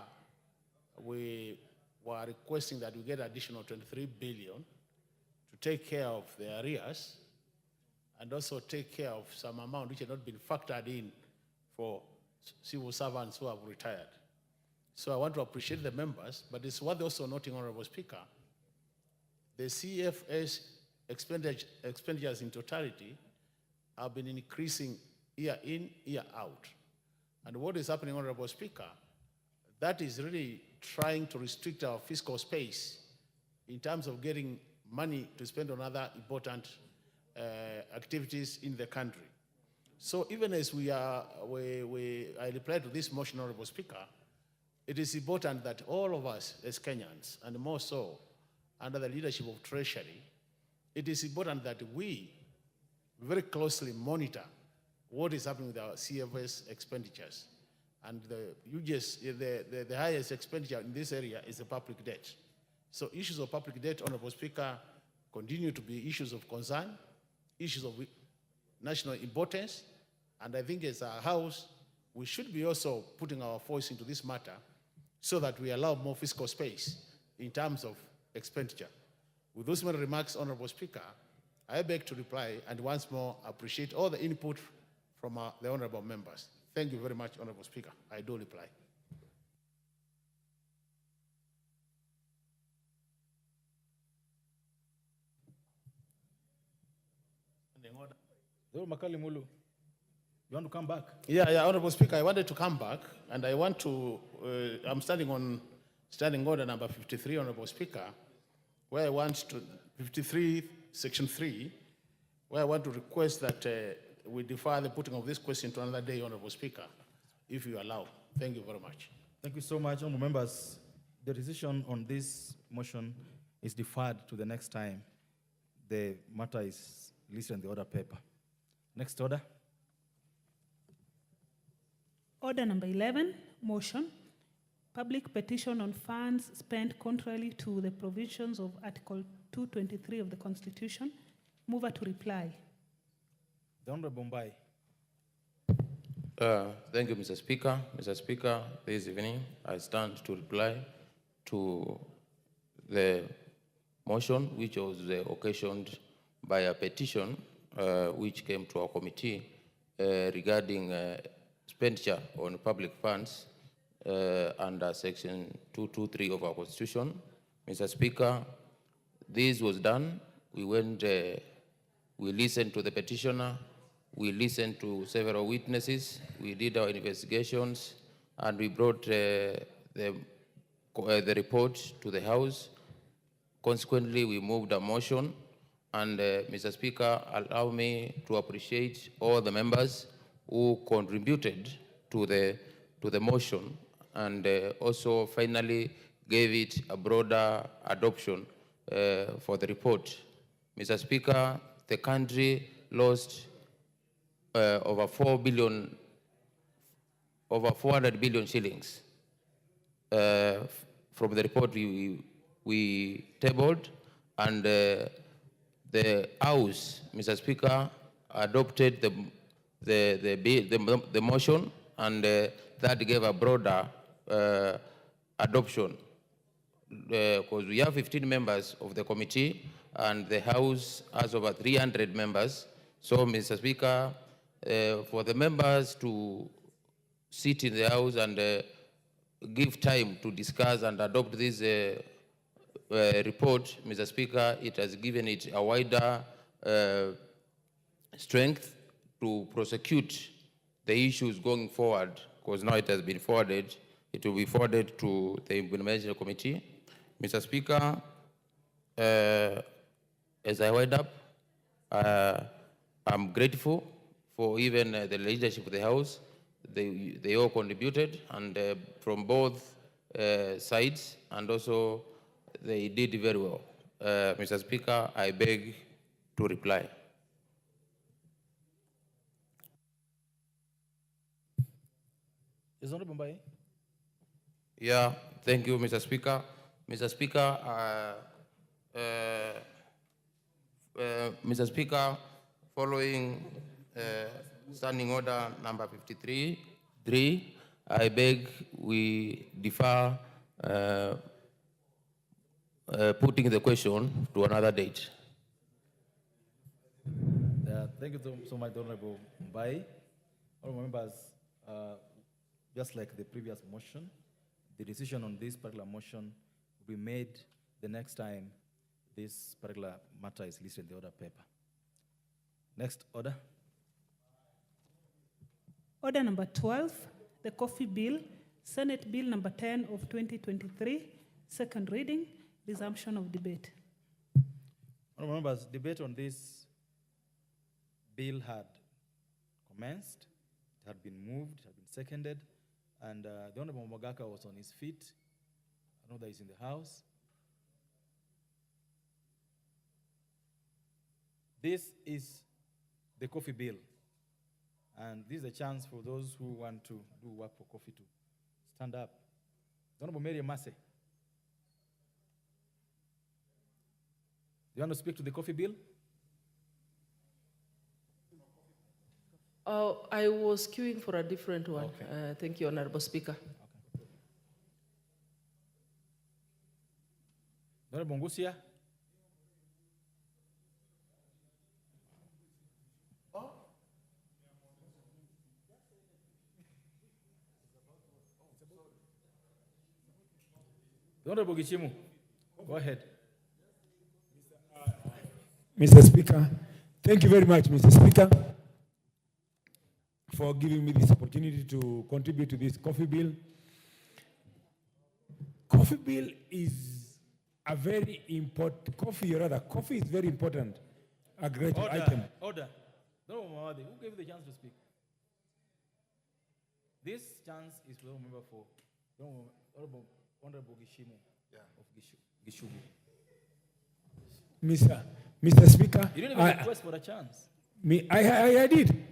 we were requesting that we get additional 23 billion to take care of the arrears and also take care of some amount which had not been factored in for civil servants who have retired. So I want to appreciate the members, but it's worth also noting, Honorable Speaker, the CFS expenditures in totality have been increasing year in, year out. And what is happening, Honorable Speaker, that is really trying to restrict our fiscal space in terms of getting money to spend on other important activities in the country. So even as I reply to this motion, Honorable Speaker, it is important that all of us as Kenyans, and more so under the leadership of Treasury, it is important that we very closely monitor what is happening with our CFS expenditures. And the highest expenditure in this area is the public debt. So issues of public debt, Honorable Speaker, continue to be issues of concern, issues of national importance, and I think as a House, we should be also putting our voice into this matter so that we allow more fiscal space in terms of expenditure. With those many remarks, Honorable Speaker, I beg to reply and once more appreciate all the input from the honorable members. Thank you very much, Honorable Speaker. I do reply. Makali Mulu, you want to come back? Yeah, Honorable Speaker, I wanted to come back, and I want to, I'm standing on standing order number 53, Honorable Speaker, where I want to, 53, Section 3, where I want to request that we defer the putting of this question to another day, Honorable Speaker, if you allow. Thank you very much. Thank you so much, honorable members. The decision on this motion is deferred to the next time the matter is listed in the order paper. Next order. Order number 11, motion. Public petition on funds spent contrary to the provisions of Article 223 of the Constitution. Mover to reply. The Honorable Mbai. Thank you, Mr. Speaker. Mr. Speaker, this evening I stand to reply to the motion which was occasioned by a petition which came to our committee regarding expenditure on public funds under Section 223 of our Constitution. Mr. Speaker, this was done. We went, we listened to the petitioner, we listened to several witnesses, we did our investigations, and we brought the report to the House. Consequently, we moved a motion, and Mr. Speaker, allow me to appreciate all the members who contributed to the motion, and also finally gave it a broader adoption for the report. Mr. Speaker, the country lost over 400 billion shillings from the report we tabled, and the House, Mr. Speaker, adopted the motion, and that gave a broader adoption, because we have 15 members of the committee, and the House has over 300 members. So, Mr. Speaker, for the members to sit in the House and give time to discuss and adopt this report, Mr. Speaker, it has given it a wider strength to prosecute the issues going forward, because now it has been forwarded. It will be forwarded to the Implementation Committee. Mr. Speaker, as I wind up, I'm grateful for even the leadership of the House. They all contributed, and from both sides, and also they did very well. Mr. Speaker, I beg to reply. Is Honorable Mbai? Yeah, thank you, Mr. Speaker. Mr. Speaker, Mr. Speaker, following Standing Order number 53.3, I beg we defer putting the question to another date. Thank you so much, Honorable Mbai. Honorable members, just like the previous motion, the decision on this particular motion will be made the next time this particular matter is listed in the order paper. Next order. Order number 12, the Coffee Bill, Senate Bill number 10 of 2023, second reading, resumption of debate. Honorable members, debate on this bill had commenced, it had been moved, it had been seconded, and the Honorable Mogaka was on his feet. I know that he's in the House. This is the Coffee Bill, and this is a chance for those who want to do work for coffee to stand up. The Honorable Mary Massey. Do you want to speak to the Coffee Bill? Oh, I was queuing for a different one. Okay. Thank you, Honorable Speaker. Okay. Honorable Ngusia. Honorable Gichimu, go ahead. Mr. Speaker, thank you very much, Mr. Speaker, for giving me this opportunity to contribute to this coffee bill. Coffee bill is a very important, coffee is very important, a great item. Order. No, Mawadi, who gave you the chance to speak? This chance is to remember for Honorable Gishimu of Gishugu. Mr. Speaker, You didn't even request for a chance. I did.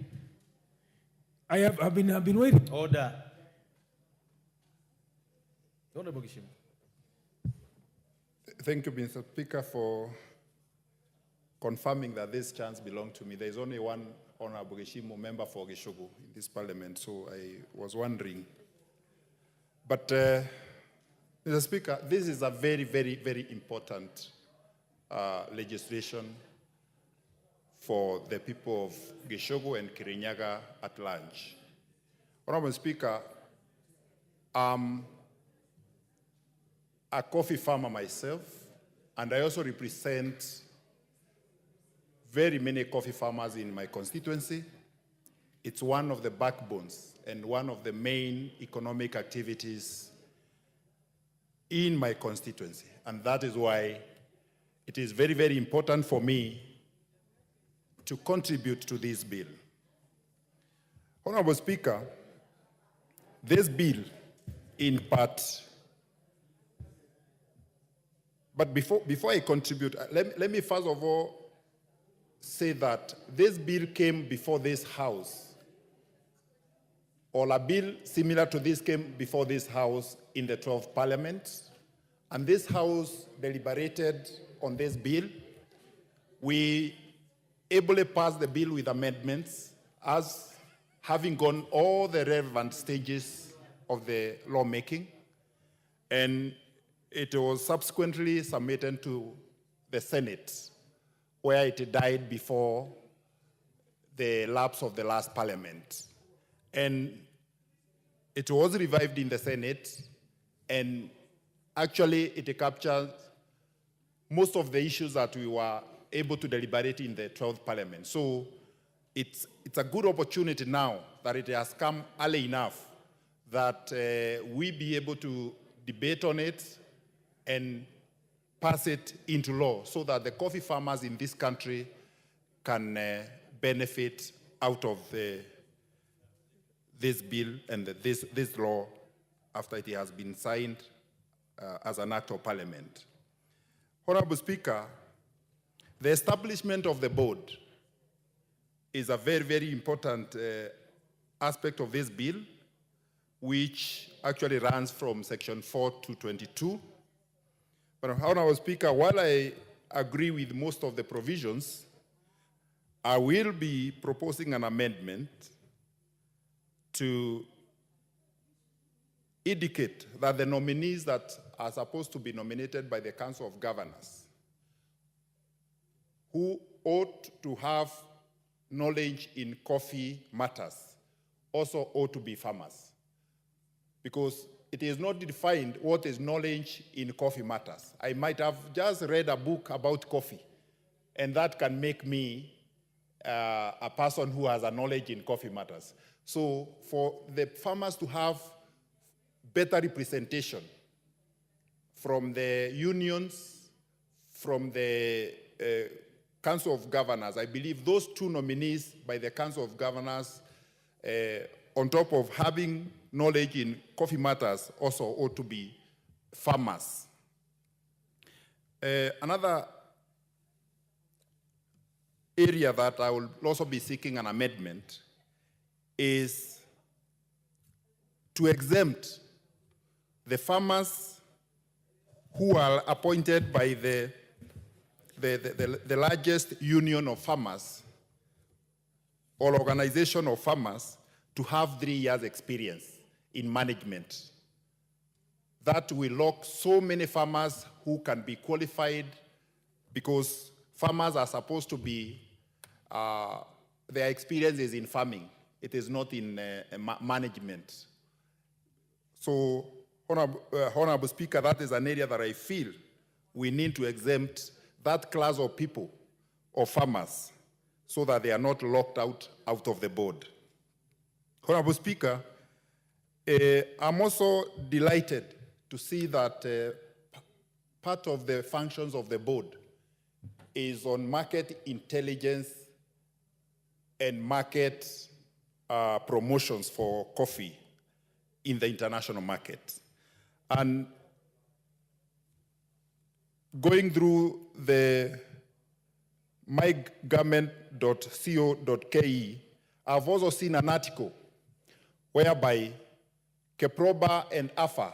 I've been waiting. Order. Honorable Gishimu. Thank you, Mr. Speaker, for confirming that this chance belonged to me. There is only one Honorable Gishimu member for Gishugu in this parliament, so I was wondering. But, Mr. Speaker, this is a very, very, very important legislation for the people of Gishugu and Kirinyaga at large. Honorable Speaker, I'm a coffee farmer myself, and I also represent very many coffee farmers in my constituency. It's one of the backbones and one of the main economic activities in my constituency. And that is why it is very, very important for me to contribute to this bill. Honorable Speaker, this bill, in part, but before I contribute, let me first of all say that this bill came before this House, or a bill similar to this came before this House in the 12th Parliament, and this House deliberated on this bill. We ably passed the bill with amendments, as having gone all the relevant stages of the lawmaking, and it was subsequently submitted to the Senate, where it died before the lapse of the last parliament. And it was revived in the Senate, and actually it captures most of the issues that we were able to deliberate in the 12th parliament. So it's a good opportunity now that it has come early enough that we be able to debate on it and pass it into law so that the coffee farmers in this country can benefit out of this bill and this law after it has been signed as an act of parliament. Honorable Speaker, the establishment of the board is a very, very important aspect of this bill, which actually runs from section 4 to 22. But Honorable Speaker, while I agree with most of the provisions, I will be proposing an amendment to indicate that the nominees that are supposed to be nominated by the Council of Governors, who ought to have knowledge in coffee matters, also ought to be farmers. Because it is not defined what is knowledge in coffee matters. I might have just read a book about coffee, and that can make me a person who has a knowledge in coffee matters. So for the farmers to have better representation from the unions, from the Council of Governors, I believe those two nominees by the Council of Governors, on top of having knowledge in coffee matters, also ought to be farmers. Another area that I will also be seeking an amendment is to exempt the farmers who are appointed by the largest union of farmers or organization of farmers to have 3 years experience in management. That will lock so many farmers who can be qualified, because farmers are supposed to be, their experience is in farming. It is not in management. So, Honorable Speaker, that is an area that I feel we need to exempt that class of people, or farmers, so that they are not locked out of the board. Honorable Speaker, I'm also delighted to see that part of the functions of the board is on market intelligence and market promotions for coffee in the international market. And going through the mygovernment.co.ke, I've also seen an article whereby Keproba and AFA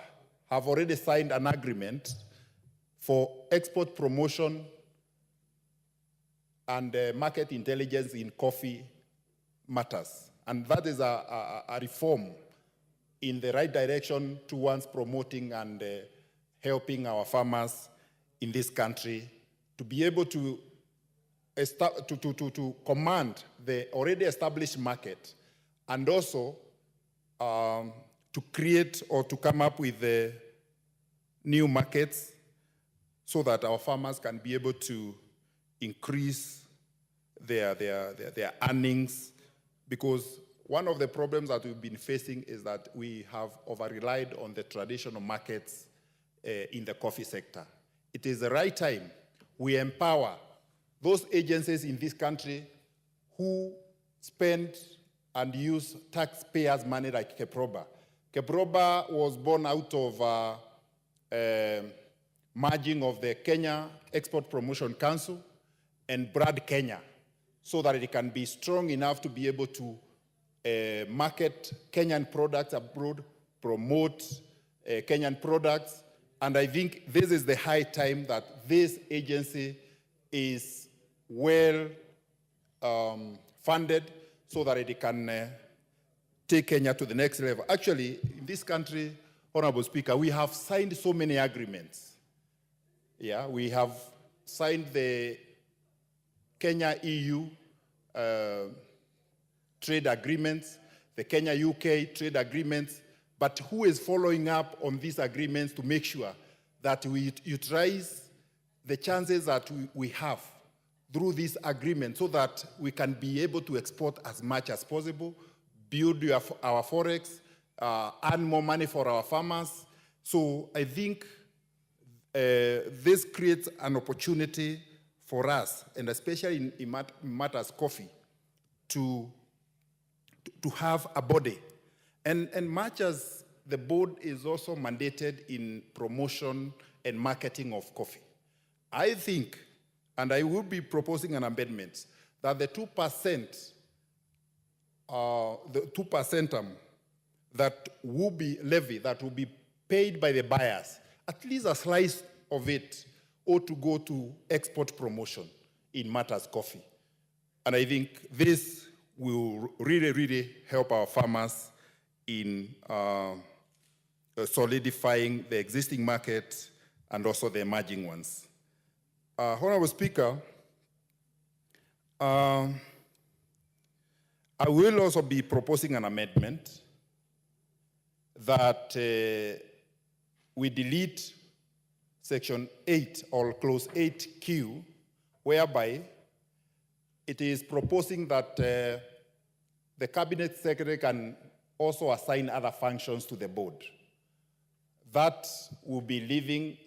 have already signed an agreement for export promotion and market intelligence in coffee matters. And that is a reform in the right direction towards promoting and helping our farmers in this country to be able to command the already established market, and also to create or to come up with the new markets so that our farmers can be able to increase their earnings. Because one of the problems that we've been facing is that we have over-relied on the traditional markets in the coffee sector. It is the right time we empower those agencies in this country who spend and use taxpayers' money like Keproba. Keproba was born out of merging of the Kenya Export Promotion Council and Brad Kenya, so that it can be strong enough to be able to market Kenyan products abroad, promote Kenyan products. And I think this is the high time that this agency is well funded so that it can take Kenya to the next level. Actually, in this country, Honorable Speaker, we have signed so many agreements. Yeah, we have signed the Kenya-EU trade agreements, the Kenya-UK trade agreements, but who is following up on these agreements to make sure that we utilize the chances that we have through this agreement so that we can be able to export as much as possible, build our forex, earn more money for our farmers. So I think this creates an opportunity for us, and especially in matters coffee, to have a body. And much as the board is also mandated in promotion and marketing of coffee, I think, and I will be proposing an amendment, that the 2% that will be levied, that will be paid by the buyers, at least a slice of it ought to go to export promotion in matters coffee. And I think this will really, really help our farmers in solidifying the existing market and also the emerging ones. Honorable Speaker, I will also be proposing an amendment that we delete Section 8 or Clause 8Q, whereby it is proposing that the Cabinet Secretary can also assign other functions to the board. That will be leaving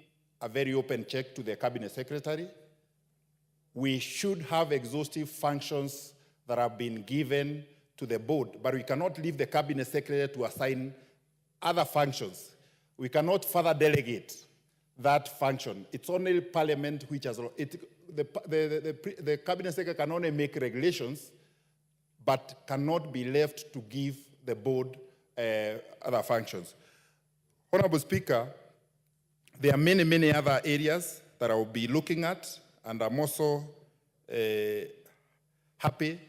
a very open check to the Cabinet Secretary. We should have exhaustive functions that have been given to the board, but we cannot leave the Cabinet Secretary to assign other functions. We cannot further delegate that function. It's only Parliament which has, the Cabinet Secretary can only make regulations, but cannot be left to give the board other functions. Honorable Speaker, there are many, many other areas that I will be looking at, and I'm also happy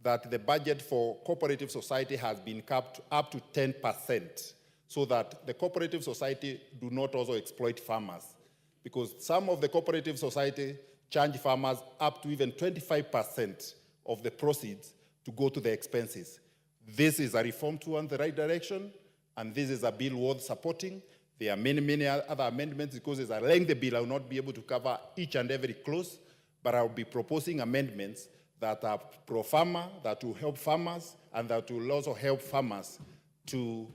that the budget for cooperative society has been capped up to 10%, so that the cooperative society do not also exploit farmers. Because some of the cooperative society charge farmers up to even 25% of the proceeds to go to the expenses. This is a reform towards the right direction, and this is a bill worth supporting. There are many, many other amendments. Because it's a lengthy bill, I will not be able to cover each and every clause, but I will be proposing amendments that are pro-farmer, that will help farmers, and that will also help farmers to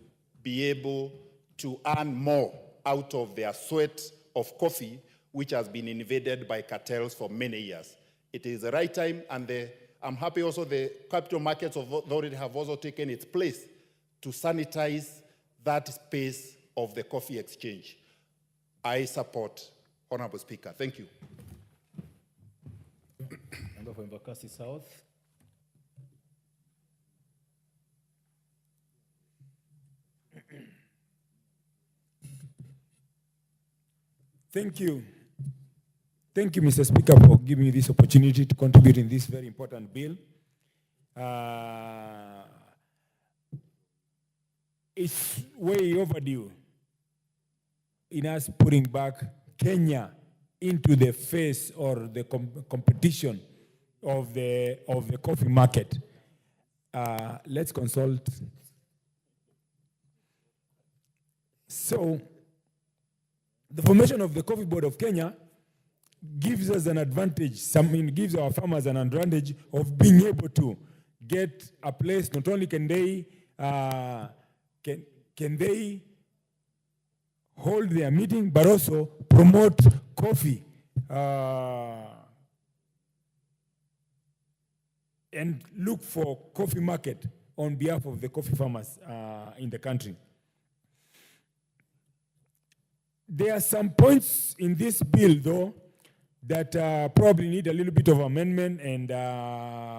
be able to earn more out of their sweat of coffee, which has been invaded by cartels for many years. It is the right time, and I'm happy also the Capital Markets Authority have also taken its place to sanitize that space of the coffee exchange. I support, Honorable Speaker. Thank you. Member for Embakasi South. Thank you. Thank you, Mr. Speaker, for giving me this opportunity to contribute in this very important bill. It's way overdue in us putting back Kenya into the face or the competition of the coffee market. Let's consult. So, the formation of the Coffee Board of Kenya gives us an advantage, gives our farmers an advantage of being able to get a place. Not only can they hold their meeting, but also promote coffee and look for coffee market on behalf of the coffee farmers in the country. There are some points in this bill, though, that probably need a little bit of amendment and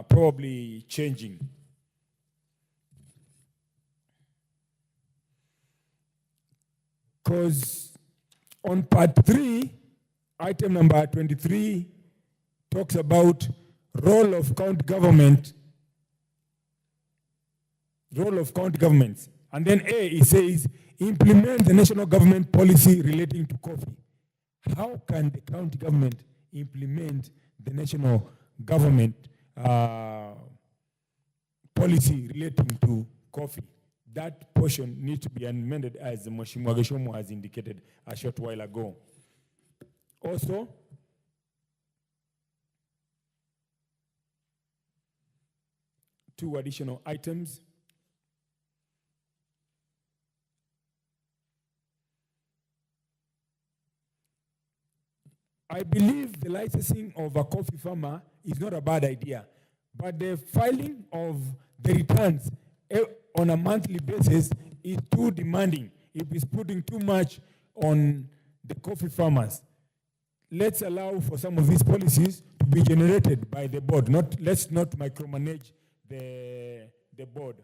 probably changing. Because on part 3, item number 23 talks about role of county governments. And then A, it says, implement the national government policy relating to coffee. How can the county government implement the national government policy relating to coffee? That portion needs to be amended, as Mheshimiwa Geshomo has indicated a short while ago. Also, two additional items. I believe the licensing of a coffee farmer is not a bad idea, but the filing of the returns on a monthly basis is too demanding. It is putting too much on the coffee farmers. Let's allow for some of these policies to be generated by the board. Let's not micromanage the board.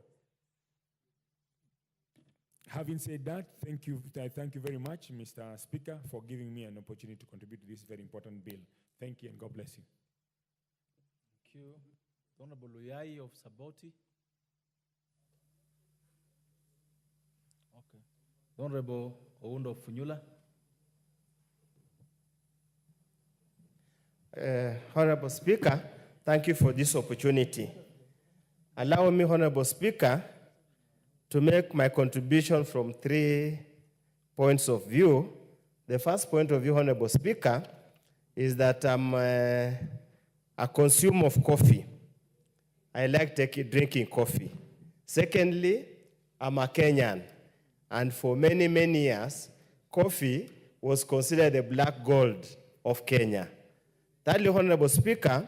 Having said that, thank you very much, Mr. Speaker, for giving me an opportunity to contribute to this very important bill. Thank you, and God bless you. Thank you. Honorable Luyai of Saboti. Okay. Honorable Oundo Funyula. Honorable Speaker, thank you for this opportunity. Allow me, Honorable Speaker, to make my contribution from 3 points of view. The first point of view, Honorable Speaker, is that I'm a consumer of coffee. I like drinking coffee. Secondly, I'm a Kenyan. And for many, many years, coffee was considered the black gold of Kenya. Thirdly, Honorable Speaker,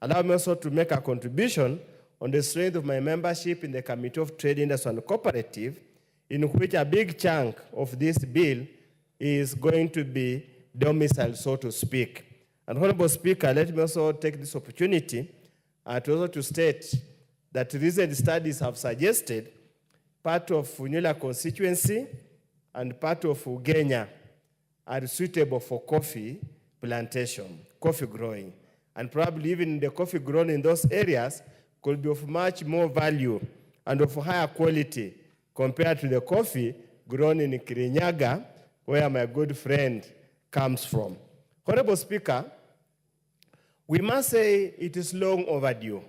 allow me also to make a contribution on the strength of my membership in the Committee of Trade, Industry and Cooperative, in which a big chunk of this bill is going to be domiciled, so to speak. And Honorable Speaker, let me also take this opportunity to state that recent studies have suggested part of Funyula constituency and part of Ugenya are suitable for coffee plantation, coffee growing. And probably even the coffee grown in those areas could be of much more value and of higher quality compared to the coffee grown in Kirinyaga, where my good friend comes from. Honorable Speaker, we must say it is long overdue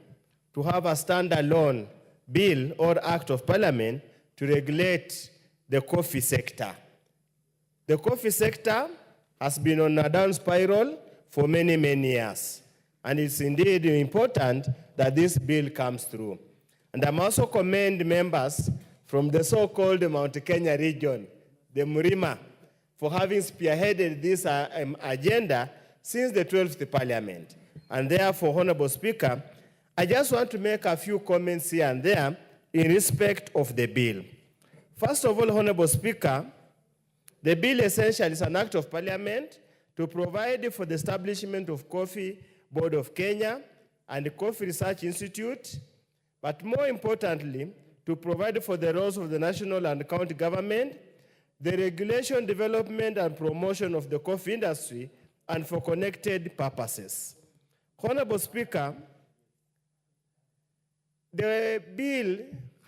to have a standalone bill or act of parliament to regulate the coffee sector. The coffee sector has been on a down spiral for many, many years. And it's indeed important that this bill comes through. And I also commend members from the so-called Mount Kenya region, the Murima, for having spearheaded this agenda since the 12th Parliament. And therefore, Honorable Speaker, I just want to make a few comments here and there in respect of the bill. First of all, Honorable Speaker, the bill essentially is an act of parliament to provide for the establishment of Coffee Board of Kenya and the Coffee Research Institute, but more importantly, to provide for the roles of the national and county government, the regulation, development, and promotion of the coffee industry, and for connected purposes. Honorable Speaker, the bill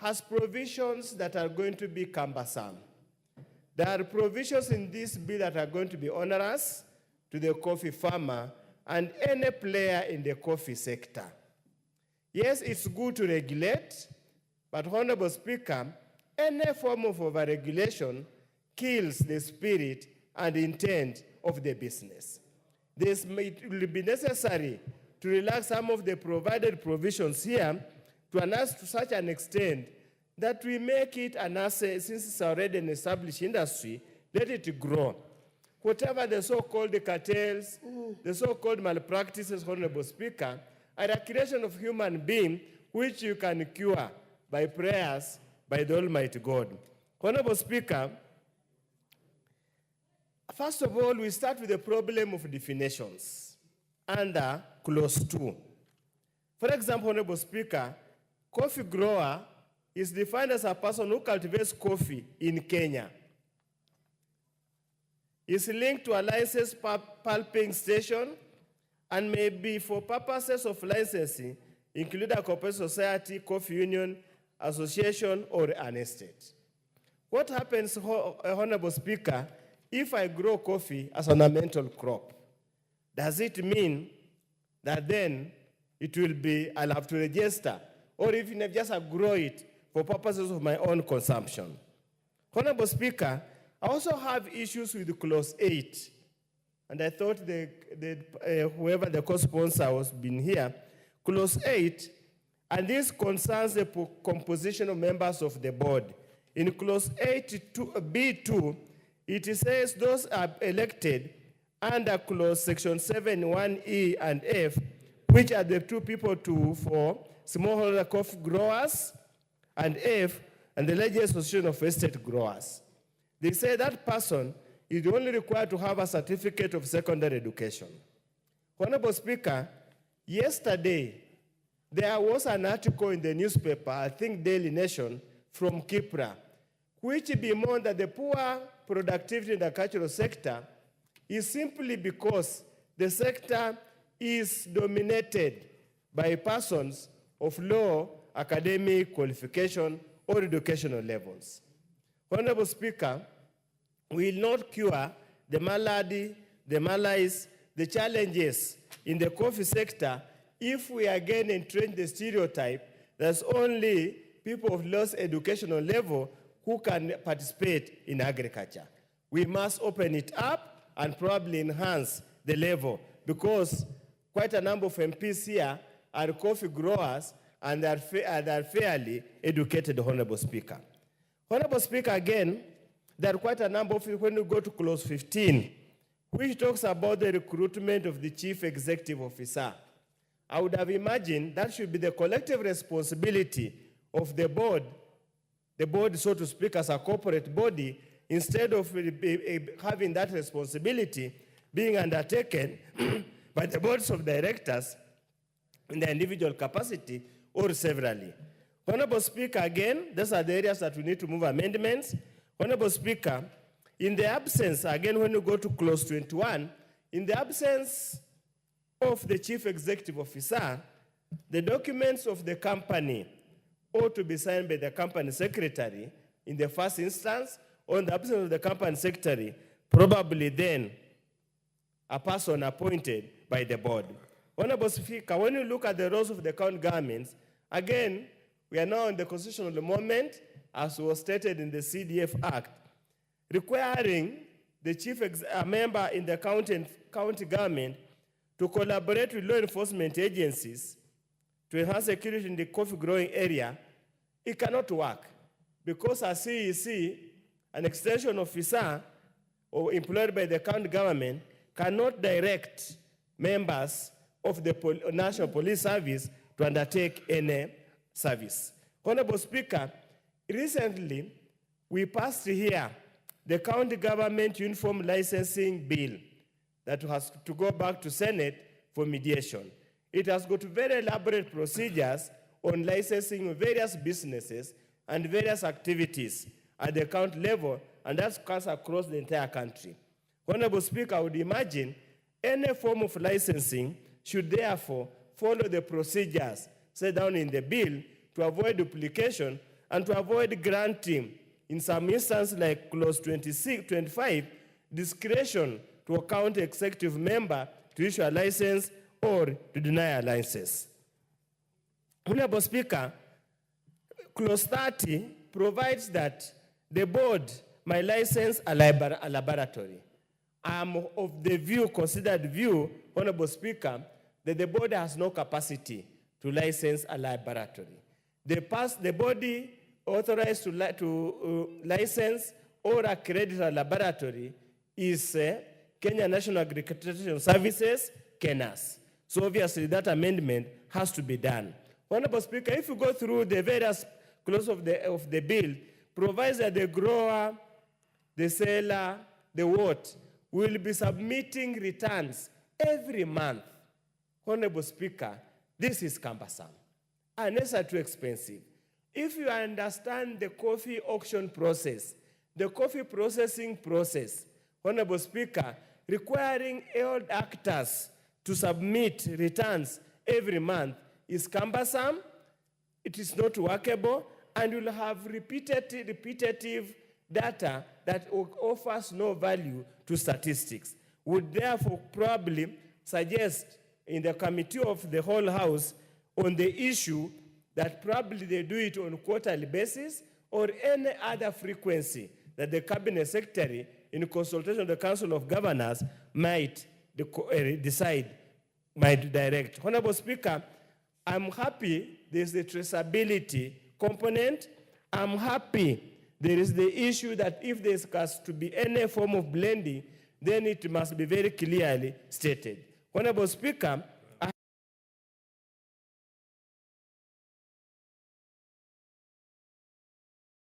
has provisions that are going to be cumbersome. There are provisions in this bill that are going to be onerous to the coffee farmer and any player in the coffee sector. Yes, it's good to regulate, but Honorable Speaker, any form of overregulation kills the spirit and intent of the business. It will be necessary to relax some of the provided provisions here to such an extent that we make it an asset, since it's already an established industry, let it grow. Whatever the so-called cartels, the so-called malpractices, Honorable Speaker, are a creation of human being which you can cure by prayers by the Almighty God. Honorable Speaker, first of all, we start with the problem of definitions under Clause 2. For example, Honorable Speaker, coffee grower is defined as a person who cultivates coffee in Kenya. Is linked to a licensed pulping station and may be for purposes of licensing, include a cooperative society, coffee union, association, or an estate. What happens, Honorable Speaker, if I grow coffee as an ornamental crop? Does it mean that then I'll have to register? Or if I just grow it for purposes of my own consumption? Honorable Speaker, I also have issues with Clause 8. And I thought whoever the co-sponsor has been here, Clause 8, and this concerns the composition of members of the board. In Clause 8B2, it says those are elected under Clause Section 7, 1E and F, which are the two people for smallholder coffee growers, and F, and the largest association of estate growers. They say that person is only required to have a certificate of secondary education. Honorable Speaker, yesterday, there was an article in the newspaper, I think Daily Nation, from Kipra, which bemoaned that the poor productivity in the cultural sector is simply because the sector is dominated by persons of low academic qualification or educational levels. Honorable Speaker, we will not cure the malady, the malaise, the challenges in the coffee sector if we again entrench the stereotype that only people of low educational level who can participate in agriculture. We must open it up and probably enhance the level, because quite a number of MPs here are coffee growers and they are fairly educated, Honorable Speaker. Honorable Speaker, again, there are quite a number of, when you go to Clause 15, which talks about the recruitment of the chief executive officer. I would have imagined that should be the collective responsibility of the board, so to speak, as a corporate body, instead of having that responsibility being undertaken by the boards of directors in their individual capacity or severally. Honorable Speaker, again, those are the areas that we need to move amendments. Honorable Speaker, in the absence, again, when you go to Clause 21, in the absence of the chief executive officer, the documents of the company ought to be signed by the company secretary in the first instance, or in the absence of the company secretary, probably then a person appointed by the board. Honorable Speaker, when you look at the roles of the county governments, again, we are now in the constitutional moment, as was stated in the CDF Act, requiring the a member in the county government to collaborate with law enforcement agencies to enhance security in the coffee growing area. It cannot work, because a CEC, an extension officer or employed by the county government, cannot direct members of the National Police Service to undertake any service. Honorable Speaker, recently we passed here the county government uniform licensing bill that has to go back to Senate for mediation. It has got very elaborate procedures on licensing various businesses and various activities at the county level, and that's cuts across the entire country. Honorable Speaker, I would imagine any form of licensing should therefore follow the procedures set down in the bill to avoid duplication and to avoid granting, in some instances like clause 25, discretion to a county executive member to issue a license or to deny a license. Honorable Speaker, clause 30 provides that the board may license a laboratory. I am of the view, considered view, Honorable Speaker, that the board has no capacity to license a laboratory. The body authorized to license or accredit a laboratory is Kenya National Agricultural Services, KENAS. So obviously that amendment has to be done. Honorable Speaker, if you go through the various clauses of the bill, provides that the grower, the seller, the what, will be submitting returns every month. Honorable Speaker, this is cumbersome, unnecessary, too expensive. If you understand the coffee auction process, the coffee processing process, Honorable Speaker, requiring all actors to submit returns every month is cumbersome, it is not workable, and will have repetitive data that offers no value to statistics. Would therefore probably suggest in the committee of the whole House on the issue that probably they do it on a quarterly basis or any other frequency that the Cabinet Secretary, in consultation with the Council of Governors, might decide, might direct. Honorable Speaker, I'm happy there's the traceability component. I'm happy there is the issue that if there's has to be any form of blending, then it must be very clearly stated. Honorable Speaker,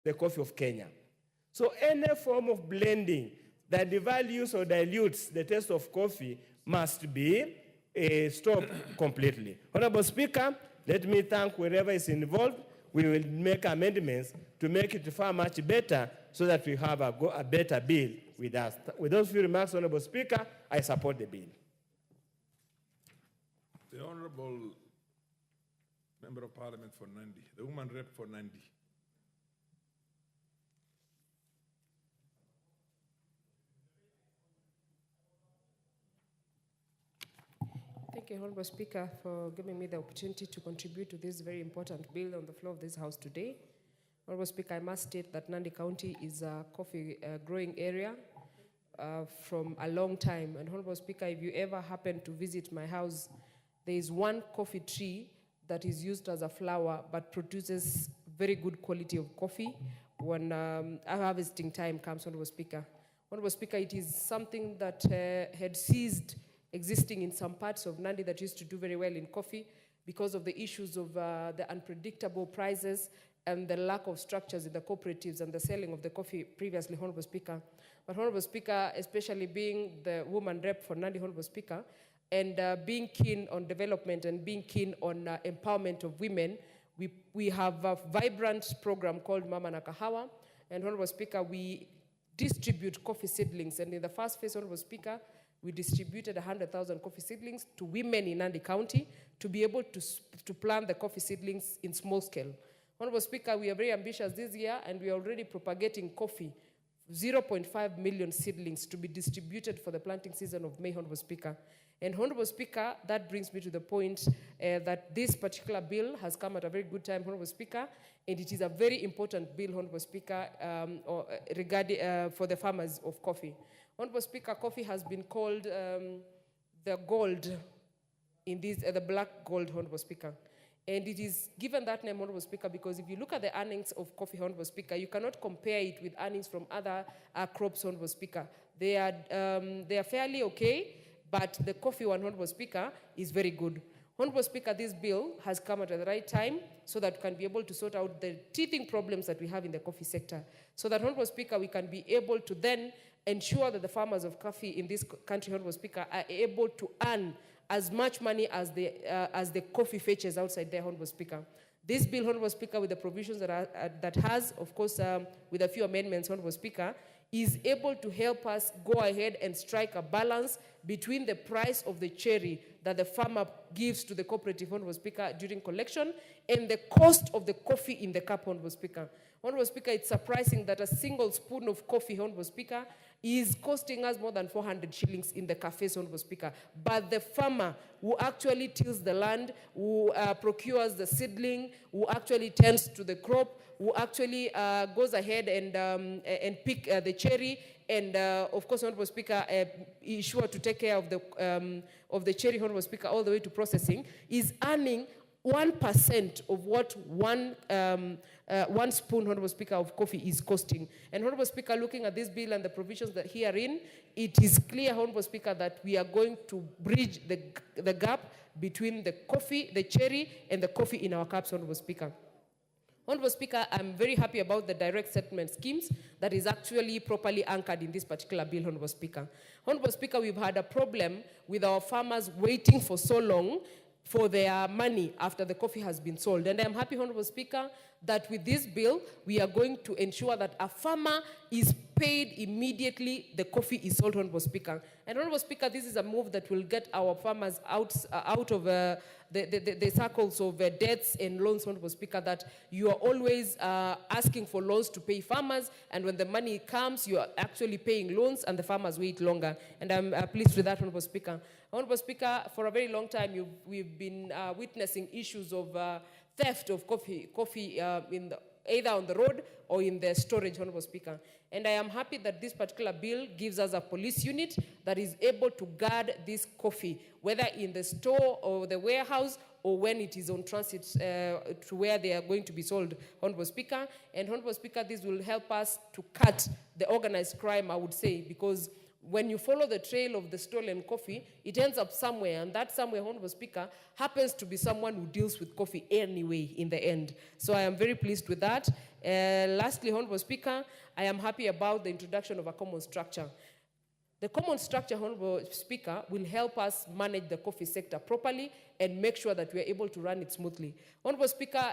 the coffee of Kenya. So any form of blending that devalues or dilutes the taste of coffee must be stopped completely. Honorable Speaker, let me thank whoever is involved. We will make amendments to make it far much better so that we have a better bill with us. With those few remarks, Honorable Speaker, I support the bill. The Honorable Member of Parliament for Nandi, the woman rep for Nandi. Thank you, Honorable Speaker, for giving me the opportunity to contribute to this very important bill on the floor of this House today. Honorable Speaker, I must state that Nandi County is a coffee growing area from a long time. And Honorable Speaker, if you ever happen to visit my house, there is one coffee tree that is used as a flower but produces very good quality of coffee when harvesting time comes, Honorable Speaker. Honorable Speaker, it is something that had ceased existing in some parts of Nandi that used to do very well in coffee because of the issues of the unpredictable prices and the lack of structures in the cooperatives and the selling of the coffee previously, Honorable Speaker. But Honorable Speaker, especially being the woman rep for Nandi, Honorable Speaker, and being keen on development and being keen on empowerment of women, we have a vibrant program called Mama na Kahawa. And Honorable Speaker, we distribute coffee seedlings. And in the first phase, Honorable Speaker, we distributed 100,000 coffee seedlings to women in Nandi County to be able to plant the coffee seedlings in small scale. Honorable Speaker, we are very ambitious this year and we are already propagating coffee, 0.5 million seedlings to be distributed for the planting season of May, Honorable Speaker. And Honorable Speaker, that brings me to the point that this particular bill has come at a very good time, Honorable Speaker, and it is a very important bill, Honorable Speaker, regarding for the farmers of coffee. Honorable Speaker, coffee has been called the gold in this, the black gold, Honorable Speaker. And it is given that name, Honorable Speaker, because if you look at the earnings of coffee, Honorable Speaker, you cannot compare it with earnings from other crops, Honorable Speaker. They are fairly okay, but the coffee one, Honorable Speaker, is very good. Honorable Speaker, this bill has come at the right time so that we can be able to sort out the teething problems that we have in the coffee sector. So that, Honorable Speaker, we can be able to then ensure that the farmers of coffee in this country, Honorable Speaker, are able to earn as much money as the coffee fetches outside there, Honorable Speaker. This bill, Honorable Speaker, with the provisions that has, of course, with a few amendments, Honorable Speaker, is able to help us go ahead and strike a balance between the price of the cherry that the farmer gives to the cooperative, Honorable Speaker, during collection, and the cost of the coffee in the cup, Honorable Speaker. Honorable Speaker, it's surprising that a single spoon of coffee, Honorable Speaker, is costing us more than 400 shillings in the cafes, Honorable Speaker. But the farmer who actually tills the land, who procures the seedling, who actually tends to the crop, who actually goes ahead and pick the cherry, and of course, Honorable Speaker, is sure to take care of the cherry, Honorable Speaker, all the way to processing, is earning 1% of what one spoon, Honorable Speaker, of coffee is costing. And Honorable Speaker, looking at this bill and the provisions that herein, it is clear, Honorable Speaker, that we are going to bridge the gap between the coffee, the cherry, and the coffee in our cups, Honorable Speaker. Honorable Speaker, I'm very happy about the direct settlement schemes that is actually properly anchored in this particular bill, Honorable Speaker. Honorable Speaker, we've had a problem with our farmers waiting for so long for their money after the coffee has been sold. And I'm happy, Honorable Speaker, that with this bill, we are going to ensure that a farmer is paid immediately the coffee is sold, Honorable Speaker. And Honorable Speaker, this is a move that will get our farmers out of the circles of debts and loans, Honorable Speaker, that you are always asking for loans to pay farmers, and when the money comes, you are actually paying loans, and the farmers wait longer. And I'm pleased with that, Honorable Speaker. Honorable Speaker, for a very long time, we've been witnessing issues of theft of coffee either on the road or in the storage, Honorable Speaker. And I am happy that this particular bill gives us a police unit that is able to guard this coffee, whether in the store or the warehouse or when it is on transit to where they are going to be sold, Honorable Speaker. And Honorable Speaker, this will help us to cut the organized crime, I would say, because when you follow the trail of the stolen coffee, it ends up somewhere, and that somewhere, Honorable Speaker, happens to be someone who deals with coffee anyway in the end. So I am very pleased with that. Lastly, Honorable Speaker, I am happy about the introduction of a common structure. The common structure, Honorable Speaker, will help us manage the coffee sector properly and make sure that we are able to run it smoothly. Honorable Speaker,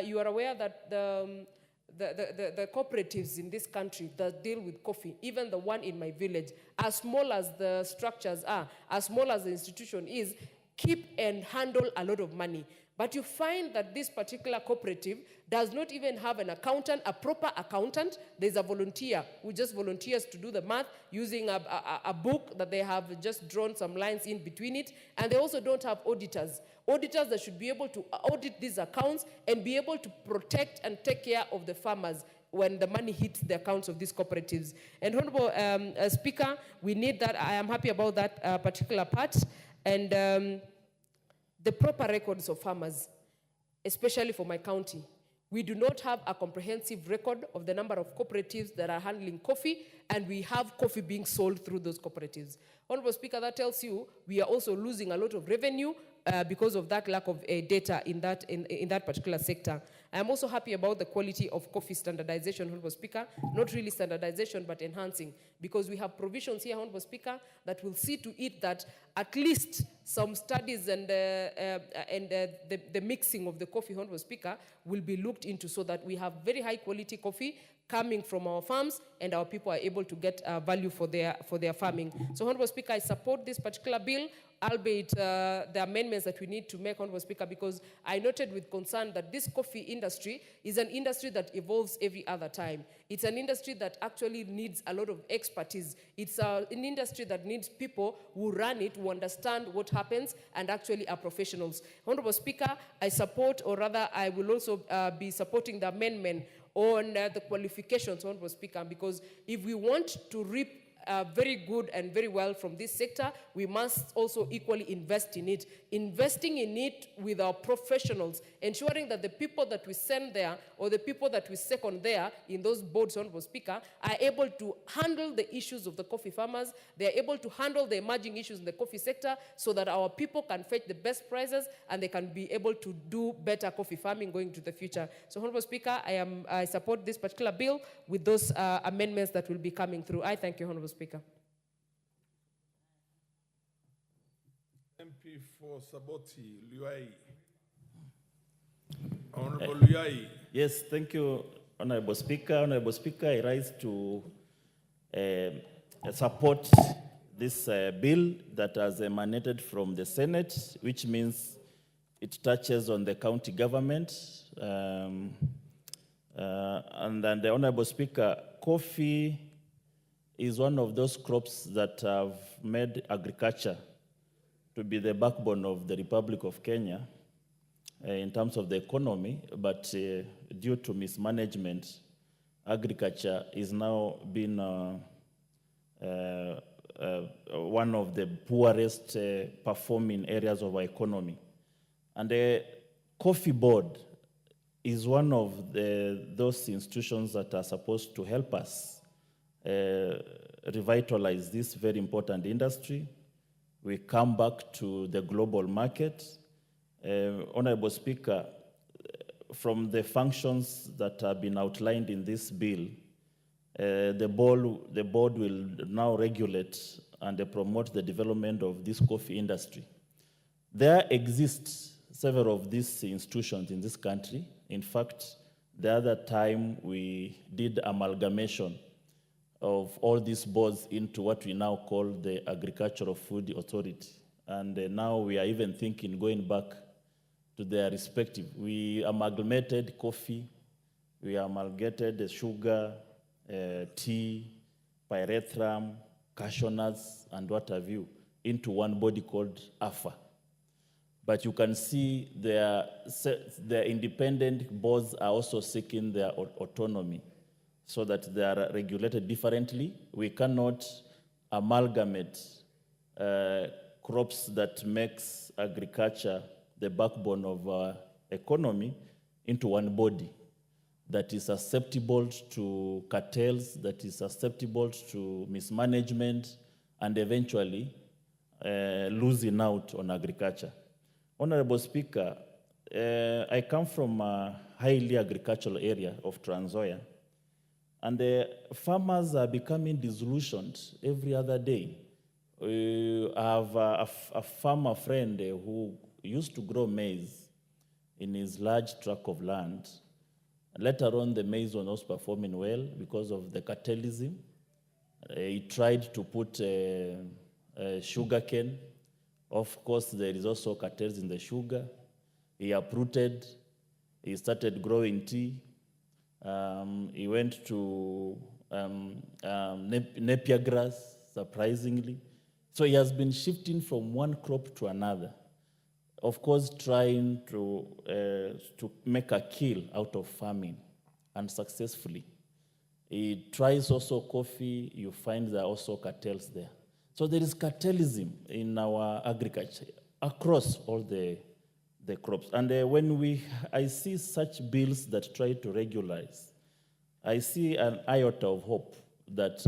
you are aware that the cooperatives in this country that deal with coffee, even the one in my village, as small as the structures are, as small as the institution is, keep and handle a lot of money. But you find that this particular cooperative does not even have an accountant, a proper accountant. There's a volunteer who just volunteers to do the math using a book that they have just drawn some lines in between it. And they also don't have auditors. Auditors that should be able to audit these accounts and be able to protect and take care of the farmers when the money hits the accounts of these cooperatives. And Honorable Speaker, we need that. I am happy about that particular part. And the proper records of farmers, especially for my county. We do not have a comprehensive record of the number of cooperatives that are handling coffee, and we have coffee being sold through those cooperatives. Honorable Speaker, that tells you we are also losing a lot of revenue because of that lack of data in that particular sector. I am also happy about the quality of coffee standardization, Honorable Speaker, not really standardization, but enhancing, because we have provisions here, Honorable Speaker, that will see to it that at least some studies and the mixing of the coffee, Honorable Speaker, will be looked into so that we have very high quality coffee coming from our farms, and our people are able to get value for their farming. So, Honorable Speaker, I support this particular bill, albeit the amendments that we need to make, Honorable Speaker, because I noted with concern that this coffee industry is an industry that evolves every other time. It's an industry that actually needs a lot of expertise. It's an industry that needs people who run it, who understand what happens, and actually are professionals. Honorable Speaker, I support, or rather I will also be supporting the amendment on the qualifications, Honorable Speaker, because if we want to reap very good and very well from this sector, we must also equally invest in it. Investing in it with our professionals, ensuring that the people that we send there or the people that we second there in those boards, Honorable Speaker, are able to handle the issues of the coffee farmers, they are able to handle the emerging issues in the coffee sector so that our people can fetch the best prices and they can be able to do better coffee farming going into the future. So, Honorable Speaker, I support this particular bill with those amendments that will be coming through. I thank you, Honorable Speaker. MP for Saboti, Luai. Honorable Luai. Yes, thank you, Honorable Speaker. Honorable Speaker, I rise to support this bill that has emanated from the Senate, which means it touches on the county government. And then the Honorable Speaker, coffee is one of those crops that have made agriculture to be the backbone of the Republic of Kenya in terms of the economy, but due to mismanagement, agriculture is now being one of the poorest performing areas of our economy. And the Coffee Board is one of those institutions that are supposed to help us revitalize this very important industry. We come back to the global market. Honorable Speaker, from the functions that have been outlined in this bill, the board will now regulate and promote the development of this coffee industry. There exist several of these institutions in this country. In fact, the other time we did amalgamation of all these boards into what we now call the Agricultural Food Authority. And now we are even thinking going back to their respective. We amalgamated coffee, we amalgamated the sugar, tea, pyrethrum, cashew nuts, and what have you, into one body called AFA. But you can see their independent boards are also seeking their autonomy so that they are regulated differently. We cannot amalgamate crops that makes agriculture the backbone of our economy into one body that is susceptible to cartels, that is susceptible to mismanagement, and eventually losing out on agriculture. Honorable Speaker, I come from a highly agricultural area of Trans Nzoia, and the farmers are becoming disillusioned every other day. I have a farmer friend who used to grow maize in his large tract of land. Later on, the maize was not performing well because of the cartelism. He tried to put sugar cane. Of course, there is also cartels in the sugar. He uprooted. He started growing tea. He went to Napier grass, surprisingly. So he has been shifting from one crop to another. Of course, trying to make a kill out of farming, unsuccessfully. He tries also coffee, you find there are also cartels there. So there is cartelism in our agriculture across all the crops. And when I see such bills that try to regularize, I see an iota of hope that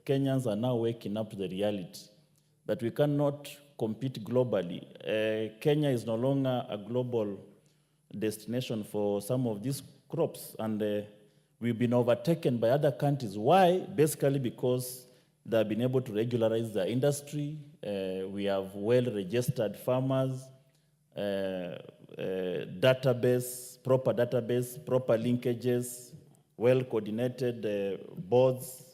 Kenyans are now waking up to the reality that we cannot compete globally. Kenya is no longer a global destination for some of these crops, and we've been overtaken by other countries. Why? Basically because they've been able to regularize their industry. We have well-registered farmers, database, proper linkages, well-coordinated boards,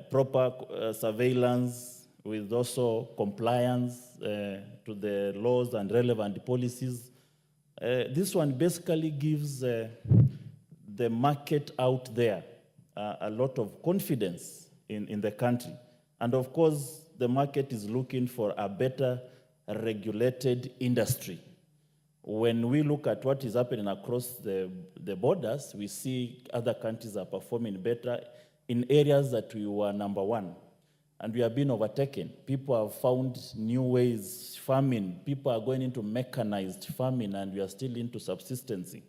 proper surveillance, with also compliance to the laws and relevant policies. This one basically gives the market out there a lot of confidence in the country. And of course, the market is looking for a better regulated industry. When we look at what is happening across the borders, we see other countries are performing better in areas that we were number one. and we are being overtaken. People have found new ways, farming. People are going into mechanized farming, and we are still into subsistency.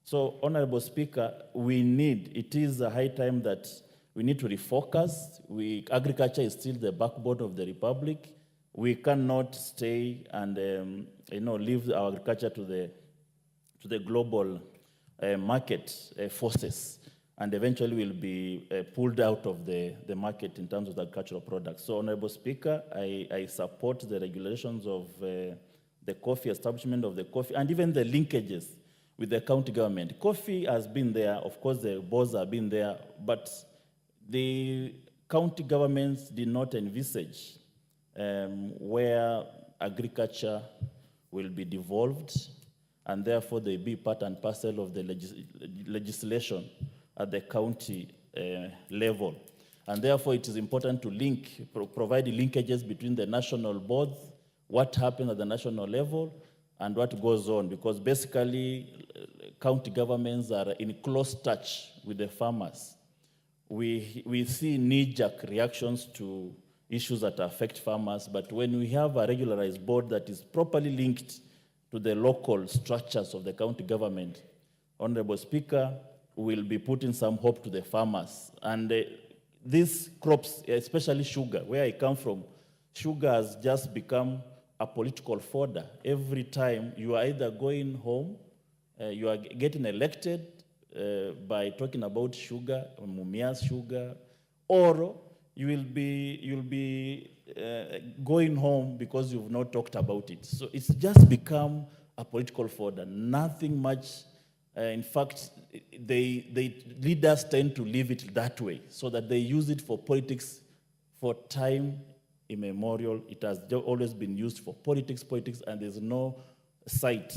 So, Honorable Speaker, it is a high time that we need to refocus. Agriculture is still the backbone of the Republic. We cannot stay and leave our agriculture to the global market forces, and eventually will be pulled out of the market in terms of the agricultural products. So, Honorable Speaker, I support the regulations of the coffee, establishment of the coffee, and even the linkages with the county government. Coffee has been there, of course the boards have been there, but the county governments did not envisage where agriculture will be devolved, and therefore they be part and parcel of the legislation at the county level. And therefore it is important to provide linkages between the national boards, what happens at the national level, and what goes on, because basically county governments are in close touch with the farmers. We see knee-jerk reactions to issues that affect farmers, but when we have a regularized board that is properly linked to the local structures of the county government, Honorable Speaker, will be putting some hope to the farmers. And these crops, especially sugar, where I come from, sugar has just become a political fodder. Every time you are either going home, you are getting elected by talking about sugar, Mumia's sugar, or you'll be going home because you've not talked about it. So it's just become a political fodder, nothing much. In fact, leaders tend to leave it that way, so that they use it for politics for time immemorial. It has always been used for politics, and there's no sight.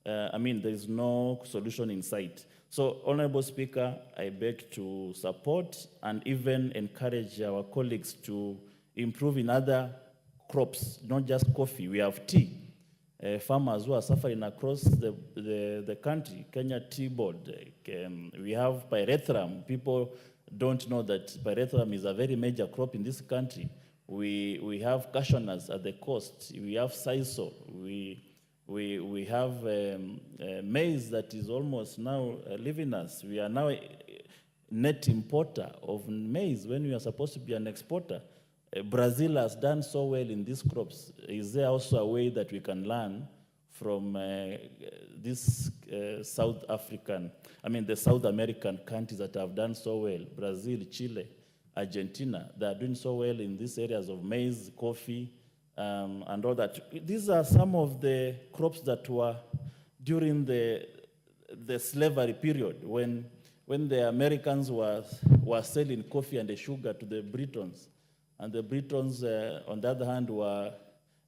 There's no solution in sight. So, Honorable Speaker, I beg to support and even encourage our colleagues to improve in other crops, not just coffee. We have tea. Farmers who are suffering across the country, Kenya Tea Board. We have pyrethrum. People don't know that pyrethrum is a very major crop in this country. We have cashew nuts at the coast. We have sisal. We have maize that is almost now leaving us. We are now a net importer of maize when we are supposed to be an exporter. Brazil has done so well in these crops. Is there also a way that we can learn from these the South American countries that have done so well? Brazil, Chile, Argentina, they are doing so well in these areas of maize, coffee, and all that. These are some of the crops that were during the slavery period when the Americans were selling coffee and the sugar to the Britons. And the Britons, on the other hand, were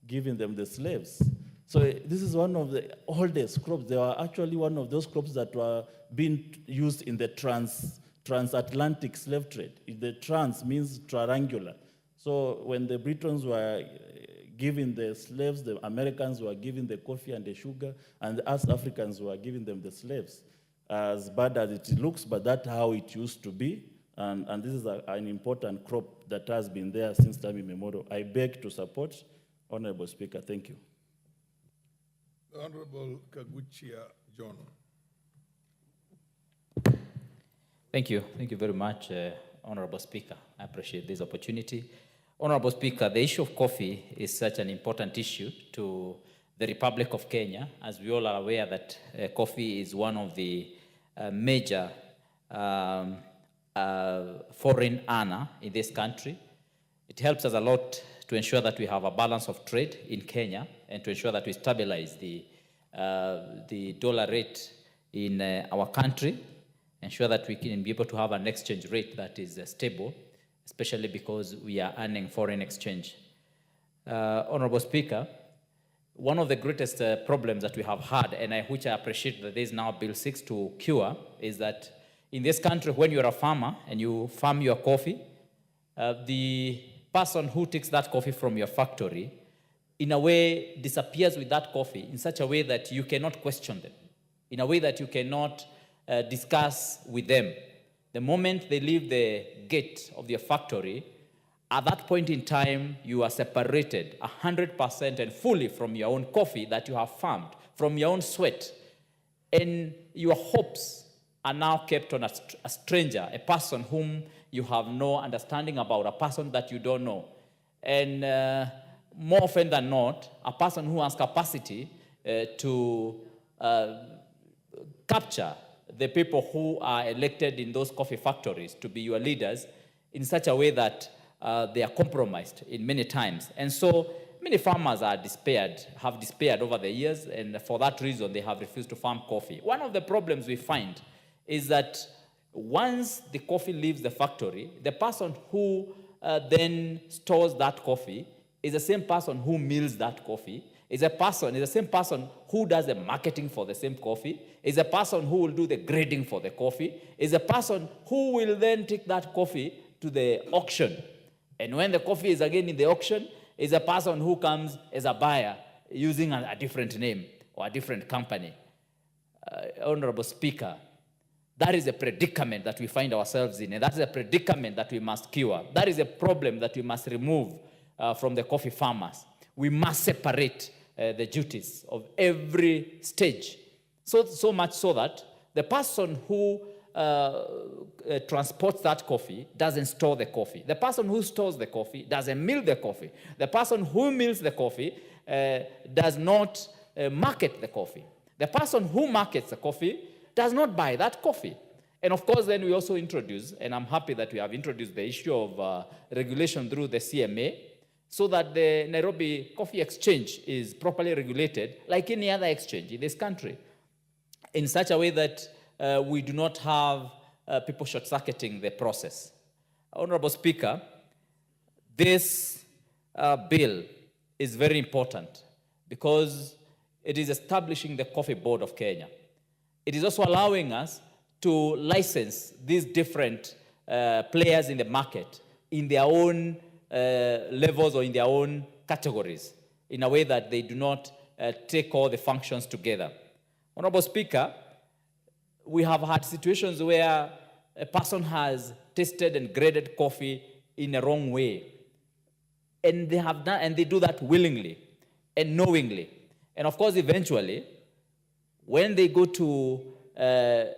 giving them the slaves. So this is one of the oldest crops. They were actually one of those crops that were being used in the transatlantic slave trade. The trans means triangular. So when the Britons were giving the slaves, the Americans were giving the coffee and the sugar, and us Africans were giving them the slaves. As bad as it looks, but that's how it used to be. And this is an important crop that has been there since time immemorial. I beg to support. Honorable Speaker, thank you. The Honorable Kaguchia John. Thank you. Thank you very much, Honorable Speaker. I appreciate this opportunity. Honorable Speaker, the issue of coffee is such an important issue to the Republic of Kenya, as we all are aware that coffee is one of the major foreign earner in this country. It helps us a lot to ensure that we have a balance of trade in Kenya and to ensure that we stabilize the dollar rate in our country, ensure that we can be able to have an exchange rate that is stable, especially because we are earning foreign exchange. Honorable Speaker, one of the greatest problems that we have had, and which I appreciate that there is now Bill 6 to cure, is that in this country, when you're a farmer and you farm your coffee, the person who takes that coffee from your factory, in a way, disappears with that coffee in such a way that you cannot question them, in a way that you cannot discuss with them. The moment they leave the gate of your factory, At that point in time, you are separated 100% and fully from your own coffee that you have farmed, from your own sweat. And your hopes are now kept on a stranger, a person whom you have no understanding about, a person that you don't know. And more often than not, a person who has capacity to capture the people who are elected in those coffee factories to be your leaders in such a way that they are compromised in many times. And so many farmers have despaired over the years, and for that reason, they have refused to farm coffee. One of the problems we find is that once the coffee leaves the factory, the person who then stores that coffee is the same person who mills that coffee, is the same person who does the marketing for the same coffee, is a person who will do the grading for the coffee, is a person who will then take that coffee to the auction. And when the coffee is again in the auction, is a person who comes as a buyer using a different name or a different company. Honorable Speaker, that is a predicament that we find ourselves in, and that is a predicament that we must cure. That is a problem that we must remove from the coffee farmers. We must separate the duties of every stage, so much so that the person who transports that coffee doesn't store the coffee. The person who stores the coffee doesn't mill the coffee. The person who mills the coffee does not market the coffee. The person who markets the coffee does not buy that coffee. And of course, then we also introduce, and I'm happy that we have introduced the issue of regulation through the CMA, so that the Nairobi Coffee Exchange is properly regulated like any other exchange in this country, in such a way that we do not have people short-circuiting the process. Honorable Speaker, this bill is very important because it is establishing the Coffee Board of Kenya. It is also allowing us to license these different players in the market in their own levels or in their own categories, in a way that they do not take all the functions together. Honorable Speaker, we have had situations where a person has tasted and graded coffee in a wrong way, and they do that willingly and knowingly. And of course, eventually, when they go to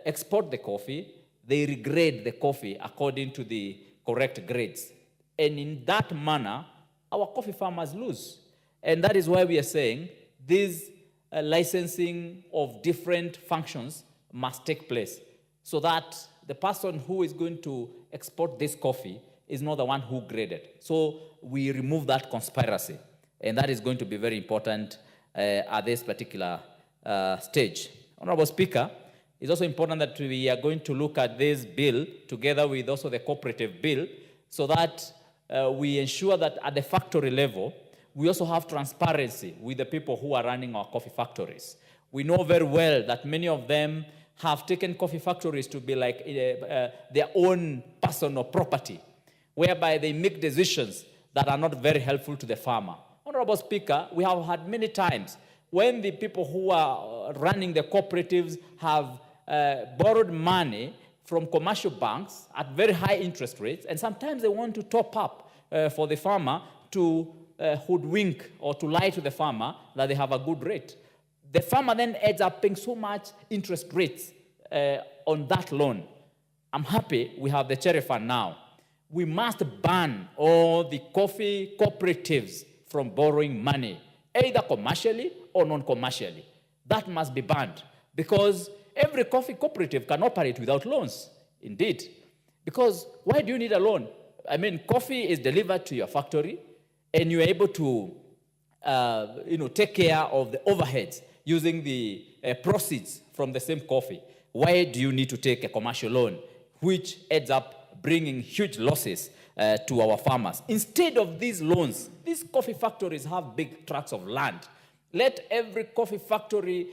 export the coffee, they regrade the coffee according to the correct grades. And in that manner, our coffee farmers lose. And that is why we are saying this licensing of different functions must take place, so that the person who is going to export this coffee is not the one who graded. So we remove that conspiracy. And that is going to be very important at this particular stage. Honorable Speaker, it's also important that we are going to look at this bill together with also the cooperative bill, so that we ensure that at the factory level, we also have transparency with the people who are running our coffee factories. We know very well that many of them have taken coffee factories to be like their own personal property, whereby they make decisions that are not very helpful to the farmer. Honorable Speaker, we have had many times when the people who are running the cooperatives have borrowed money from commercial banks at very high interest rates, and sometimes they want to top up for the farmer to hoodwink or to lie to the farmer that they have a good rate. The farmer then ends up paying so much interest rates on that loan. I'm happy we have the cherry fund now. We must ban all the coffee cooperatives from borrowing money, either commercially or non-commercially. That must be banned, because every coffee cooperative can operate without loans, indeed. Because why do you need a loan? I mean, coffee is delivered to your factory, and you're able to take care of the overheads using the proceeds from the same coffee. Why do you need to take a commercial loan, which ends up bringing huge losses to our farmers? Instead of these loans, these coffee factories have big tracts of land. Let every coffee factory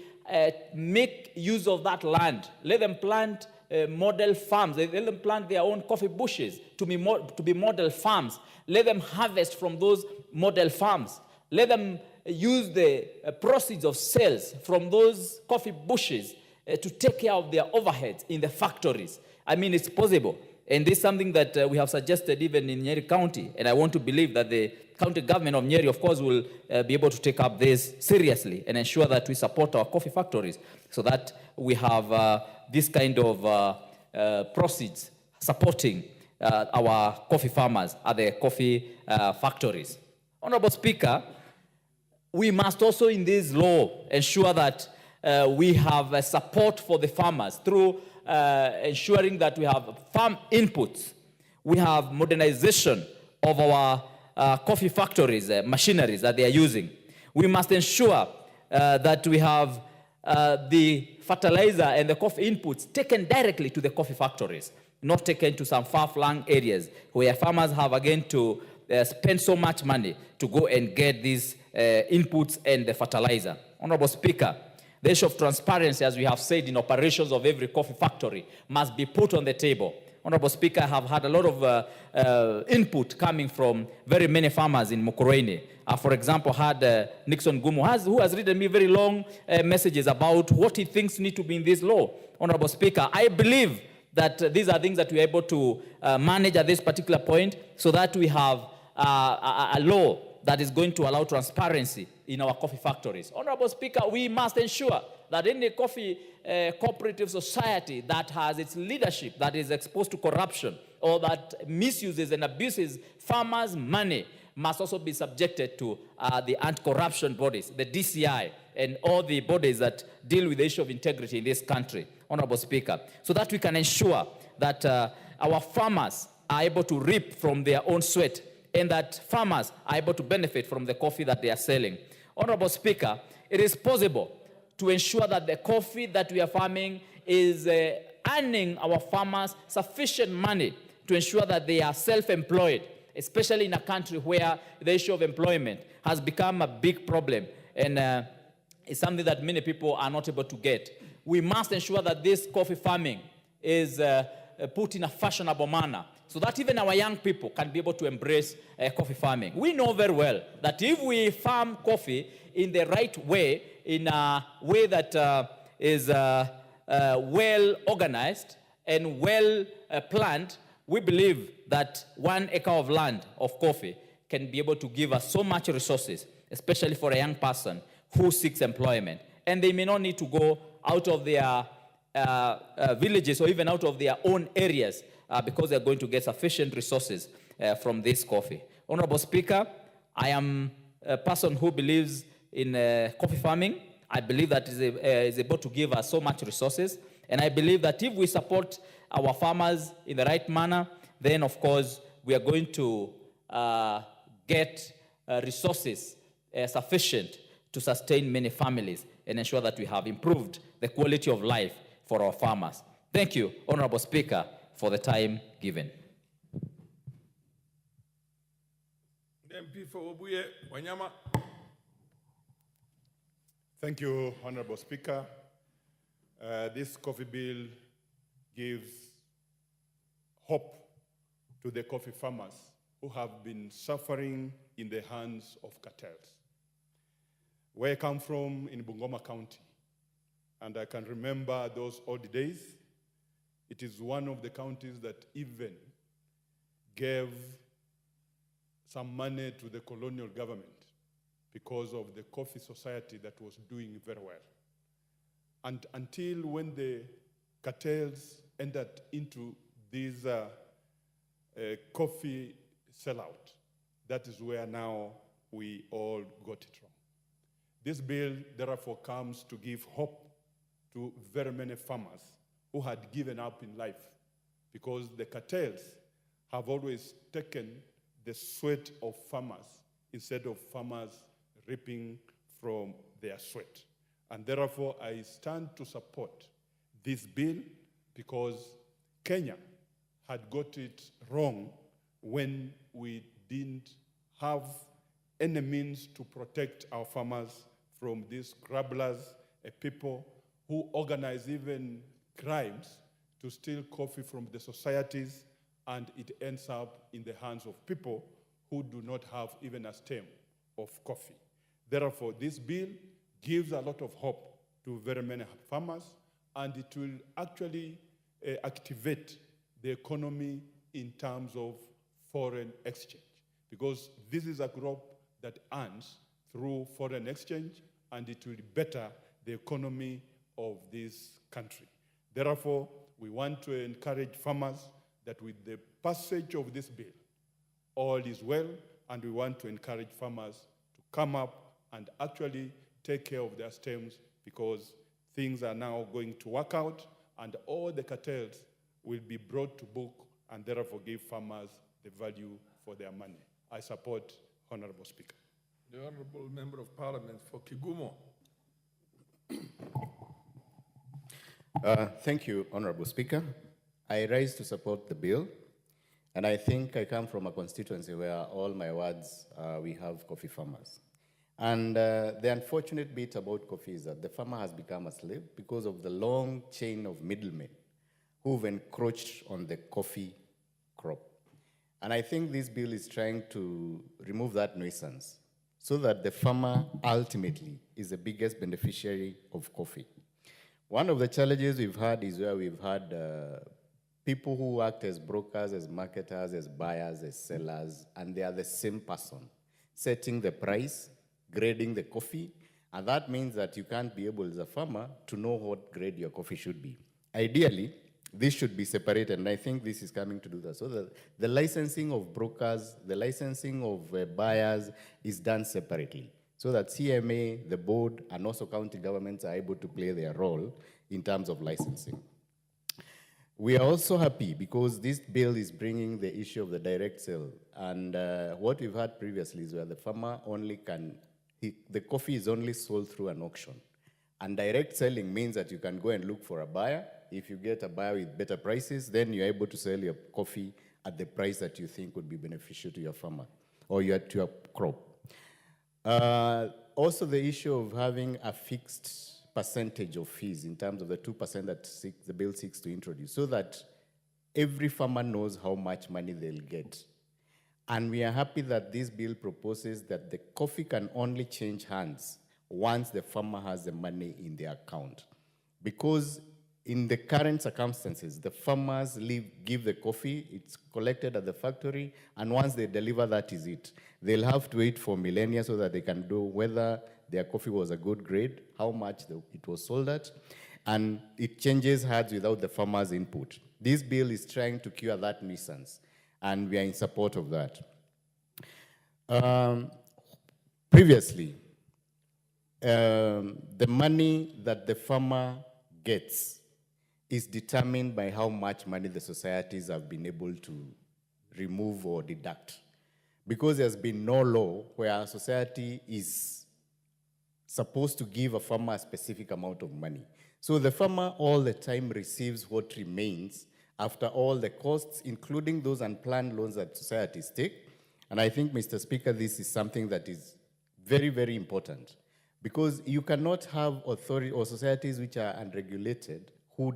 make use of that land. Let them plant model farms. Let them plant their own coffee bushes to be model farms. Let them harvest from those model farms. Let them use the proceeds of sales from those coffee bushes to take care of their overheads in the factories. I mean, it's possible. And this is something that we have suggested even in Nyeri County, and I want to believe that the county government of Nyeri, of course, will be able to take up this seriously and ensure that we support our coffee factories so that we have this kind of proceeds supporting our coffee farmers at the coffee factories. Honorable Speaker, we must also in this law ensure that we have support for the farmers through ensuring that we have farm inputs, we have modernization of our coffee factories, machineries that they are using. We must ensure that we have the fertilizer and the coffee inputs taken directly to the coffee factories, not taken to some far-flung areas where farmers have again to spend so much money to go and get these inputs and the fertilizer. Honorable Speaker, the issue of transparency, as we have said, in operations of every coffee factory must be put on the table. Honorable Speaker, I have had a lot of input coming from very many farmers in Mukurweini. For example, had Nixon Gumu, who has written me very long messages about what he thinks need to be in this law. Honorable Speaker, I believe that these are things that we are able to manage at this particular point so that we have a law that is going to allow transparency in our coffee factories. Honorable Speaker, we must ensure that any coffee cooperative society that has its leadership that is exposed to corruption or that misuses and abuses farmers' money must also be subjected to the anti-corruption bodies, the DCI, and all the bodies that deal with the issue of integrity in this country, Honorable Speaker, so that we can ensure that our farmers are able to reap from their own sweat and that farmers are able to benefit from the coffee that they are selling. Honorable Speaker, it is possible to ensure that the coffee that we are farming is earning our farmers sufficient money to ensure that they are self-employed, especially in a country where the issue of employment has become a big problem and it's something that many people are not able to get. We must ensure that this coffee farming is put in a fashionable manner so that even our young people can be able to embrace coffee farming. We know very well that if we farm coffee in the right way, in a way that is well organized and well planned, we believe that 1 acre of land of coffee can be able to give us so much resources, especially for a young person who seeks employment. And they may not need to go out of their villages or even out of their own areas because they're going to get sufficient resources from this coffee. Honorable Speaker, I am a person who believes in coffee farming. I believe that is able to give us so much resources. And I believe that if we support our farmers in the right manner, then of course we are going to get resources sufficient to sustain many families and ensure that we have improved the quality of life for our farmers. Thank you, Honorable Speaker, for the time given. MP for Obuye Wanyama. Thank you, Honorable Speaker. This coffee bill gives hope to the coffee farmers who have been suffering in the hands of cartels. Where I come from in Bungoma County, and I can remember those old days, it is one of the counties that even gave some money to the colonial government because of the coffee society that was doing very well. And until when the cartels entered into this coffee sellout, that is where now we all got it wrong. This bill, therefore, comes to give hope to very many farmers who had given up in life because the cartels have always taken the sweat of farmers instead of farmers reaping from their sweat. And therefore, I stand to support this bill because Kenya had got it wrong when we didn't have any means to protect our farmers from these grabblers, people who organize even crimes to steal coffee from the societies, and it ends up in the hands of people who do not have even a stem of coffee. Therefore, this bill gives a lot of hope to very many farmers, and it will actually activate the economy in terms of foreign exchange, because this is a crop that earns through foreign exchange, and it will better the economy of this country. Therefore, we want to encourage farmers that with the passage of this bill, all is well, and we want to encourage farmers to come up and actually take care of their stems, because things are now going to work out, and all the cartels will be brought to book, and therefore give farmers the value for their money. I support, Honorable Speaker. The Honorable Member of Parliament for Kigumo. Thank you, Honorable Speaker. I rise to support the bill, and I think I come from a constituency where all my wards, we have coffee farmers. And the unfortunate bit about coffee is that the farmer has become a slave because of the long chain of middlemen who've encroached on the coffee crop. And I think this bill is trying to remove that nuisance so that the farmer ultimately is the biggest beneficiary of coffee. One of the challenges we've had is where we've had people who act as brokers, as marketers, as buyers, as sellers, and they are the same person setting the price, grading the coffee, and that means that you can't be able as a farmer to know what grade your coffee should be. Ideally, this should be separated, and I think this is coming to do that. So that the licensing of brokers, the licensing of buyers is done separately, so that CMA, the board, and also county governments are able to play their role in terms of licensing. We are also happy because this bill is bringing the issue of the direct sale. And what we've had previously is where the farmer only can, the coffee is only sold through an auction. And direct selling means that you can go and look for a buyer. If you get a buyer with better prices, then you're able to sell your coffee at the price that you think would be beneficial to your farmer or to your crop. Also, the issue of having a fixed percentage of fees in terms of the 2% that the bill seeks to introduce, so that every farmer knows how much money they'll get. And we are happy that this bill proposes that the coffee can only change hands once the farmer has the money in their account. Because in the current circumstances, the farmers give the coffee, it's collected at the factory, and once they deliver, that is it. They'll have to wait for millennia so that they can do whether their coffee was a good grade, how much it was sold at, and it changes hands without the farmer's input. This bill is trying to cure that nuisance, and we are in support of that. Previously, the money that the farmer gets is determined by how much money the societies have been able to remove or deduct. Because there's been no law where a society is supposed to give a farmer a specific amount of money. So the farmer all the time receives what remains after all the costs, including those unplanned loans that societies take. And I think, Mr. Speaker, this is something that is very, very important, because you cannot have authority or societies which are unregulated who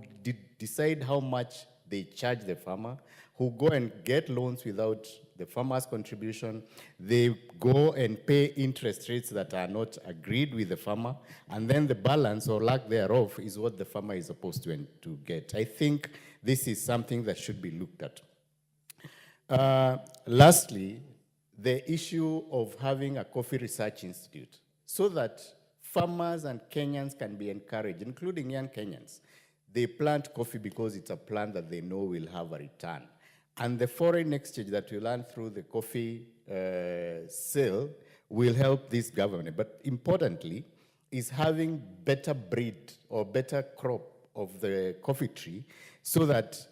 decide how much they charge the farmer, who go and get loans without the farmer's contribution. They go and pay interest rates that are not agreed with the farmer, and then the balance or lack thereof is what the farmer is supposed to get. I think this is something that should be looked at. Lastly, the issue of having a coffee research institute so that farmers and Kenyans can be encouraged, including young Kenyans. They plant coffee because it's a plant that they know will have a return. And the foreign exchange that we learn through the coffee sale will help this government. But importantly, is having better breed or better crop of the coffee tree so that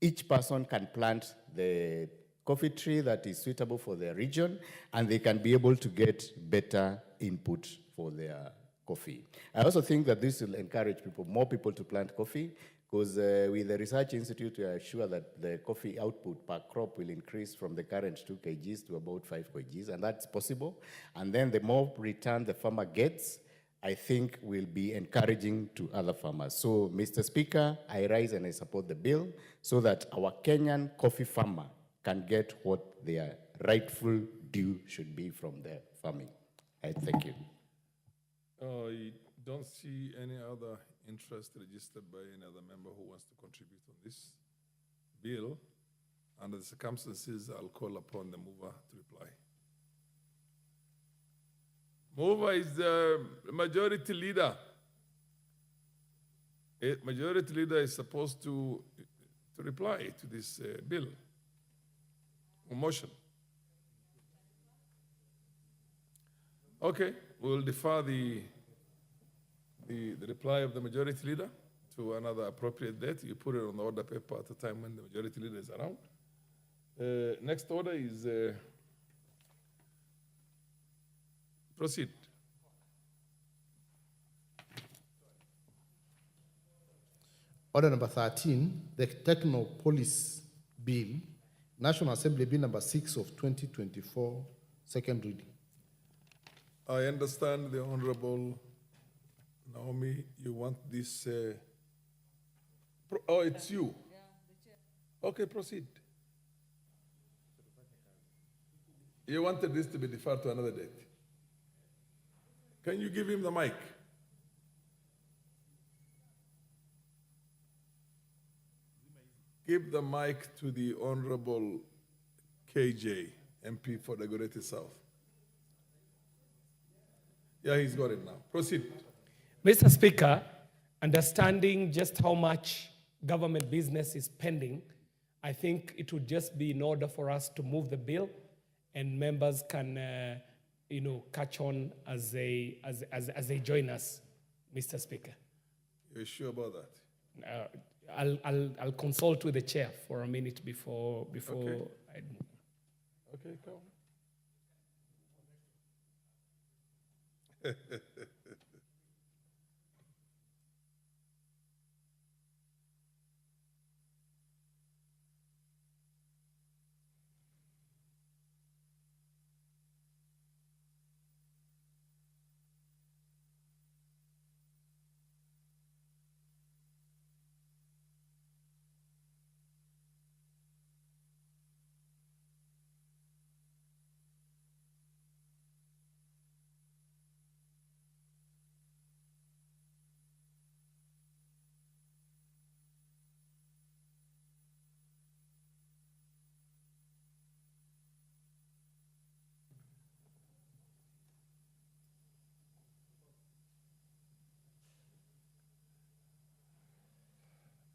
each person can plant the coffee tree that is suitable for their region, and they can be able to get better input for their coffee. I also think that this will encourage more people to plant coffee, because with the Research Institute, we are sure that the coffee output per crop will increase from the current 2 kgs to about 5 kgs, and that's possible. And then the more return the farmer gets, I think will be encouraging to other farmers. So, Mr. Speaker, I rise and I support the bill so that our Kenyan coffee farmer can get what their rightful due should be from their farming. I thank you. I don't see any other interest registered by any other member who wants to contribute on this bill. Under the circumstances, I'll call upon the mover to reply. Mover is the majority leader. A majority leader is supposed to reply to this bill or motion. Okay, we'll defer the reply of the majority leader to another appropriate date. You put it on the order paper at the time when the majority leader is around. Next order is proceed. Order number 13, the Techno-Police Bill, National Assembly Bill number 6 of 2024, second reading. I understand the Honorable Naomi, you want this, oh, it's you. Okay, proceed. You wanted this to be deferred to another date. Can you give him the mic? Give the mic to the Honorable KJ, MP for the Dagoretti South. Yeah, he's got it now. Proceed. Mr. Speaker, understanding just how much government business is pending, I think it would just be in order for us to move the bill, and members can, catch on as they join us, Mr. Speaker. You're sure about that? I'll consult with the chair for a minute before Okay. Okay, come.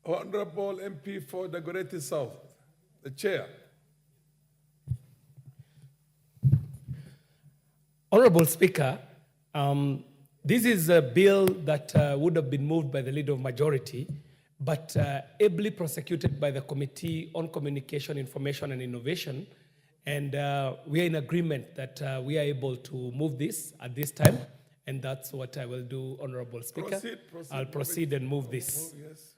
Honorable MP for the Dagoretti South, the chair. Honorable Speaker, this is a bill that would have been moved by the Leader of Majority, but ably prosecuted by the Committee on Communication, Information and Innovation. And we are in agreement that we are able to move this at this time. And that's what I will do, Honorable Speaker. I'll proceed and move this. Yes.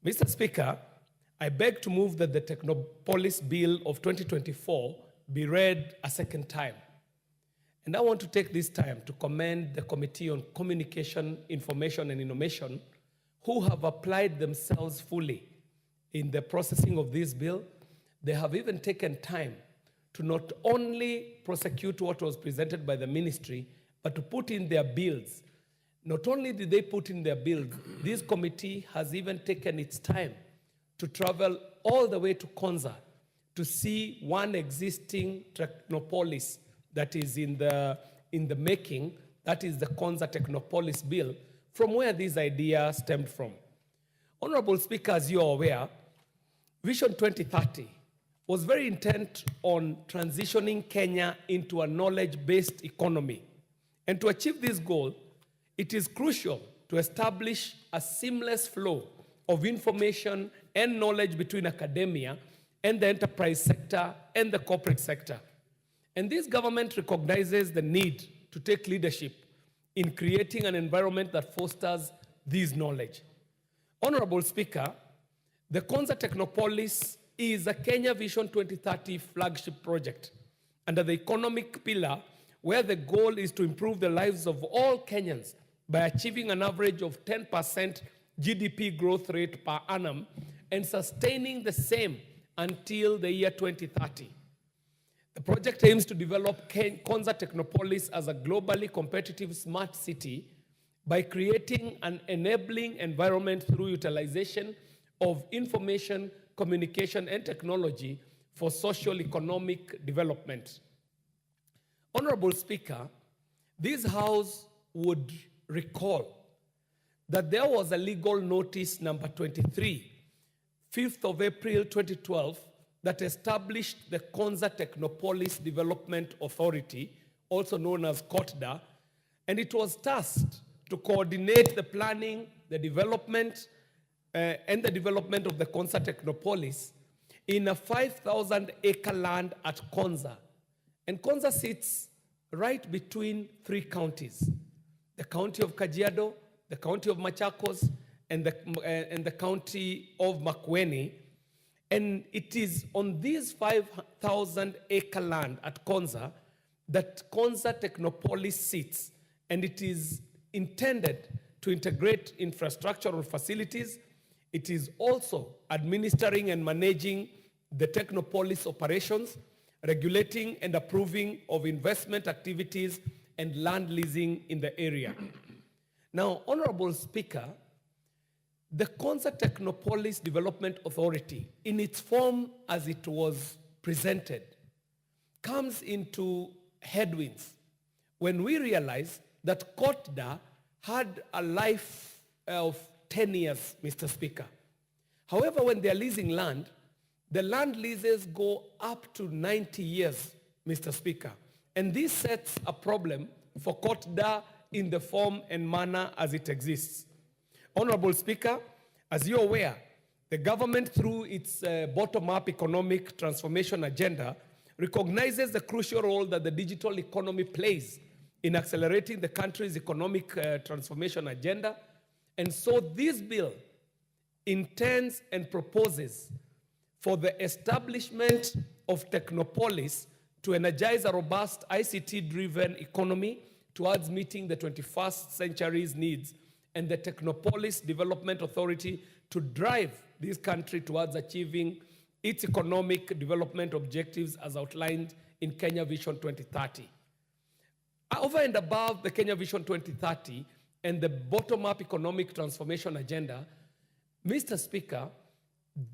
Mr. Speaker, I beg to move that the Technopolis Bill of 2024 be read a second time. And I want to take this time to commend the Committee on Communication, Information and Innovation, who have applied themselves fully in the processing of this bill. They have even taken time to not only prosecute what was presented by the ministry, but to put in their bills. Not only did they put in their bills, this committee has even taken its time to travel all the way to Konza to see one existing Technopolis that is in the making, that is the Konza Technopolis Bill, from where this idea stemmed from. Honorable Speaker, as you are aware, Vision 2030 was very intent on transitioning Kenya into a knowledge-based economy. And to achieve this goal, it is crucial to establish a seamless flow of information and knowledge between academia and the enterprise sector and the corporate sector. And this government recognizes the need to take leadership in creating an environment that fosters this knowledge. Honorable Speaker, the Konza Technopolis is a Kenya Vision 2030 flagship project under the economic pillar, where the goal is to improve the lives of all Kenyans by achieving an average of 10% GDP growth rate per annum and sustaining the same until the year 2030. The project aims to develop Konza Technopolis as a globally competitive smart city by creating an enabling environment through utilization of information, communication, and technology for social economic development. Honorable Speaker, this House would recall that there was a legal notice number 23, 5th of April 2012, that established the Konza Technopolis Development Authority, also known as KOTDA, and it was tasked to coordinate the planning, the development, and the development of the Konza Technopolis in a 5,000-acre land at Konza. And Konza sits right between three counties, the county of Kajiado, the county of Machakos, and the county of Makueni. And it is on this 5,000-acre land at Konza that Konza Technopolis sits, and it is intended to integrate infrastructural facilities. It is also administering and managing the Technopolis operations, regulating and approving of investment activities and land leasing in the area. Now, Honorable Speaker, the Konza Technopolis Development Authority, in its form as it was presented, comes into headwinds when we realize that KOTDA had a life of 10 years, Mr. Speaker. However, when they are leasing land, the land leases go up to 90 years, Mr. Speaker. And this sets a problem for KOTDA in the form and manner as it exists. Honorable Speaker, as you're aware, the government, through its bottom-up economic transformation agenda, recognizes the crucial role that the digital economy plays in accelerating the country's economic transformation agenda. And so this bill intends and proposes for the establishment of Technopolis to energize a robust ICT-driven economy towards meeting the 21st century's needs, and the Technopolis Development Authority to drive this country towards achieving its economic development objectives as outlined in Kenya Vision 2030. Over and above the Kenya Vision 2030 and the bottom-up economic transformation agenda, Mr. Speaker,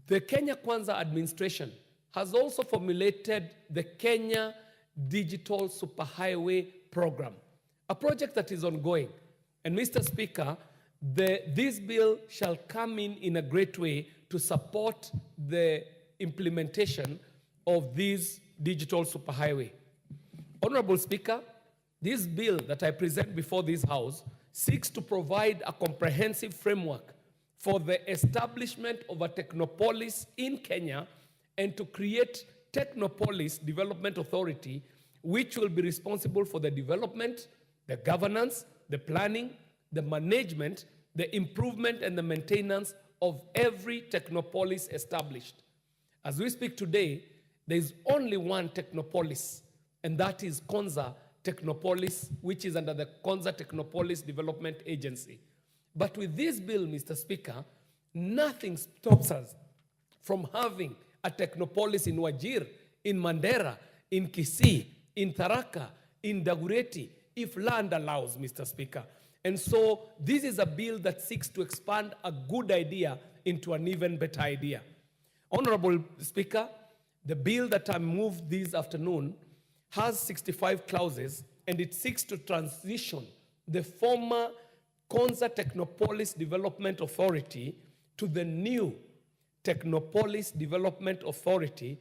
the Kenya Kwanza administration has also formulated the Kenya Digital Superhighway Program, a project that is ongoing. And Mr. Speaker, this bill shall come in a great way to support the implementation of this digital superhighway. Honorable Speaker, this bill that I present before this House seeks to provide a comprehensive framework for the establishment of a Technopolis in Kenya and to create Technopolis Development Authority, which will be responsible for the development, the governance, the planning, the management, the improvement, and the maintenance of every Technopolis established. As we speak today, there is only one Technopolis, and that is Konza Technopolis, which is under the Konza Technopolis Development Agency. But with this bill, Mr. Speaker, nothing stops us from having a Technopolis in Wajir, in Mandera, in Kisii, in Tharaka, in Dagoretti, if land allows, Mr. Speaker. And so this is a bill that seeks to expand a good idea into an even better idea. Honorable Speaker, the bill that I moved this afternoon has 65 clauses, and it seeks to transition the former Konza Technopolis Development Authority to the new Technopolis Development Authority.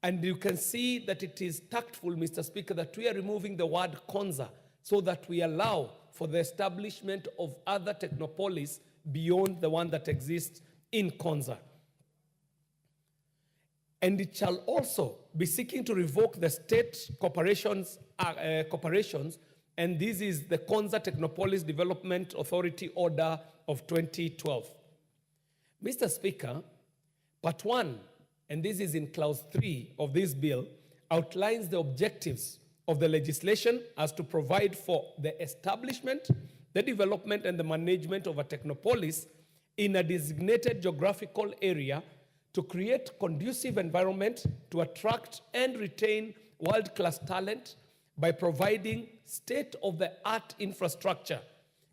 And you can see that it is tactful, Mr. Speaker, that we are removing the word Konza so that we allow for the establishment of other Technopolis beyond the one that exists in Konza. And it shall also be seeking to revoke the state corporations, and this is the Konza Technopolis Development Authority Order of 2012. Mr. Speaker, Part 1, and this is in Clause 3 of this bill, outlines the objectives of the legislation as to provide for the establishment, the development, and the management of a Technopolis in a designated geographical area to create conducive environment to attract and retain world-class talent by providing state-of-the-art infrastructure,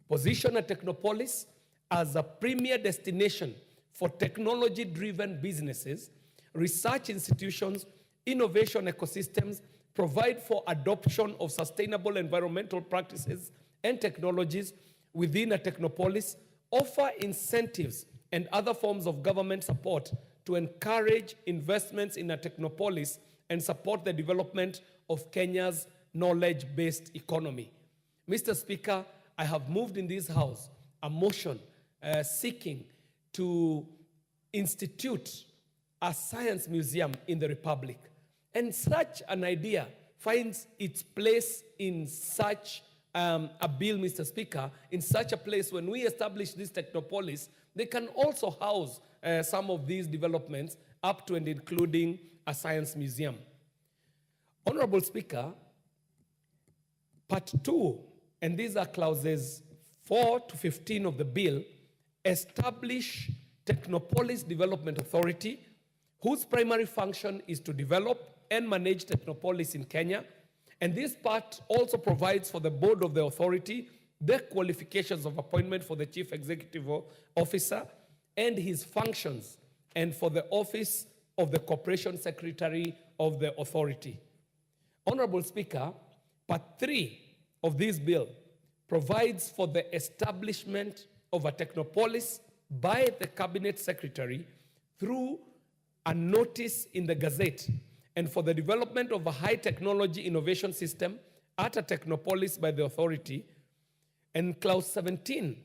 position a Technopolis as a premier destination for technology-driven businesses, research institutions, innovation ecosystems, provide for adoption of sustainable environmental practices and technologies within a technopolis, offer incentives and other forms of government support to encourage investments in a technopolis and support the development of Kenya's knowledge-based economy. Mr. Speaker, I have moved in this House a motion seeking to institute a science museum in the Republic. And such an idea finds its place in such a bill, Mr. Speaker, in such a place when we establish this technopolis, they can also house some of these developments up to and including a science museum. Honorable Speaker, Part 2, and these are clauses 4 to 15 of the bill, establish Technopolis Development Authority, whose primary function is to develop and manage Technopolis in Kenya. And this part also provides for the board of the authority the qualifications of appointment for the chief executive officer and his functions, and for the office of the corporation secretary of the authority. Honorable Speaker, Part 3 of this bill provides for the establishment of a technopolis by the cabinet secretary through a notice in the Gazette, and for the development of a high technology innovation system at a technopolis by the authority. And Clause 17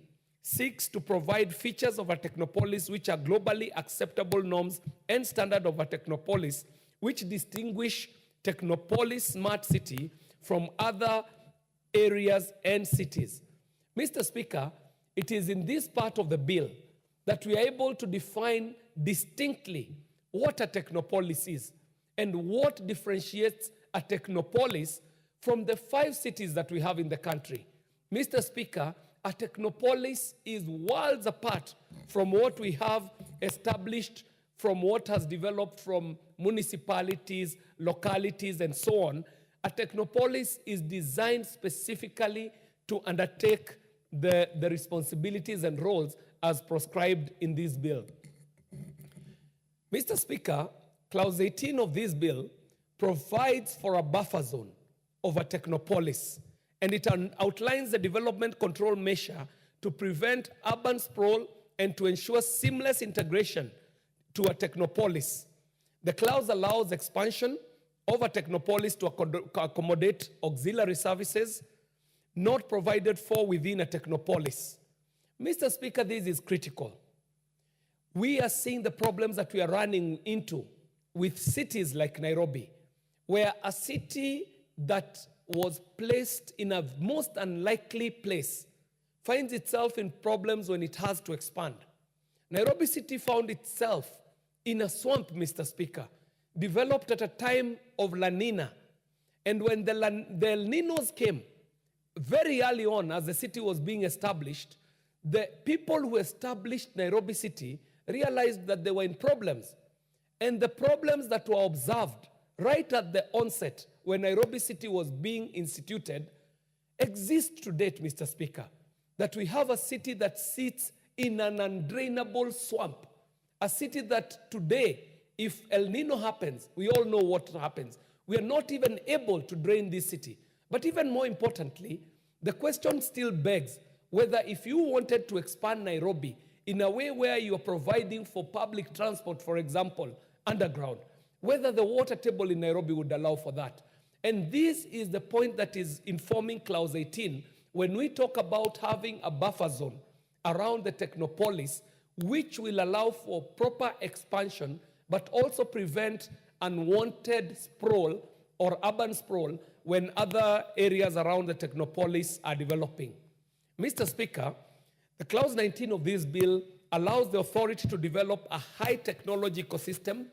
seeks to provide features of a technopolis which are globally acceptable norms and standard of a technopolis, which distinguish Technopolis Smart City from other areas and cities. Mr. Speaker, it is in this part of the bill that we are able to define distinctly what a technopolis is and what differentiates a technopolis from the 5 cities that we have in the country. Mr. Speaker, a technopolis is worlds apart from what we have established, from what has developed from municipalities, localities, and so on. A technopolis is designed specifically to undertake the responsibilities and roles as prescribed in this bill. Mr. Speaker, Clause 18 of this bill provides for a buffer zone of a technopolis, and it outlines the development control measure to prevent urban sprawl and to ensure seamless integration to a technopolis. The clause allows expansion of a technopolis to accommodate auxiliary services not provided for within a technopolis. Mr. Speaker, this is critical. We are seeing the problems that we are running into with cities like Nairobi, where a city that was placed in a most unlikely place finds itself in problems when it has to expand. Nairobi City found itself in a swamp, Mr. Speaker, developed at a time of La Nina. And when the El Ninos came, very early on as the city was being established, the people who established Nairobi City realized that they were in problems. And the problems that were observed right at the onset when Nairobi City was being instituted exist to date, Mr. Speaker, that we have a city that sits in an undrainable swamp, a city that today, if El Nino happens, we all know what happens. We are not even able to drain this city. But even more importantly, the question still begs whether if you wanted to expand Nairobi in a way where you are providing for public transport, for example, underground, whether the water table in Nairobi would allow for that. And this is the point that is informing Clause 18 when we talk about having a buffer zone around the technopolis, which will allow for proper expansion, but also prevent unwanted sprawl or urban sprawl when other areas around the technopolis are developing. Mr. Speaker, the Clause 19 of this bill allows the authority to develop a high technology ecosystem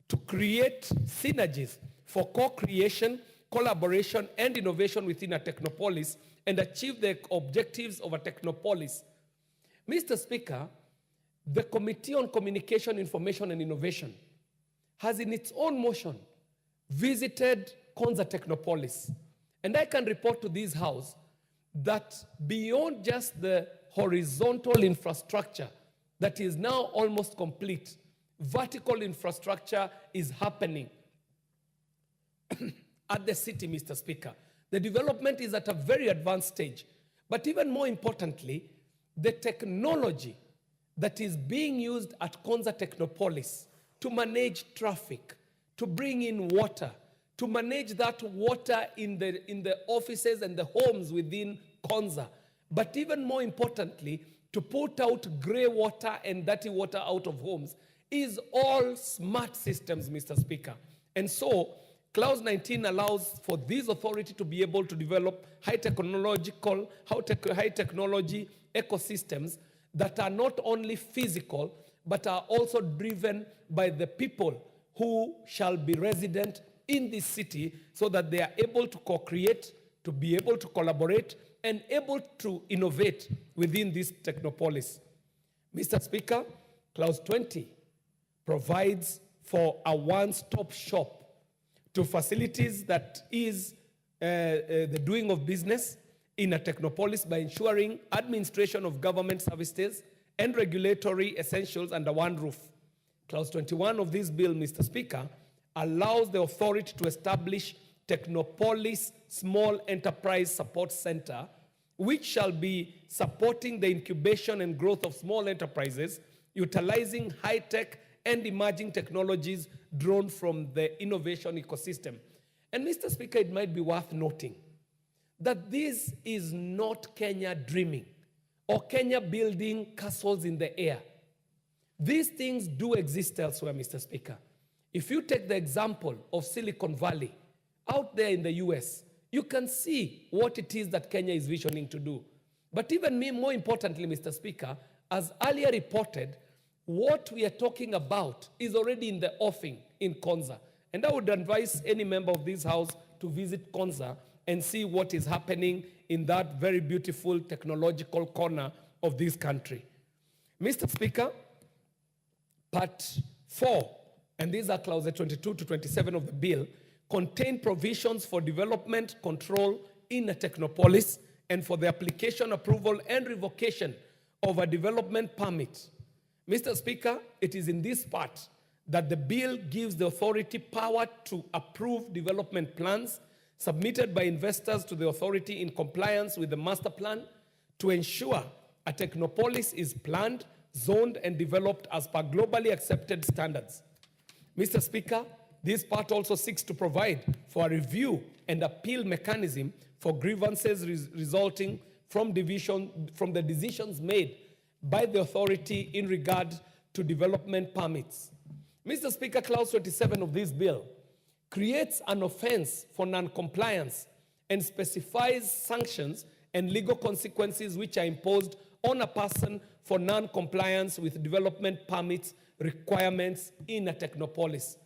to create synergies for co-creation, collaboration, and innovation within a technopolis and achieve the objectives of a technopolis. Mr. Speaker, the Committee on Communication, Information, and Innovation has in its own motion visited Konza Technopolis. And I can report to this House that beyond just the horizontal infrastructure that is now almost complete. Vertical infrastructure is happening at the city, Mr. Speaker. The development is at a very advanced stage. But even more importantly, the technology that is being used at Konza Technopolis to manage traffic, to bring in water, to manage that water in the offices and the homes within Konza, but even more importantly, to put out grey water and dirty water out of homes, is all smart systems, Mr. Speaker. And so, Clause 19 allows for this authority to be able to develop high technology ecosystems that are not only physical, but are also driven by the people who shall be resident in this city, so that they are able to co-create, to be able to collaborate, and able to innovate within this technopolis. Mr. Speaker, Clause 20 provides for a one-stop shop to facilities that is the doing of business in a technopolis by ensuring administration of government services and regulatory essentials under one roof. Clause 21 of this bill, Mr. Speaker, allows the authority to establish Technopolis Small Enterprise Support Center, which shall be supporting the incubation and growth of small enterprises, utilizing high-tech and emerging technologies drawn from the innovation ecosystem. And Mr. Speaker, it might be worth noting that this is not Kenya dreaming or Kenya building castles in the air. These things do exist elsewhere, Mr. Speaker. If you take the example of Silicon Valley, out there in the US, you can see what it is that Kenya is visioning to do. But even more importantly, Mr. Speaker, as earlier reported, what we are talking about is already in the offing in Konza. And I would advise any member of this House to visit Konza and see what is happening in that very beautiful technological corner of this country. Mr. Speaker, Part 4, and these are clauses 22 to 27 of the bill, contain provisions for development control in a technopolis and for the application, approval, and revocation of a development permit. Mr. Speaker, it is in this part that the bill gives the authority power to approve development plans submitted by investors to the authority in compliance with the master plan to ensure a technopolis is planned, zoned, and developed as per globally accepted standards. Mr. Speaker, this part also seeks to provide for a review and appeal mechanism for grievances resulting from the decisions made by the authority in regard to development permits. Mr. Speaker, Clause 27 of this bill creates an offense for non-compliance and specifies sanctions and legal consequences which are imposed on a person for non-compliance with development permits requirements in a technopolis.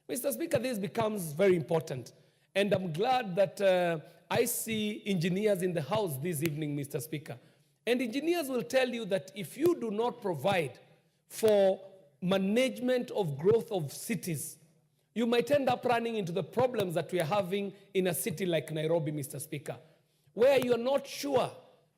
Mr. Speaker, this becomes very important. And I'm glad that I see engineers in the House this evening, Mr. Speaker. And engineers will tell you that if you do not provide for management of growth of cities, you might end up running into the problems that we are having in a city like Nairobi, Mr. Speaker, where you're not sure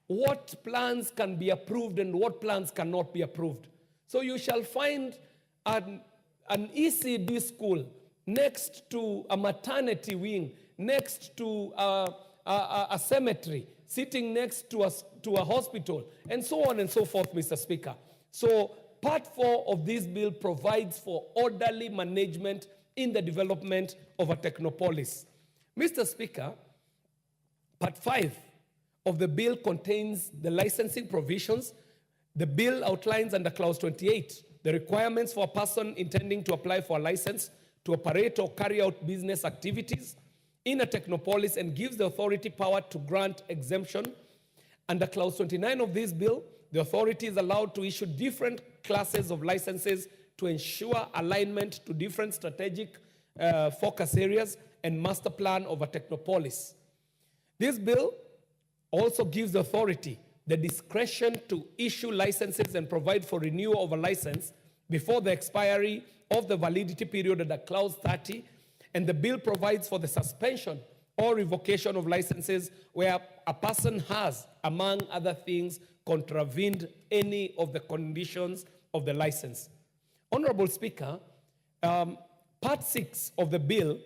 what plans can be approved and what plans cannot be approved. So you shall find an ECD school next to a maternity wing, next to a cemetery, sitting next to a hospital, and so on and so forth, Mr. Speaker. So Part 4 of this bill provides for orderly management in the development of a technopolis. Mr. Speaker, Part 5 of the bill contains the licensing provisions. The bill outlines under Clause 28 the requirements for a person intending to apply for a license to operate or carry out business activities in a technopolis and gives the authority power to grant exemption. Under Clause 29 of this bill, the authority is allowed to issue different classes of licenses to ensure alignment to different strategic focus areas and master plan of a technopolis. This bill also gives the authority the discretion to issue licenses and provide for renewal of a license before the expiry of the validity period under Clause 30, and the bill provides for the suspension or revocation of licenses where a person has, among other things, contravened any of the conditions of the license. Honorable Speaker, Part 6 of the bill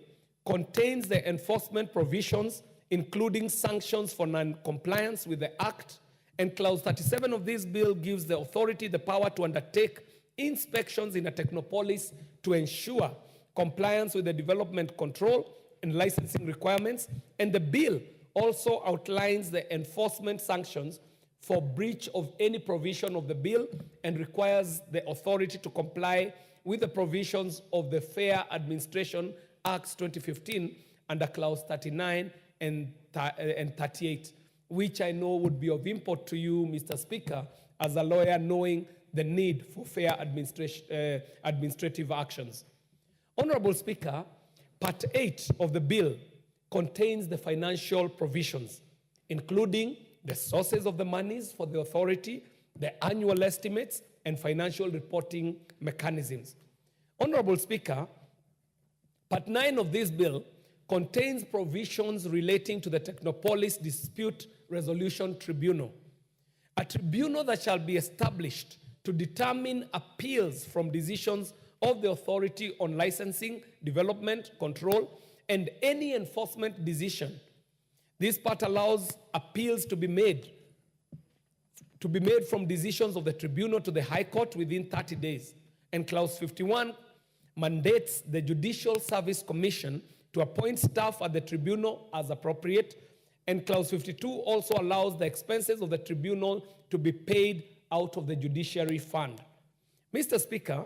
contains the enforcement provisions, including sanctions for non-compliance with the Act, and Clause 37 of this bill gives the authority the power to undertake inspections in a technopolis to ensure compliance with the development control and licensing requirements, and the bill also outlines the enforcement sanctions for breach of any provision of the bill and requires the authority to comply with the provisions of the Fair Administration Acts 2015 under Clause 39 and 38, which I know would be of import to you, Mr. Speaker, as a lawyer, knowing the need for fair administrative actions. Honorable Speaker, Part 8 of the bill contains the financial provisions, including the sources of the monies for the authority, the annual estimates, and financial reporting mechanisms. Honorable Speaker, Part 9 of this bill contains provisions relating to the Technopolis Dispute Resolution Tribunal, a tribunal that shall be established to determine appeals from decisions of the authority on licensing, development, control, and any enforcement decision. This part allows appeals to be made from decisions of the tribunal to the High Court within 30 days. And Clause 51 mandates the Judicial Service Commission to appoint staff at the tribunal as appropriate. And Clause 52 also allows the expenses of the tribunal to be paid out of the judiciary fund. Mr. Speaker,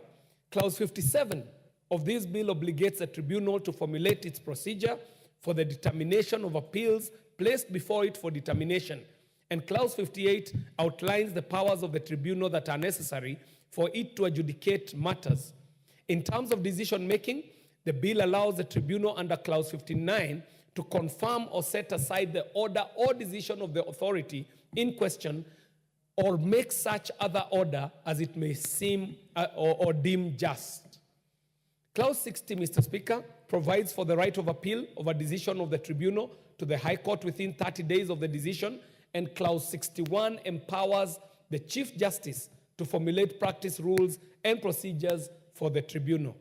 Clause 57 of this bill obligates the tribunal to formulate its procedure for the determination of appeals placed before it for determination. And Clause 58 outlines the powers of the tribunal that are necessary for it to adjudicate matters. In terms of decision making, the bill allows the tribunal under Clause 59 to confirm or set aside the order or decision of the authority in question or make such other order as it may seem or deem just. Clause 60, Mr. Speaker, provides for the right of appeal of a decision of the tribunal to the High Court within 30 days of the decision, and Clause 61 empowers the Chief Justice to formulate practice rules and procedures for the tribunal.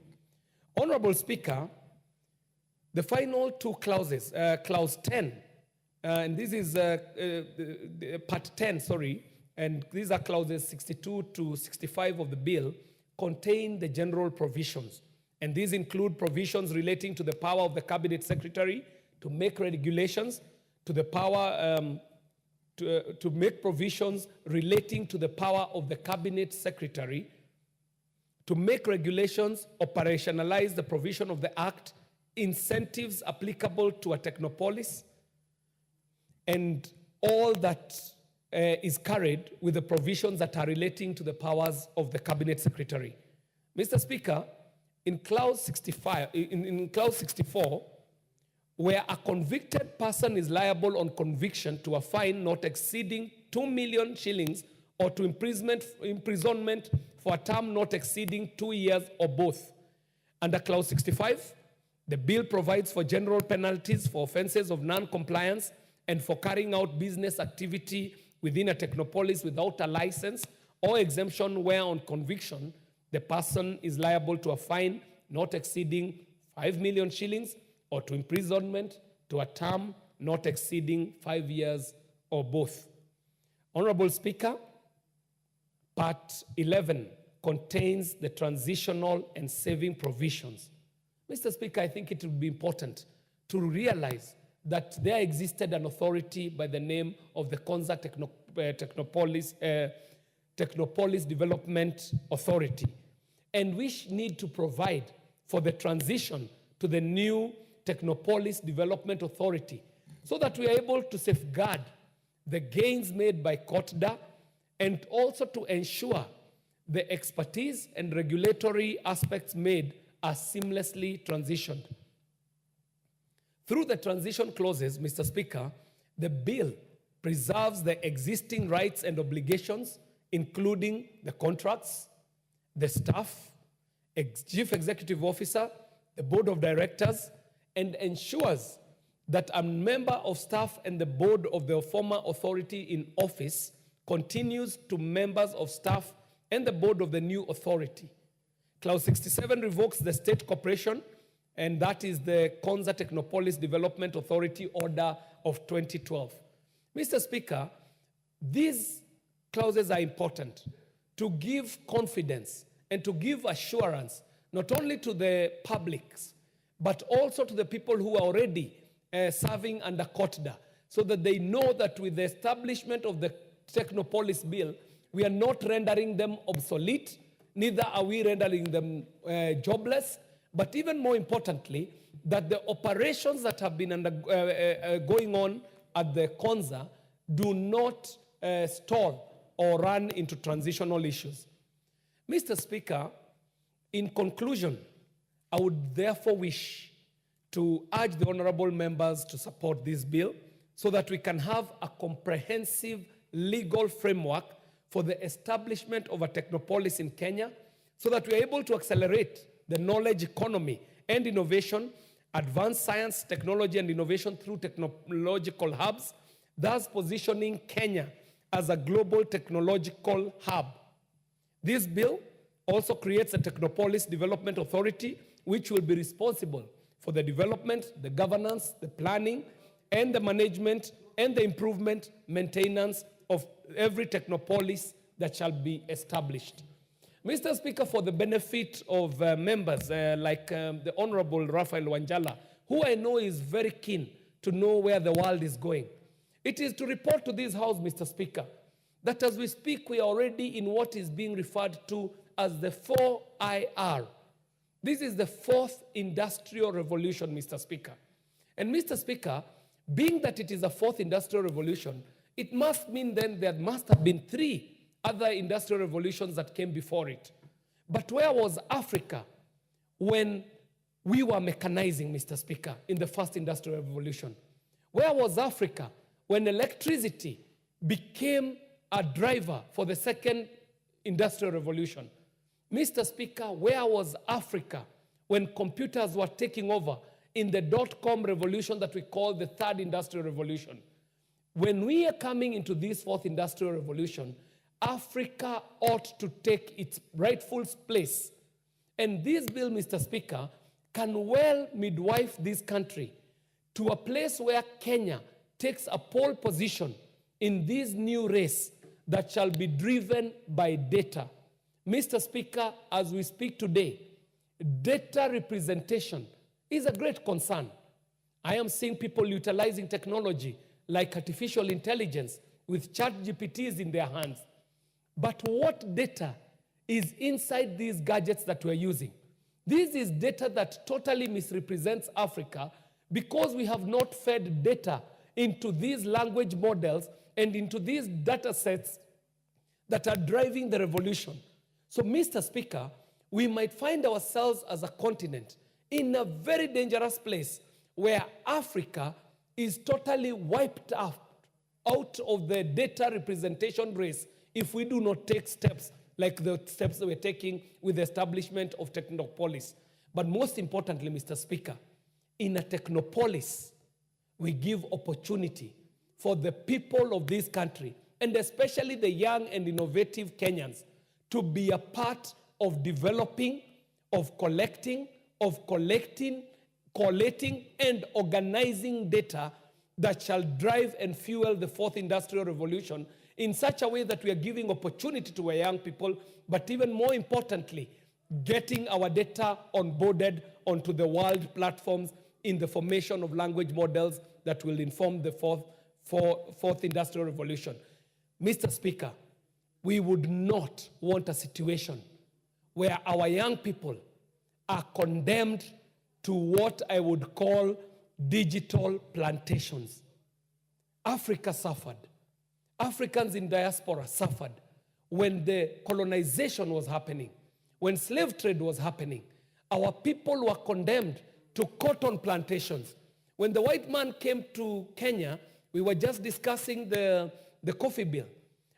Honorable Speaker, the final two clauses, Clause 10, and this is Part 10, sorry, and these are Clauses 62 to 65 of the bill, contain the general provisions. And these include provisions relating to the power of the Cabinet Secretary to make regulations, to the power to make provisions relating to the power of the Cabinet Secretary to make regulations, operationalize the provision of the Act, incentives applicable to a technopolis, and all that is carried with the provisions that are relating to the powers of the Cabinet Secretary. Mr. Speaker, in Clause 65, in Clause 64, where a convicted person is liable on conviction to a fine not exceeding 2 million shillings or to imprisonment for a term not exceeding 2 years or both. Under Clause 65, the bill provides for general penalties for offenses of non-compliance and for carrying out business activity within a technopolis without a license or exemption where on conviction the person is liable to a fine not exceeding 5 million shillings or to imprisonment to a term not exceeding 5 years or both. Honorable Speaker, Part 11 contains the transitional and saving provisions. Mr. Speaker, I think it would be important to realize that there existed an authority by the name of the Konza Technopolis Development Authority, and we need to provide for the transition to the new Technopolis Development Authority so that we are able to safeguard the gains made by COTDA and also to ensure the expertise and regulatory aspects made are seamlessly transitioned. Through the transition clauses, Mr. Speaker, the bill preserves the existing rights and obligations, including the contracts, the staff, chief executive officer, the board of directors, and ensures that a member of staff and the board of the former authority in office continues to members of staff and the board of the new authority. Clause 67 revokes the state corporation, and that is the Konza Technopolis Development Authority Order of 2012. Mr. Speaker, these clauses are important to give confidence and to give assurance not only to the publics, but also to the people who are already serving under COTDA, so that they know that with the establishment of the Technopolis Bill, we are not rendering them obsolete, neither are we rendering them jobless, but even more importantly, that the operations that have been going on at the Konza do not stall or run into transitional issues. Mr. Speaker, in conclusion, I would therefore wish to urge the honorable members to support this bill so that we can have a comprehensive legal framework for the establishment of a technopolis in Kenya, so that we are able to accelerate the knowledge economy and innovation, advance science, technology, and innovation through technological hubs, thus positioning Kenya as a global technological hub. This bill also creates a Technopolis Development Authority, which will be responsible for the development, the governance, the planning, and the management, and the improvement, maintenance of every technopolis that shall be established. Mr. Speaker, for the benefit of members like the Honorable Raphael Wanjala, who I know is very keen to know where the world is going, it is to report to this House, Mr. Speaker, that as we speak, we are already in what is being referred to as the 4IR. This is the fourth industrial revolution, Mr. Speaker. And Mr. Speaker, being that it is a fourth industrial revolution, it must mean then there must have been three other industrial revolutions that came before it. But where was Africa when we were mechanizing, Mr. Speaker, in the first industrial revolution? Where was Africa when electricity became a driver for the second industrial revolution? Mr. Speaker, where was Africa when computers were taking over in the dot-com revolution that we call the third industrial revolution? When we are coming into this fourth industrial revolution, Africa ought to take its rightful place. And this bill, Mr. Speaker, can well midwife this country to a place where Kenya takes a pole position in this new race that shall be driven by data. Mr. Speaker, as we speak today, data representation is a great concern. I am seeing people utilizing technology like artificial intelligence with ChatGPTs in their hands. But what data is inside these gadgets that we're using? This is data that totally misrepresents Africa because we have not fed data into these language models and into these data sets that are driving the revolution. So, Mr. Speaker, we might find ourselves as a continent in a very dangerous place where Africa is totally wiped out of the data representation race if we do not take steps like the steps that we're taking with the establishment of Technopolis. But most importantly, Mr. Speaker, in a Technopolis, we give opportunity for the people of this country, and especially the young and innovative Kenyans, to be a part of developing, of collecting, collating, and organizing data that shall drive and fuel the fourth industrial revolution in such a way that we are giving opportunity to our young people, but even more importantly, getting our data onboarded onto the world platforms in the formation of language models that will inform the fourth industrial revolution. Mr. Speaker, we would not want a situation where our young people are condemned to what I would call digital plantations. Africa suffered. Africans in diaspora suffered when the colonization was happening, when slave trade was happening. Our people were condemned to cotton plantations. When the white man came to Kenya, we were just discussing the coffee bill.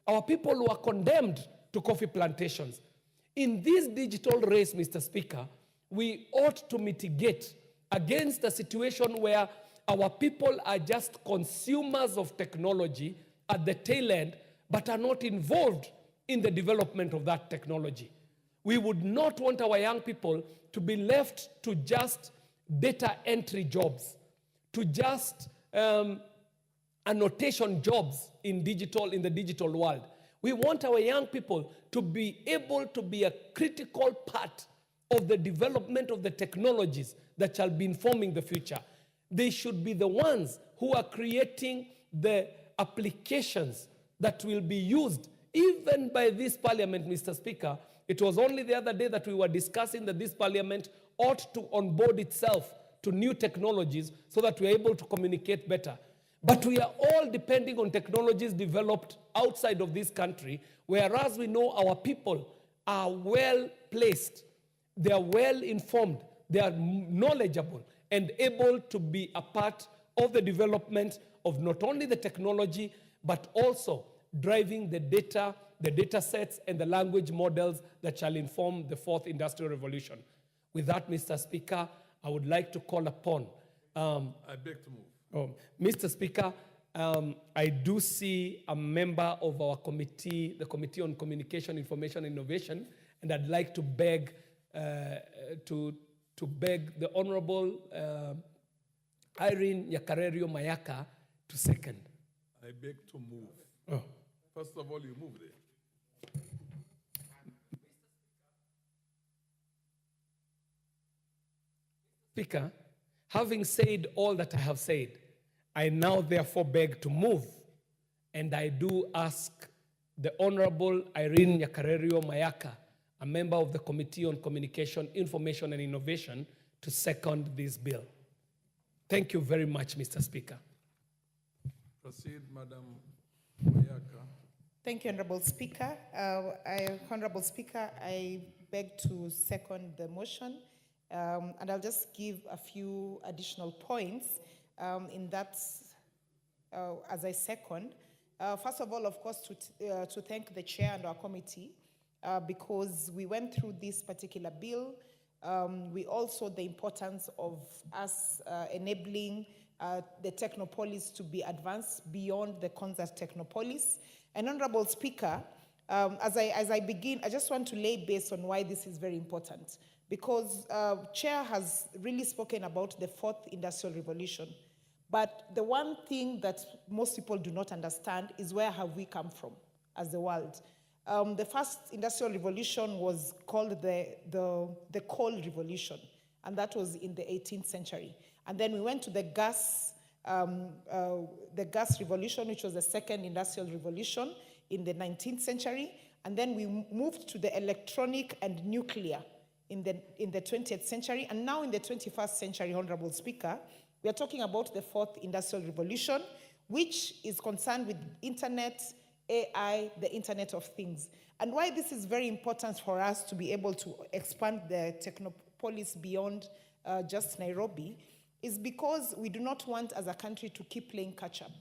Our people were condemned to coffee plantations. In this digital race, Mr. Speaker, we ought to mitigate against a situation where our people are just consumers of technology at the tail end, but are not involved in the development of that technology. We would not want our young people to be left to just data entry jobs, to just annotation jobs in the digital world. We want our young people to be able to be a critical part of the development of the technologies that shall be informing the future. They should be the ones who are creating the applications that will be used even by this parliament, Mr. Speaker. It was only the other day that we were discussing that this parliament ought to onboard itself to new technologies so that we're able to communicate better. But we are all depending on technologies developed outside of this country, whereas we know our people are well placed, they are well informed, they are knowledgeable and able to be a part of the development of not only the technology, but also driving the data sets and the language models that shall inform the fourth industrial revolution. With that, Mr. Speaker, I would like to call upon... I beg to move. Mr. Speaker, I do see a member of our committee, the Committee on Communication, Information, and Innovation, and I'd like to beg the Honorable Irene Yakarerio Mayaka to second. I beg to move. Oh. First of all, you move there. Speaker, having said all that I have said, I now therefore beg to move, and I do ask the Honorable Irene Yakarerio Mayaka, a member of the Committee on Communication, Information, and Innovation, to second this bill. Thank you very much, Mr. Speaker. Proceed, Madam Mayaka. Thank you, Honorable Speaker. Honorable Speaker, I beg to second the motion, and I'll just give a few additional points in that as I second. First of all, of course, to thank the chair and our committee because we went through this particular bill. We also the importance of us enabling the Technopolis to be advanced beyond the Konza Technopolis. And Honorable Speaker, as I begin, I just want to lay base on why this is very important. Because Chair has really spoken about the fourth industrial revolution. But the one thing that most people do not understand is where have we come from as the world. The first industrial revolution was called the coal revolution, and that was in the 18th century. And then we went to the gas revolution, which was the second industrial revolution in the 19th century. And then we moved to the electronic and nuclear in the 20th century. And now in the 21st century, Honorable Speaker, we are talking about the fourth industrial revolution, which is concerned with internet, AI, the Internet of Things. And why this is very important for us to be able to expand the Technopolis beyond just Nairobi is because we do not want as a country to keep playing catch up.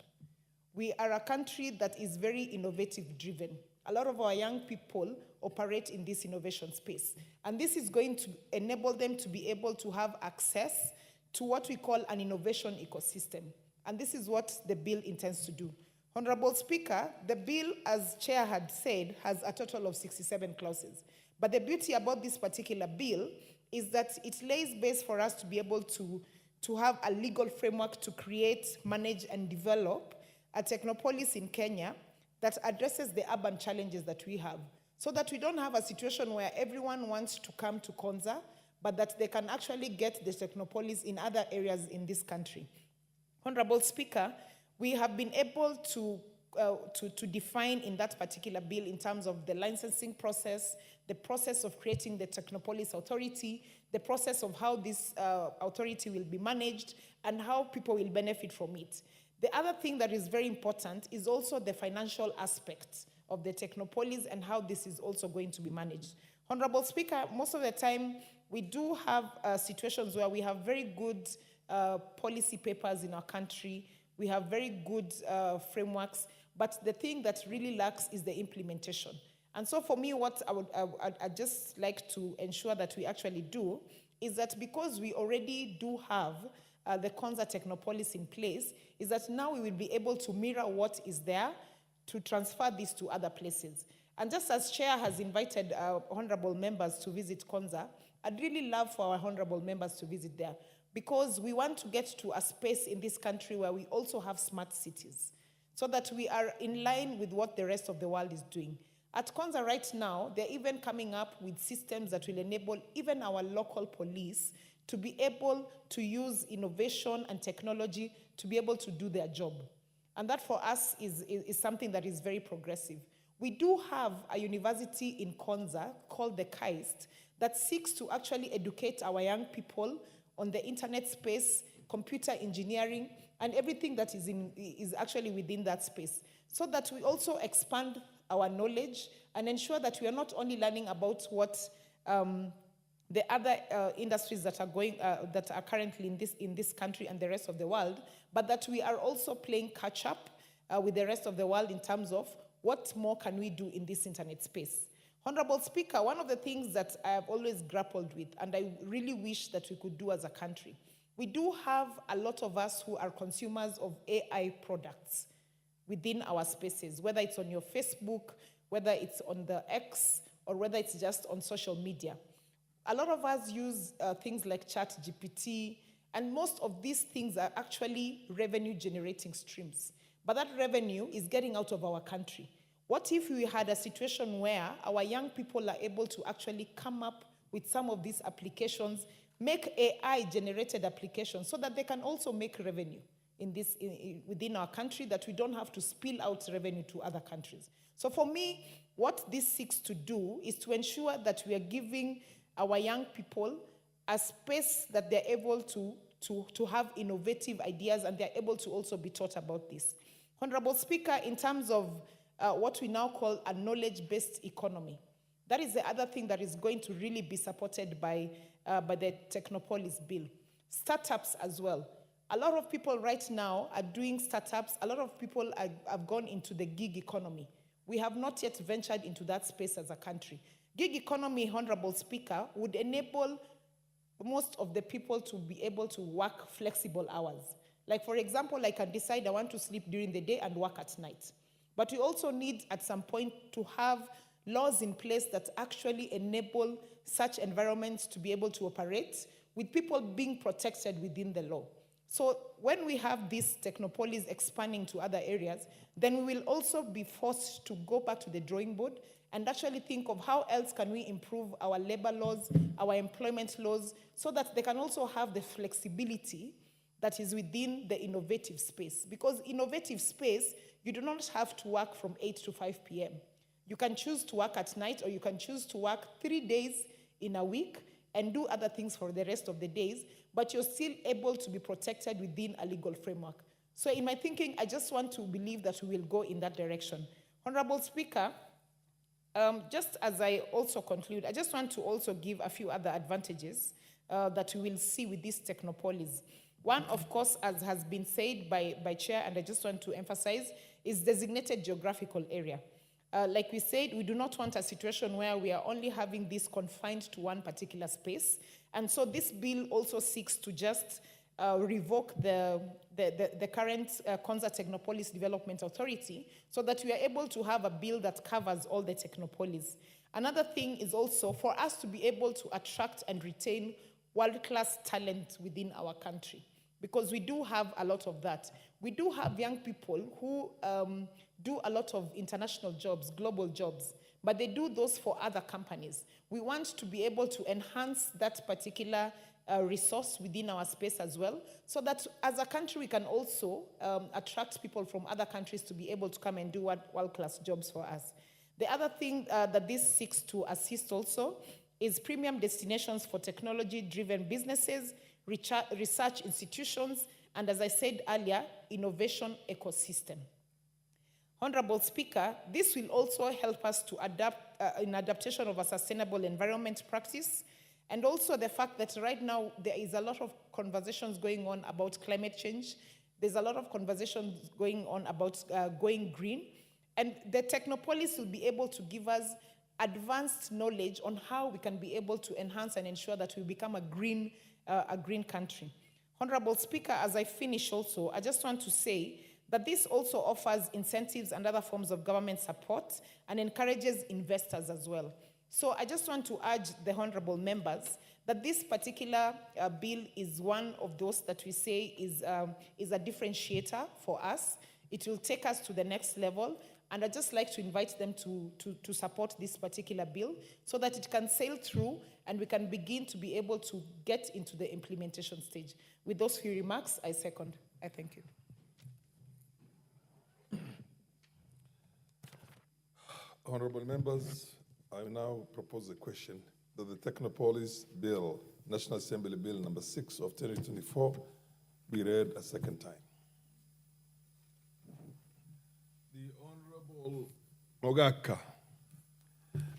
We are a country that is very innovative driven. A lot of our young people operate in this innovation space. And this is going to enable them to be able to have access to what we call an innovation ecosystem. And this is what the bill intends to do. Honorable Speaker, the bill, as Chair had said, has a total of 67 clauses. But the beauty about this particular bill is that it lays base for us to be able to have a legal framework to create, manage, and develop a Technopolis in Kenya that addresses the urban challenges that we have, so that we don't have a situation where everyone wants to come to Konza, but that they can actually get the Technopolis in other areas in this country. Honorable Speaker, we have been able to define in that particular bill in terms of the licensing process, the process of creating the Technopolis Authority, the process of how this authority will be managed, and how people will benefit from it. The other thing that is very important is also the financial aspect of the Technopolis and how this is also going to be managed. Honorable Speaker, most of the time we do have situations where we have very good policy papers in our country, we have very good frameworks, but the thing that really lacks is the implementation. And so for me, what I'd just like to ensure that we actually do is that because we already do have the Konza Technopolis in place, is that now we will be able to mirror what is there to transfer this to other places. And just as Chair has invited honorable members to visit Konza, I'd really love for our honorable members to visit there, because we want to get to a space in this country where we also have smart cities, so that we are in line with what the rest of the world is doing. At Konza right now, they're even coming up with systems that will enable even our local police to be able to use innovation and technology to be able to do their job. And that for us is something that is very progressive. We do have a university in Konza called the KAIST that seeks to actually educate our young people on the internet space, computer engineering, and everything that is actually within that space, so that we also expand our knowledge and ensure that we are not only learning about what the other industries that are currently in this country and the rest of the world, but that we are also playing catch up with the rest of the world in terms of what more can we do in this internet space. Honorable Speaker, one of the things that I have always grappled with, and I really wish that we could do as a country, we do have a lot of us who are consumers of AI products within our spaces, whether it's on your Facebook, whether it's on the X, or whether it's just on social media. A lot of us use things like ChatGPT, and most of these things are actually revenue-generating streams. But that revenue is getting out of our country. What if we had a situation where our young people are able to actually come up with some of these applications, make AI-generated applications, so that they can also make revenue within our country, that we don't have to spill out revenue to other countries. So for me, what this seeks to do is to ensure that we are giving our young people a space that they're able to have innovative ideas, and they're able to also be taught about this. Honorable Speaker, in terms of what we now call a knowledge-based economy, that is the other thing that is going to really be supported by the Technopolis bill. Startups as well. A lot of people right now are doing startups. A lot of people have gone into the gig economy. We have not yet ventured into that space as a country. Gig economy, Honorable Speaker, would enable most of the people to be able to work flexible hours. Like, for example, I can decide I want to sleep during the day and work at night. But we also need, at some point, to have laws in place that actually enable such environments to be able to operate, with people being protected within the law. So when we have this Technopolis expanding to other areas, then we will also be forced to go back to the drawing board and actually think of how else can we improve our labor laws, our employment laws, so that they can also have the flexibility that is within the innovative space. Because innovative space, you do not have to work from 8 to 5 p.m. You can choose to work at night, or you can choose to work 3 days in a week and do other things for the rest of the days, but you're still able to be protected within a legal framework. So in my thinking, I just want to believe that we will go in that direction. Honorable Speaker, just as I also conclude, I just want to also give a few other advantages that we will see with this Technopolis. One, of course, as has been said by Chair, and I just want to emphasize, is designated geographical area. Like we said, we do not want a situation where we are only having this confined to one particular space. And so this bill also seeks to just revoke the current Konza Technopolis Development Authority, so that we are able to have a bill that covers all the Technopolis. Another thing is also for us to be able to attract and retain world-class talent within our country, because we do have a lot of that. We do have young people who do a lot of international jobs, global jobs, but they do those for other companies. We want to be able to enhance that particular resource within our space as well, so that as a country we can also attract people from other countries to be able to come and do world-class jobs for us. The other thing that this seeks to assist also is premium destinations for technology-driven businesses, research institutions, and as I said earlier, innovation ecosystem. Honorable Speaker, this will also help us to adapt in adaptation of a sustainable environment practice, and also the fact that right now there is a lot of conversations going on about climate change. There's a lot of conversations going on about going green, and the Technopolis will be able to give us advanced knowledge on how we can be able to enhance and ensure that we become a green country. Honorable Speaker, as I finish also, I just want to say that this also offers incentives and other forms of government support and encourages investors as well. So I just want to urge the honorable members that this particular bill is one of those that we say is a differentiator for us. It will take us to the next level, and I'd just like to invite them to support this particular bill so that it can sail through and we can begin to be able to get into the implementation stage. With those few remarks, I second. I thank you. Honorable members, I now propose a question that the Technopolis Bill, National Assembly Bill number 6 of 2024, be read a second time. The Honorable Mogaka,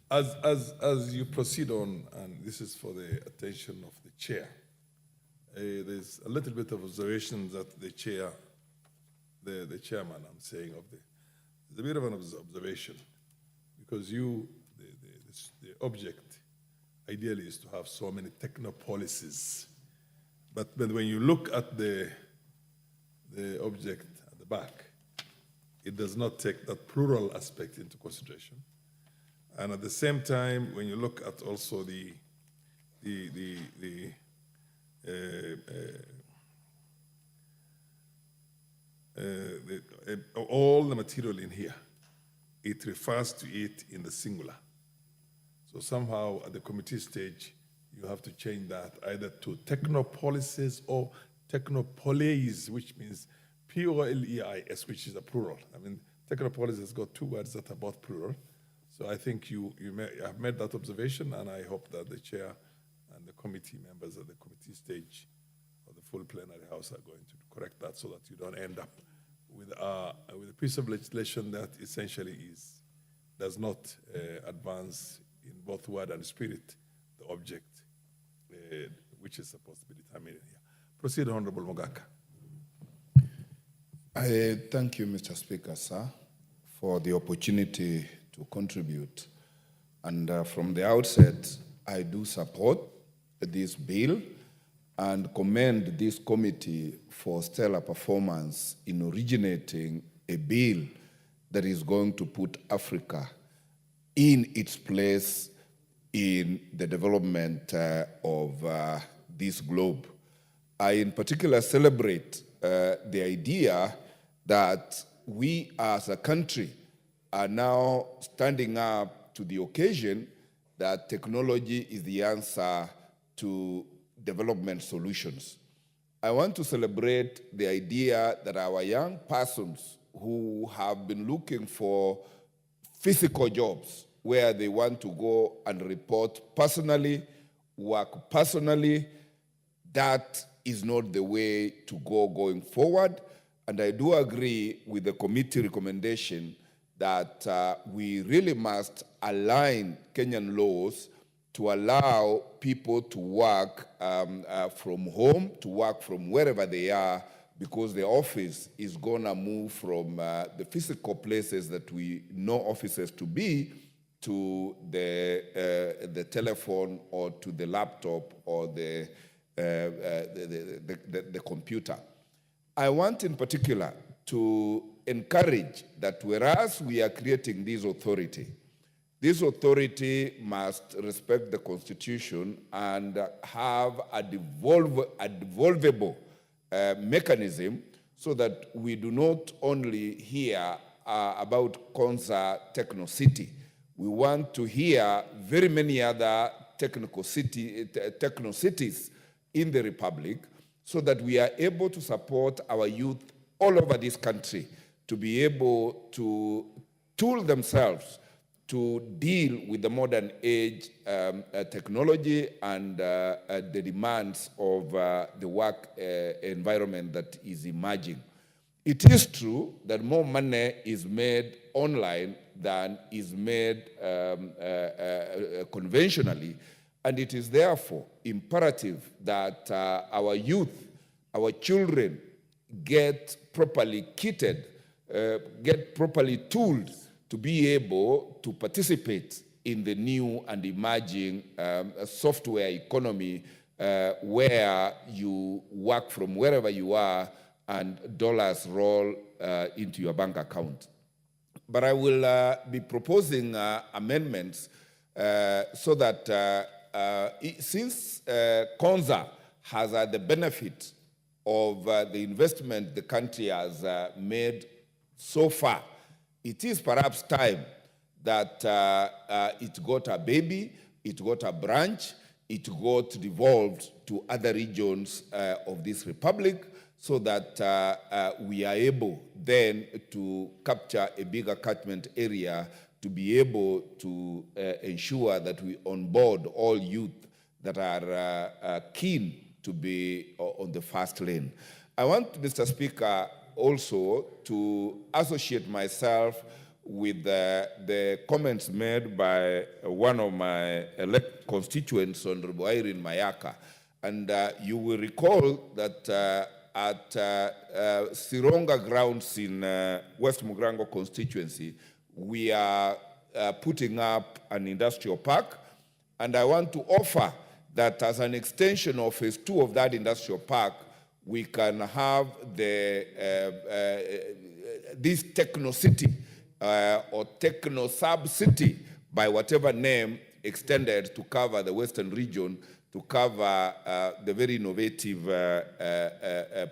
as you proceed on, and this is for the attention of the chair, there's a little bit of observation that the chairman, I'm saying, of there's a bit of an observation, because the object ideally is to have so many techno-policies. But when you look at the object at the back, it does not take that plural aspect into consideration. And at the same time, when you look at also all the material in here, it refers to it in the singular. So somehow at the committee stage, you have to change that either to technopolises or technopoleis, which means P-O-L-E-I-S, which is a plural. I mean, technopolis has got two words that are both plural. So I think you have made that observation, and I hope that the chair and the committee members at the committee stage of the full plenary house are going to correct that so that you don't end up with a piece of legislation that essentially does not advance in both word and spirit the object which is supposed to be determined here. Proceed, Honorable Mogaka. I thank you, Mr. Speaker, sir, for the opportunity to contribute. And from the outset, I do support this bill and commend this committee for stellar performance in originating a bill that is going to put Africa in its place in the development of this globe. I in particular celebrate the idea that we as a country are now standing up to the occasion that technology is the answer to development solutions. I want to celebrate the idea that our young persons who have been looking for physical jobs where they want to go and report personally, work personally, that is not the way to go going forward. And I do agree with the committee recommendation that we really must align Kenyan laws to allow people to work from home, to work from wherever they are, because the office is going to move from the physical places that we know offices to be to the telephone or to the laptop or the computer. I want in particular to encourage that whereas we are creating this authority must respect the Constitution and have a devolvable mechanism so that we do not only hear about Konza Techno City. We want to hear very many other techno cities in the Republic so that we are able to support our youth all over this country to be able to tool themselves to deal with the modern age technology and the demands of the work environment that is emerging. It is true that more money is made online than is made conventionally, and it is therefore imperative that our youth, our children, get properly kitted, get properly tooled to be able to participate in the new and emerging software economy where you work from wherever you are and dollars roll into your bank account. But I will be proposing amendments so that since Konza has the benefit of the investment the country has made so far, it is perhaps time that it got a baby, it got a branch, it got devolved to other regions of this republic, so that we are able then to capture a bigger catchment area to be able to ensure that we onboard all youth that are keen to be on the first lane. I want, Mr. Speaker, also to associate myself with the comments made by one of my elect constituents, Honorable Irene Mayaka. And you will recall that at Sironga grounds in West Mugrango constituency, we are putting up an industrial park. And I want to offer that as an extension of phase 2 of that industrial park, we can have this techno city or techno sub-city, by whatever name, extended to cover the western region, to cover the very innovative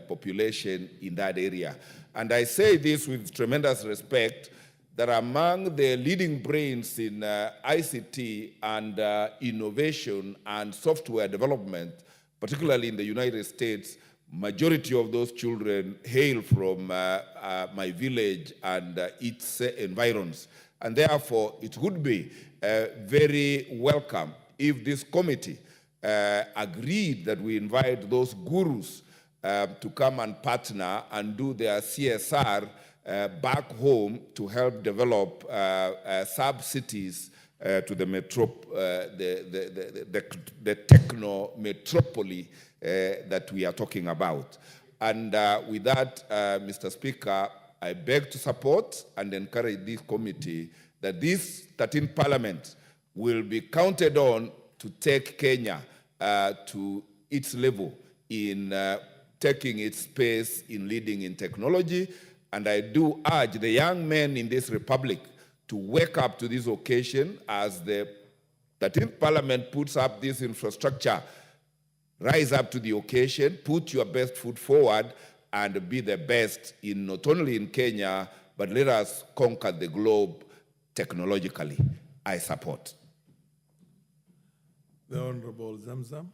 population in that area. And I say this with tremendous respect, that among the leading brains in ICT and innovation and software development, particularly in the United States, majority of those children hail from my village and its environs. And therefore, it would be very welcome if this committee agreed that we invite those gurus to come and partner and do their CSR back home to help develop sub-cities to the techno metropolis that we are talking about. And with that, Mr. Speaker, I beg to support and encourage this committee that this 13th Parliament will be counted on to take Kenya to its level in taking its space in leading in technology. And I do urge the young men in this republic to wake up to this occasion as the 13th Parliament puts up this infrastructure. Rise up to the occasion, put your best foot forward, and be the best in not only in Kenya, but let us conquer the globe technologically. I support. The Honorable Zamzam.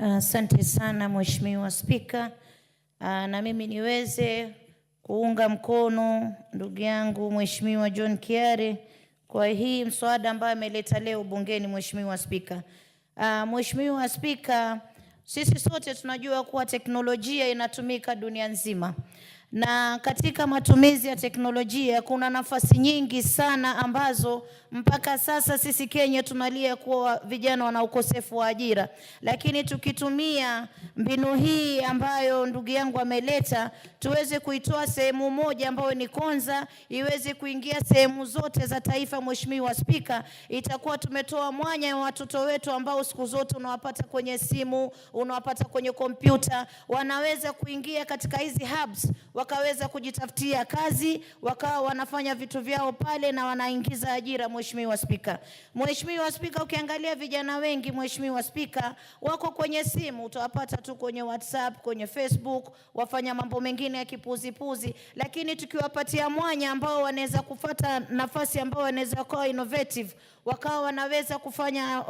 Asante sana Mheshimiwa Spika. Na mimi niweze kuunga mkono ndugu yangu Mheshimiwa John Kiare kwa hii mswada ambayo ameleta leo bungeni. Mheshimiwa Spika, Mheshimiwa Spika, sisi sote tunajua kuwa teknolojia inatumika dunia nzima, na katika matumizi ya teknolojia kuna nafasi nyingi sana ambazo mpaka sasa sisi Kenya tunalia kuwa vijana wana ukosefu wa ajira. Lakini tukitumia mbinu hii ambayo ndugu yangu ameleta, tuweze kuitoa sehemu moja ambayo ni Konza, iweze kuingia sehemu zote za taifa. Mheshimiwa Spika, itakuwa tumetoa mwanya wa watoto wetu ambao siku zote unawapata kwenye simu, unawapata kwenye kompyuta, wanaweza kuingia katika hizi hubs, wakaweza kujitafutia kazi, wakawa wanafanya vitu vyao pale na wanaingiza ajira. Mheshimiwa Spika, Mheshimiwa Spika, ukiangalia vijana wengi Mheshimiwa Spika wako kwenye simu, utawapata tu kwenye WhatsApp, kwenye Facebook, wafanya mambo mengine ya kipuzipuzi. Lakini tukiwapatia mwanya ambao wanaweza kufuata nafasi ambao wanaweza kuwa innovative, wakawa wanaweza kufanya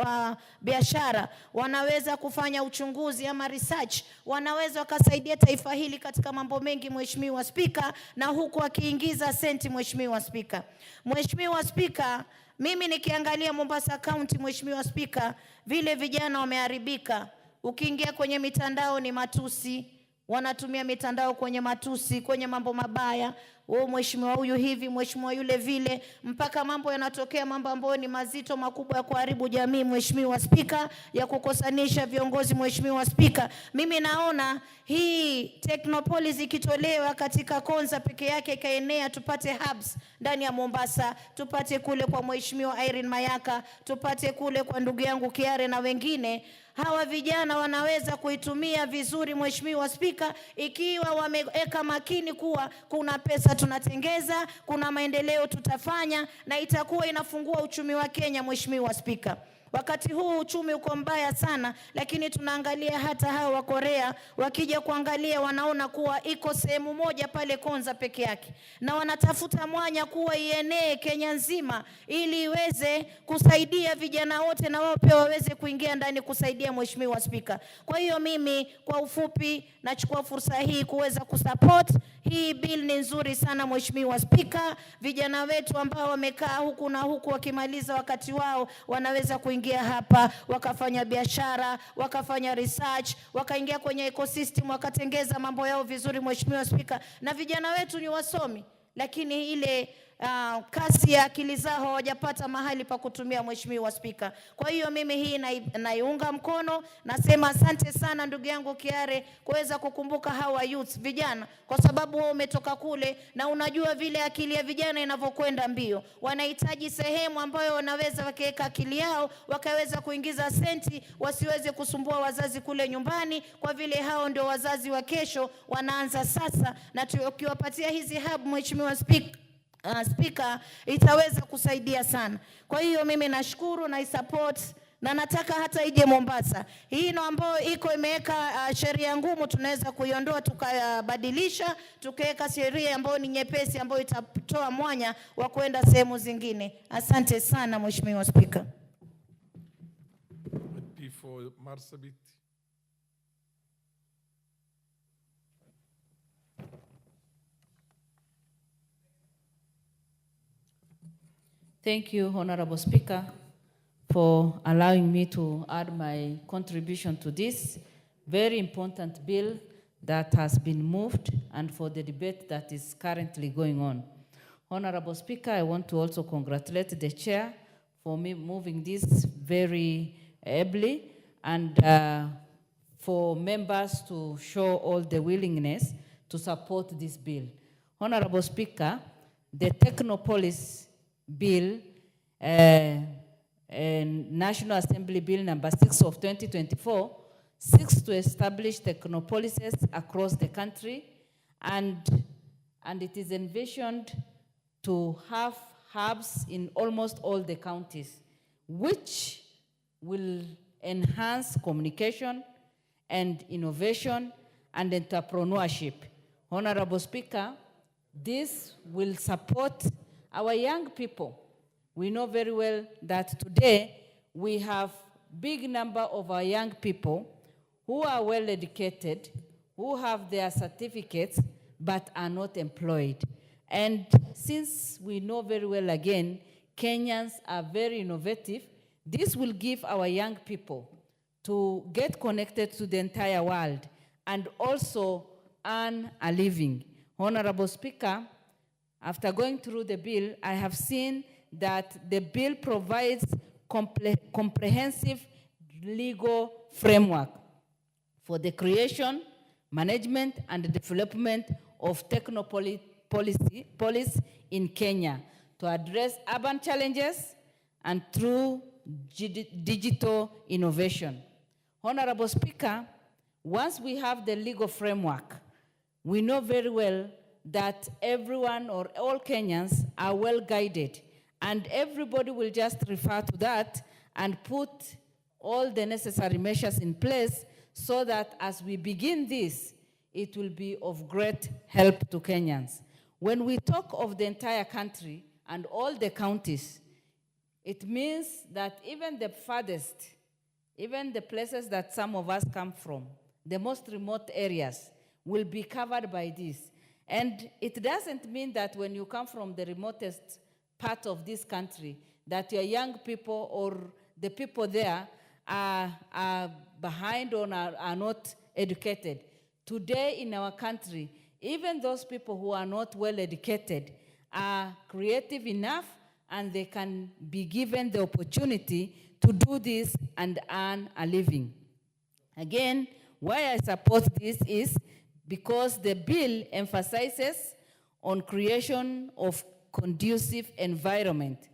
biashara, wanaweza kufanya uchunguzi ama research, wanaweza wakasaidia taifa hili katika mambo mengi Mheshimiwa Spika, na huku akiingiza senti. Mheshimiwa Spika, Mheshimiwa Spika, mimi nikiangalia Mombasa County Mheshimiwa Spika, vile vijana wameharibika. Ukiingia kwenye mitandao ni matusi, wanatumia mitandao kwenye matusi, kwenye mambo mabaya. mheshimiwa huyu hivi, mheshimiwa yule vile, mpaka mambo yanatokea, mambo ambayo ni mazito makubwa ya kuharibu jamii, Mheshimiwa Spika, ya kukosanisha viongozi, Mheshimiwa Spika. Mimi naona hii Technopolis ikitolewa katika Konza peke yake ikaenea, tupate hubs ndani ya Mombasa, tupate kule kwa Mheshimiwa Irene Mayaka, tupate kule kwa ndugu yangu Kiare na wengine. Hawa vijana wanaweza kuitumia vizuri, Mheshimiwa Spika, ikiwa wameweka makini kuwa kuna pesa tunatengeza, kuna maendeleo tutafanya, na itakuwa inafungua uchumi wa Kenya, Mheshimiwa Spika. Wakati huu uchumi uko mbaya sana, lakini tunaangalia hata hao wa Korea wakija kuangalia wanaona kuwa iko sehemu moja pale Konza peke yake, na wanatafuta mwanya kuwa ienee Kenya nzima ili iweze kusaidia vijana wote na wao pia waweze kuingia ndani kusaidia, Mheshimiwa Spika. Kwa hiyo mimi kwa ufupi nachukua fursa hii kuweza kusupport hii bill. Ni nzuri sana, Mheshimiwa Spika. Vijana wetu ambao wamekaa huku na huku wakimaliza wakati wao wanaweza kuingia hapa wakafanya biashara, wakafanya research, wakaingia kwenye ecosystem, wakatengeza mambo yao vizuri, Mheshimiwa Spika. Na vijana wetu ni wasomi, lakini ile kasi ya akili zao hawajapata mahali pa kutumia, Mheshimiwa Spika. Kwa hiyo mimi hii naiunga mkono, nasema asante sana ndugu yangu Kiare kuweza kukumbuka hawa youth vijana, kwa sababu wao umetoka kule na unajua vile akili ya vijana inavyokwenda mbio. Wanahitaji sehemu ambayo wanaweza wakaweka akili yao, wakaweza kuingiza senti, wasiweze kusumbua wazazi kule nyumbani, kwa vile hao ndio wazazi wa kesho, wanaanza sasa. Na tukiwapatia hizi hub, Mheshimiwa Spika, itaweza kusaidia sana. Kwa hiyo mimi nashukuru na support, na nataka hata ije Mombasa. Hii no ambayo iko imeweka sheria ngumu, tunaweza kuiondoa tukabadilisha, tukaweka sheria ambayo ni nyepesi, ambayo itatoa mwanya wa kwenda sehemu zingine. Asante sana, Mheshimiwa Spika. Before Marsabit. Thank you, Honorable Speaker, for allowing me to add my contribution to this very important bill that has been moved and for the debate that is currently going on. Honorable Speaker, I want to also congratulate the chair for me moving this very ably, and for members to show all the willingness to support this bill. Honorable Speaker, the Technopolis Bill, National Assembly Bill number 6 of 2024, seeks to establish technopolises across the country, and it is envisioned to have hubs in almost all the counties, which will enhance communication and innovation and entrepreneurship. Honorable Speaker, this will support our young people. We know very well that today we have big number of our young people who are well educated, who have their certificates, but are not employed. And since we know very well again, Kenyans are very innovative, this will give our young people to get connected to the entire world and also earn a living. Honorable Speaker, after going through the bill, I have seen that the bill provides comprehensive legal framework for the creation, management, and development of technopolis in Kenya to address urban challenges and through digital innovation. Honorable Speaker, once we have the legal framework, we know very well that everyone or all Kenyans are well guided, and everybody will just refer to that and put all the necessary measures in place so that as we begin this, it will be of great help to Kenyans. When we talk of the entire country and all the counties, it means that even the farthest, even the places that some of us come from, the most remote areas, will be covered by this. And it doesn't mean that when you come from the remotest part of this country, that your young people or the people there are behind or are not educated. Today in our country, even those people who are not well educated are creative enough and they can be given the opportunity to do this and earn a living. Again, why I support this is because the bill emphasizes on creation of conducive environment.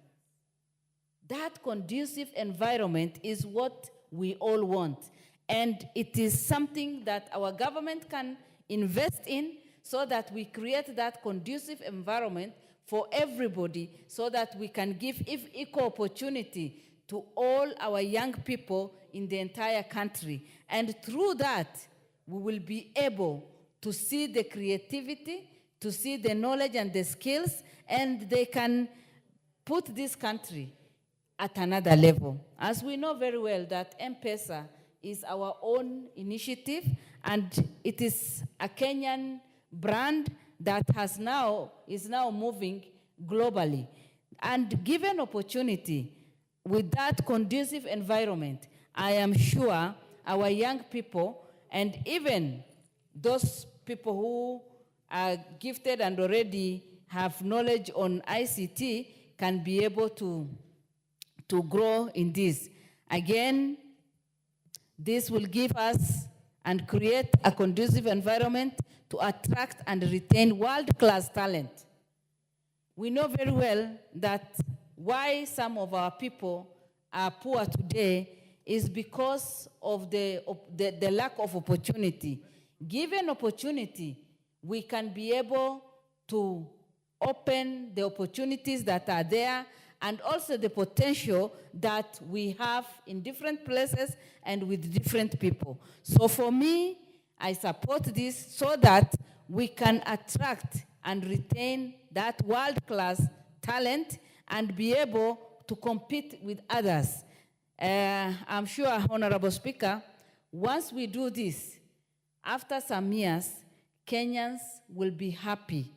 That conducive environment is what we all want. And it is something that our government can invest in so that we create that conducive environment for everybody so that we can give equal opportunity to all our young people in the entire country. And through that, we will be able to see the creativity, to see the knowledge and the skills, and they can put this country at another level. As we know very well that M-Pesa is our own initiative, and it is a Kenyan brand that is now moving globally. And given opportunity, with that conducive environment, I am sure our young people and even those people who are gifted and already have knowledge on ICT can be able to grow in this. Again, this will give us and create a conducive environment to attract and retain world-class talent. We know very well that why some of our people are poor today is because of the lack of opportunity. Given opportunity, we can be able to open the opportunities that are there and also the potential that we have in different places and with different people. So for me, I support this so that we can attract and retain that world-class talent and be able to compete with others. I'm sure, Honorable Speaker, once we do this, after some years, Kenyans will be happy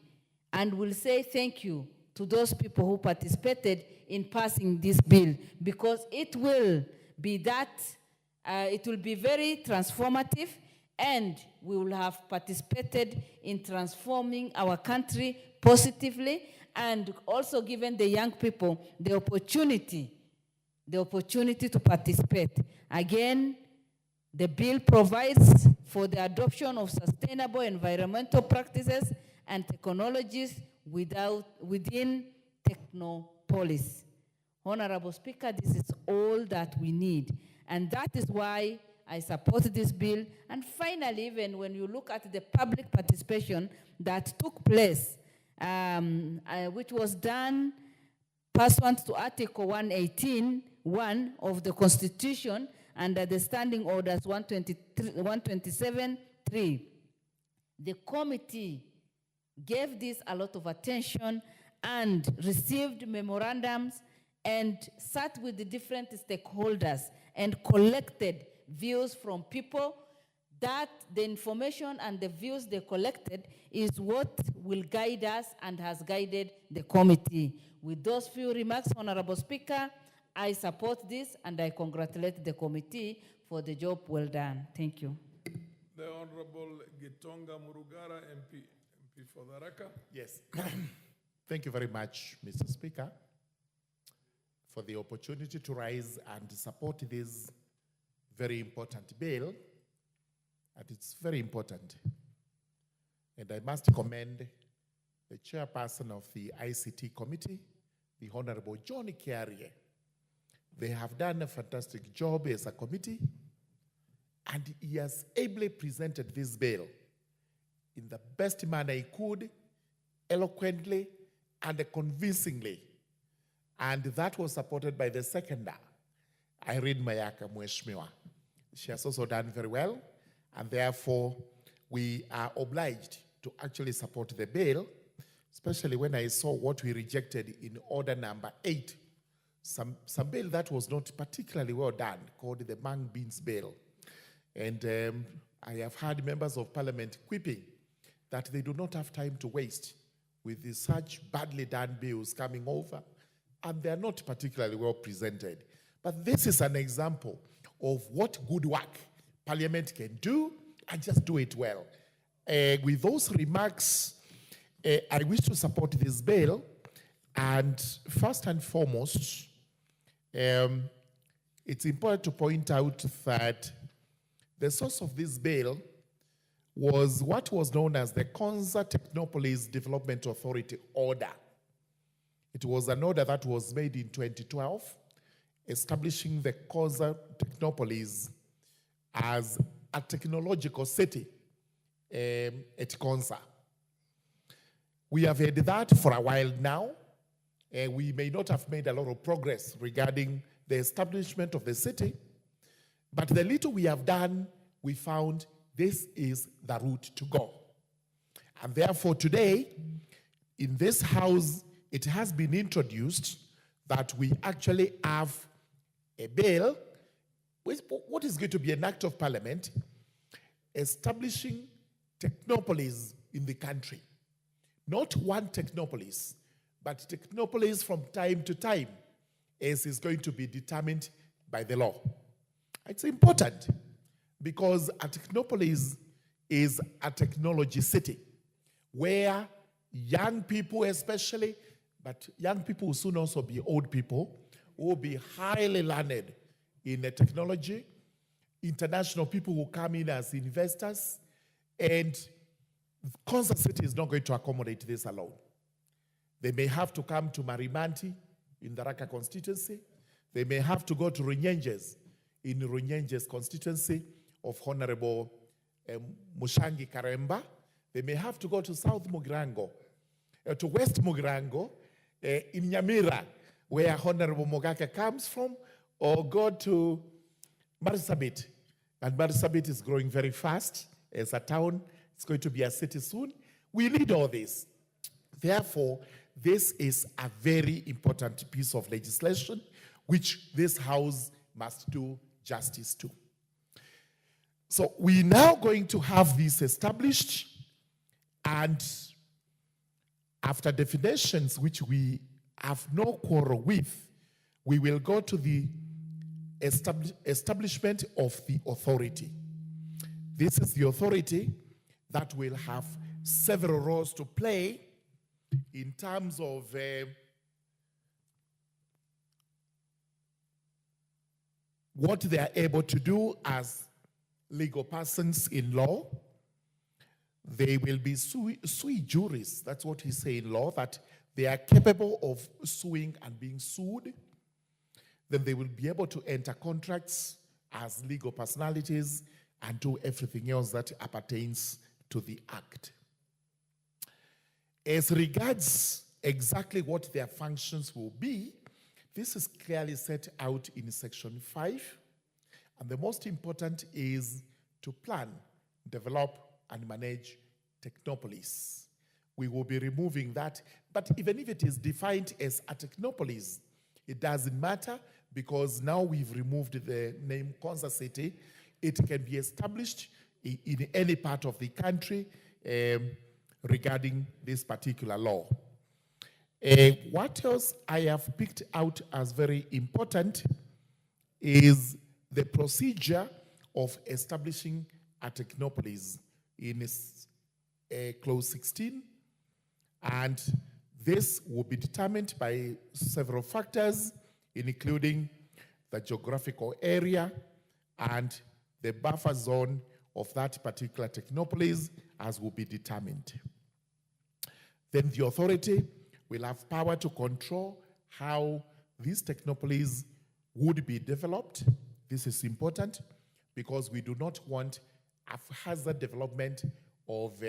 and will say thank you to those people who participated in passing this bill, because it will be very transformative, and we will have participated in transforming our country positively, and also given the young people the opportunity to participate. Again, the bill provides for the adoption of sustainable environmental practices and technologies within Technopolis. Honorable Speaker, this is all that we need. And that is why I support this bill. And finally, even when you look at the public participation that took place, which was done pursuant to Article 118(1) of the Constitution under the Standing Orders 127(3), the committee gave this a lot of attention and received memorandums and sat with the different stakeholders and collected views from people. That the information and the views they collected is what will guide us and has guided the committee. With those few remarks, Honorable Speaker, I support this and I congratulate the committee for the job well done. Thank you. The Honorable Gitonga Murugara, MP for Tharaka. Yes. Thank you very much, Mr. Speaker, for the opportunity to rise and support this very important bill. And it's very important. And I must commend the chairperson of the ICT committee, the Honorable John Kiarie. They have done a fantastic job as a committee, and he has ably presented this bill in the best manner he could, eloquently and convincingly. And that was supported by the seconder, Irene Mayaka Mweshmiwa. She has also done very well, and therefore we are obliged to actually support the bill, especially when I saw what we rejected in order number 8, some bill that was not particularly well done, called the Mang Beans Bill. And I have heard members of parliament quipping that they do not have time to waste with such badly done bills coming over, and they are not particularly well presented. But this is an example of what good work Parliament can do, and just do it well. with those remarks, I wish to support this bill. And first and foremost, it's important to point out that the source of this bill was what was known as the Konza Technopolis Development Authority Order. It was an order that was made in 2012, establishing the Konza Technopolis as a technological city at Konza. We have had that for a while now. We may not have made a lot of progress regarding the establishment of the city, but the little we have done, we found this is the route to go. And therefore today, in this house, it has been introduced that we actually have a bill, what is going to be an act of parliament, establishing technopolis in the country. Not one technopolis, but technopolis from time to time, as is going to be determined by the law. It's important because a technopolis is a technology city where young people especially, but young people will soon also be old people, will be highly learned in the technology. International people will come in as investors, and Konza City is not going to accommodate this alone. They may have to come to Marimanti in the Raka constituency. They may have to go to Runyenjes in Runyenjes constituency of Honorable Mushangi Karemba. They may have to go to South Mugirango, to West Mugirango, in Nyamira, where Honorable Mogaka comes from, or go to Marsabit. And Marsabit is growing very fast as a town. It's going to be a city soon. We need all this. Therefore, this is a very important piece of legislation which this House must do justice to. So we're now going to have this established, and after definitions which we have no quarrel with, we will go to the establishment of the authority. This is the authority that will have several roles to play in terms of what they are able to do as legal persons in law. They will be sui juris. That's what he says in law, that they are capable of suing and being sued. Then they will be able to enter contracts as legal personalities and do everything else that appertains to the act. As regards exactly what their functions will be, this is clearly set out in section 5. And the most important is to plan, develop, and manage technopolis. We will be removing that. But even if it is defined as a technopolis, it doesn't matter, because now we've removed the name Konza City. It can be established in any part of the country regarding this particular law. What else I have picked out as very important is the procedure of establishing a technopolis in clause 16. And this will be determined by several factors, including the geographical area and the buffer zone of that particular technopolis, as will be determined. Then the authority will have power to control how these technopolis would be developed. This is important because we do not want haphazard development of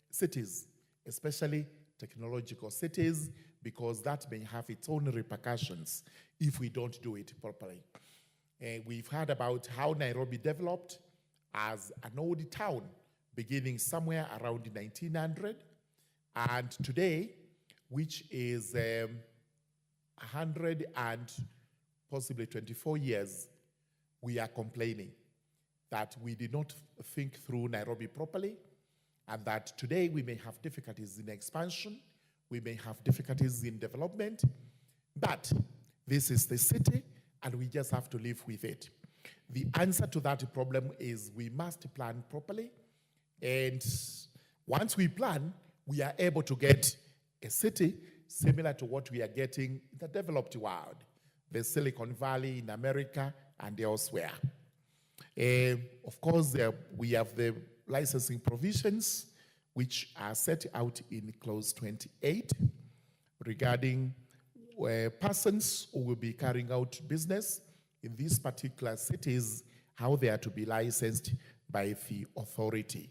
cities, especially technological cities, because that may have its own repercussions if we don't do it properly. We've heard about how Nairobi developed as an old town beginning somewhere around 1900, and today, which is 100 and possibly 24 years, we are complaining that we did not think through Nairobi properly, and that today we may have difficulties in expansion, we may have difficulties in development, but this is the city, and we just have to live with it. The answer to that problem is we must plan properly, and Once we plan, we are able to get a city similar to what we are getting in the developed world, the Silicon Valley in America and elsewhere. Of course, we have the licensing provisions which are set out in clause 28 regarding persons who will be carrying out business in these particular cities, how they are to be licensed by the authority.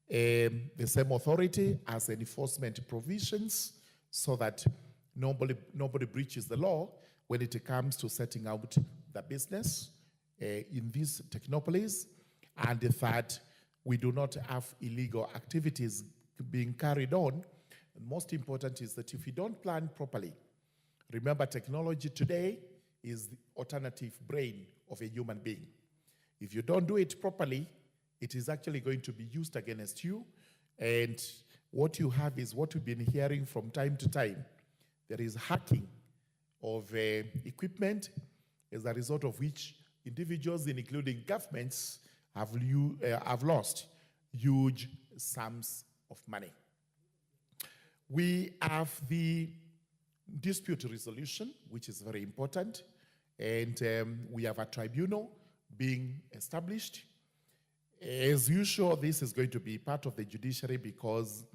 The same authority has enforcement provisions so that nobody breaches the law when it comes to setting out the business in these technopolies, and the third, we do not have illegal activities being carried on. And most important is that if you don't plan properly, remember technology today is the alternative brain of a human being. If you don't do it properly, it is actually going to be used against you, and what you have is what we've been hearing from time to time. There is hacking of equipment, as a result of which individuals, including governments, have lost huge sums of money. We have the dispute resolution, which is very important, and we have a tribunal being established. As usual, this is going to be part of the judiciary because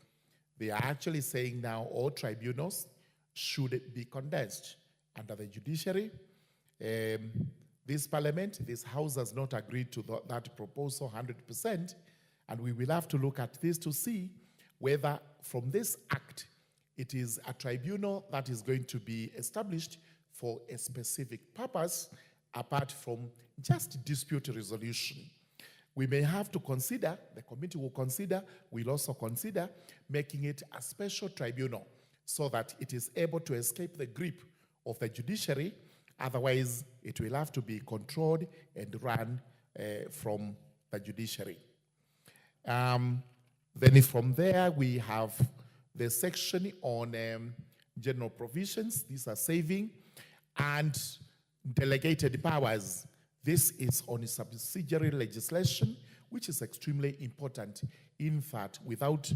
they are actually saying now all tribunals should be condensed under the judiciary. This parliament, this house has not agreed to that proposal 100%, and we will have to look at this to see whether from this act it is a tribunal that is going to be established for a specific purpose apart from just dispute resolution. We may have to consider, the committee will consider, we'll also consider making it a special tribunal so that it is able to escape the grip of the judiciary. Otherwise, it will have to be controlled and run from the judiciary. Then from there, we have the section on general provisions. These are saving and delegated powers. This is on subsidiary legislation, which is extremely important. In fact, without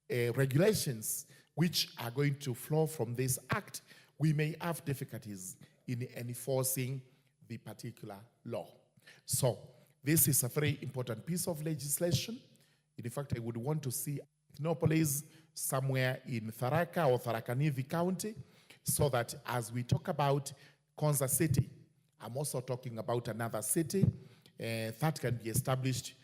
regulations which are going to flow from this act, we may have difficulties in enforcing the particular law. So this is a very important piece of legislation. In fact, I would want to see technopolis somewhere in Tharaka or Tharaka Nithi County, so that as we talk about Konza City, I'm also talking about another city that can be established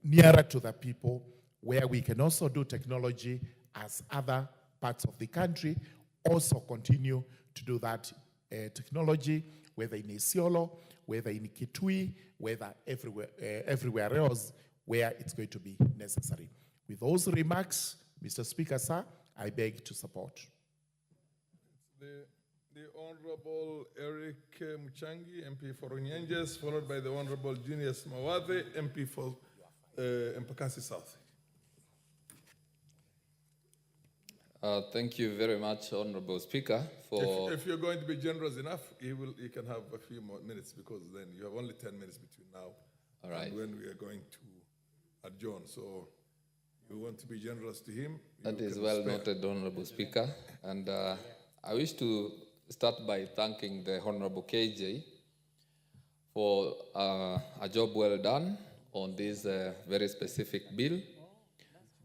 nearer to the people, where we can also do technology as other parts of the country also continue to do that technology, whether in Isiolo, whether in Kitui, whether everywhere else where it's going to be necessary. With those remarks, Mr. Speaker, sir, I beg to support. The Honorable Eric Muchangi, MP for Onyenjes, followed by the Honorable Junius Mawathe, MP for Mpakasi South. Thank you very much, Honorable Speaker. For if you're going to be generous enough, he can have a few more minutes, because then you have only 10 minutes between now and when we are going to adjourn. So you want to be generous to him? That is well noted, Honorable Speaker. And I wish to start by thanking the Honorable KJ for a job well done on this very specific bill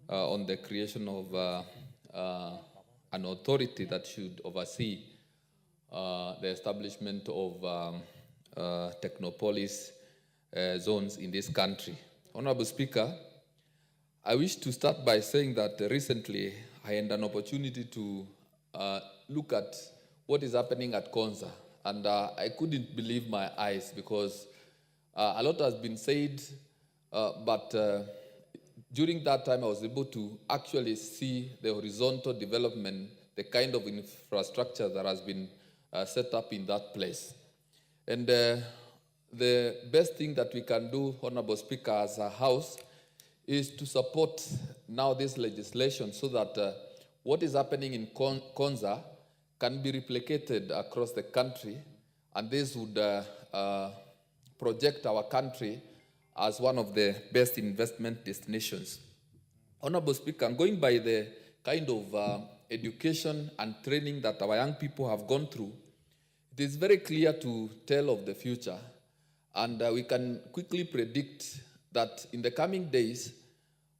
on the creation of an authority that should oversee the establishment of technopolis zones in this country. Honorable Speaker, I wish to start by saying that recently I had an opportunity to look at what is happening at Konza, and I couldn't believe my eyes, because a lot has been said, but during that time I was able to actually see the horizontal development, the kind of infrastructure that has been set up in that place. And the best thing that we can do, Honorable Speaker, as a House, is to support now this legislation so that what is happening in Konza can be replicated across the country, and this would project our country as one of the best investment destinations. Honorable Speaker, going by the kind of education and training that our young people have gone through, it is very clear to tell of the future. And we can quickly predict that in the coming days,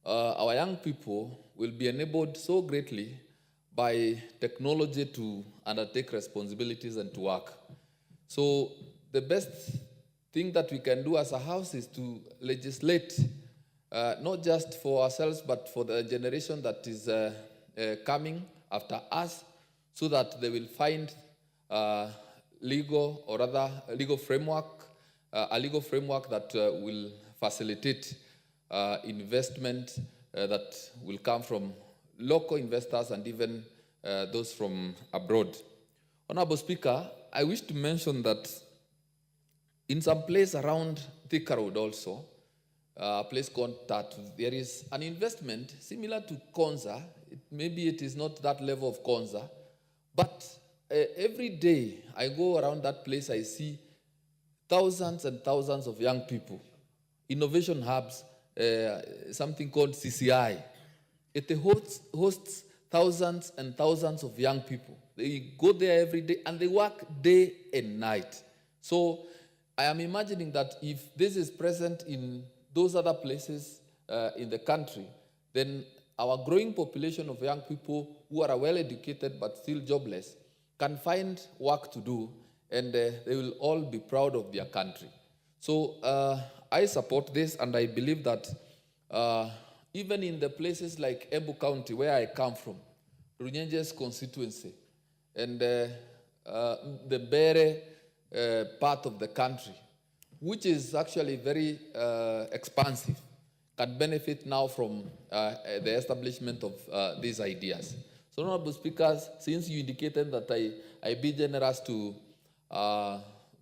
our young people will be enabled so greatly by technology to undertake responsibilities and to work. So the best thing that we can do as a house is to legislate, not just for ourselves, but for the generation that is coming after us, so that they will find legal, or rather a legal framework that will facilitate investment that will come from local investors and even those from abroad. Honorable Speaker, I wish to mention that in some place around Thika Road also, a place called Tatu, there is an investment similar to Konza. Maybe it is not that level of Konza, but every day I go around that place, I see thousands and thousands of young people. Innovation hubs, something called CCI. It hosts thousands and thousands of young people. They go there every day and they work day and night. So I am imagining that if this is present in those other places in the country, then our growing population of young people who are well educated but still jobless can find work to do, and they will all be proud of their country. So I support this, and I believe that even in the places like Embu County, where I come from, Runyenje's constituency, and the Bere part of the country, which is actually very expansive, can benefit now from the establishment of these ideas. So, Honorable Speakers, since you indicated that I be generous to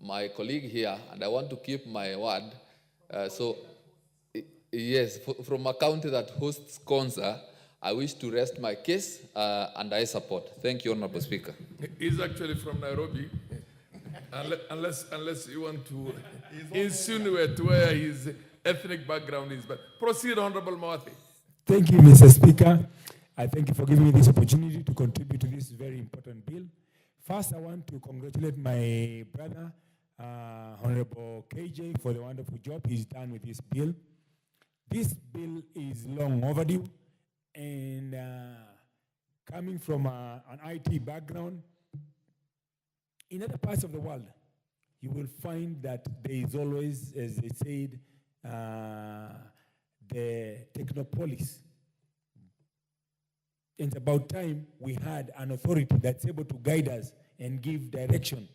my colleague here, and I want to keep my word, yes, from a county that hosts Konza, I wish to rest my case, and I support. Thank you, Honorable Speaker. He's actually from Nairobi, unless you want to insinuate where his ethnic background is. But proceed, Honorable Mawati. Thank you, Mr. Speaker. I thank you for giving me this opportunity to contribute to this very important bill. First, I want to congratulate my brother, Honorable KJ, for the wonderful job he's done with this bill. This bill is long overdue, and coming from an IT background, in other parts of the world, you will find that there is always, as they said, the technopolis. It's about time we had an authority that's able to guide us and give direction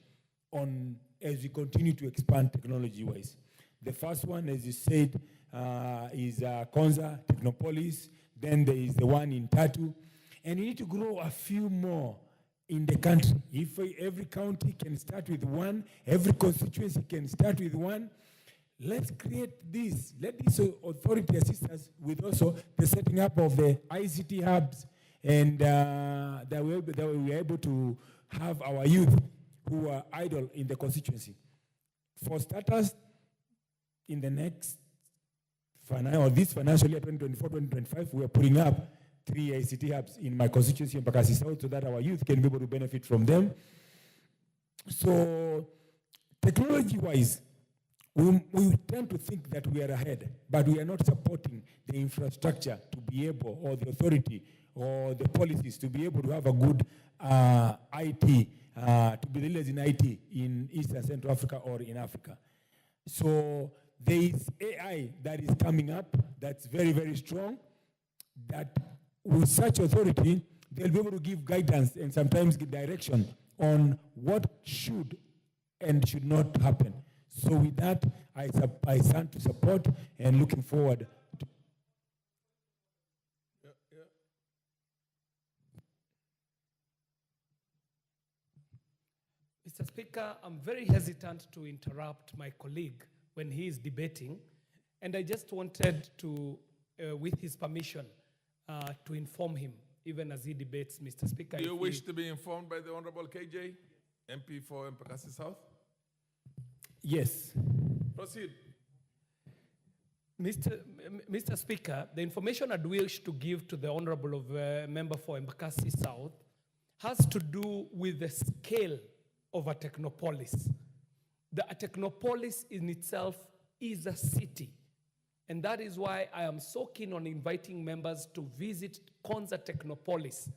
on as we continue to expand technology-wise. The first one, as you said, is Konza, Technopolis. Then there is the one in Tatu. And we need to grow a few more in the country. If every county can start with one, every constituency can start with one, let's create this. Let this authority assist us with also the setting up of the ICT hubs, and that we will be able to have our youth who are idle in the constituency. For starters, in the next this financial year, 2024-2025, we are putting up 3 ICT hubs in my constituency in Bakassi South so that our youth can be able to benefit from them. So technology-wise, we tend to think that we are ahead, but we are not supporting the infrastructure to be able, or the authority, or the policies to be able to have a good IT, to be leaders in IT in East and Central Africa or in Africa. So there is AI that is coming up that's very, very strong, that with such authority, they'll be able to give guidance and sometimes give direction on what should and should not happen. So with that, I stand to support and looking forward to. Mr. Speaker, I'm very hesitant to interrupt my colleague when he is debating, and I just wanted to, with his permission, to inform him, even as he debates, Mr. Speaker. Do you wish to be informed by the Honorable KJ, MP for Embakasi South? Yes. Proceed. Mr. Speaker, the information I'd wish to give to the Honorable Member for Embakasi South has to do with the scale of a technopolis. A technopolis in itself is a city. And that is why I am so keen on inviting members to visit Konza Technopolis,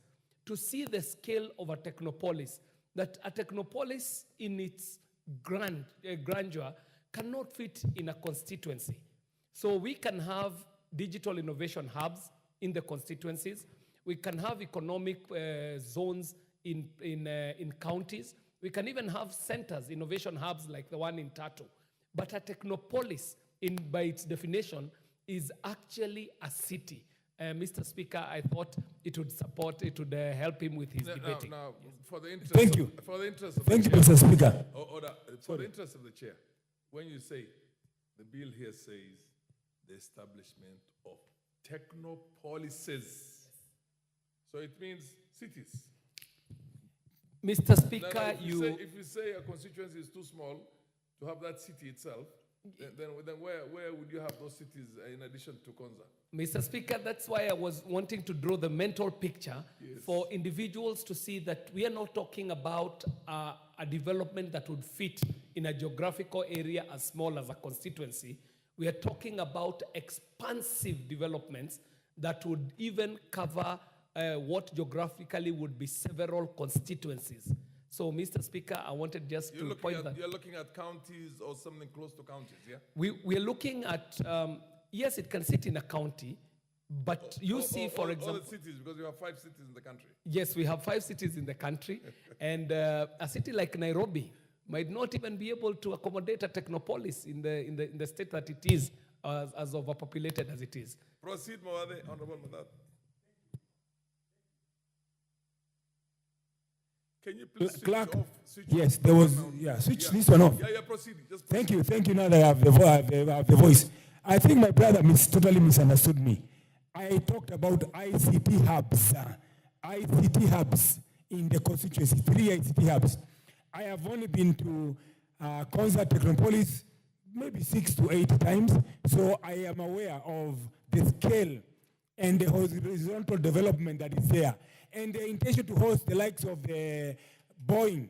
to see the scale of a technopolis, that a technopolis in its grandeur cannot fit in a constituency. So we can have digital innovation hubs in the constituencies. We can have economic zones in counties. We can even have centers, innovation hubs like the one in Tatu. But a technopolis, by its definition, is actually a city. Mr. Speaker, I thought it would help him with his debating. Now, for the interest Thank you. For the interest of Thank the you, chair, Mr. Speaker. For the interest of the chair, when you say, the bill here says the establishment of technopolises, so it means cities. Mr. Speaker, If you say a constituency is too small to have that city itself, then where would you have those cities in addition to Konza? Mr. Speaker, that's why I was wanting to draw the mental picture for individuals to see that we are not talking about a development that would fit in a geographical area as small as a constituency. We are talking about expansive developments that would even cover what geographically would be several constituencies. So, Mr. Speaker, I wanted just to point that. You're looking at counties or something close to counties, yeah? We're looking at, yes, it can sit in a county, but you see, for example... All the cities, because you have 5 cities in the country. Yes, we have 5 cities in the country, and a city like Nairobi might not even be able to accommodate a technopolis in the state that it is, as overpopulated as it is. Proceed, Mawade, Honorable Madat. Can you please switch Clerk, off? yes, there was, switch this one off. Yeah, proceed. Just Thank you. Now that I have the voice. I think my brother totally misunderstood me. I talked about ICT hubs in the constituency, 3 ICT hubs. I have only been to Konza Technopolis maybe 6 to 8 times, so I am aware of the scale and the horizontal development that is there. And the intention to host the likes of the Boeing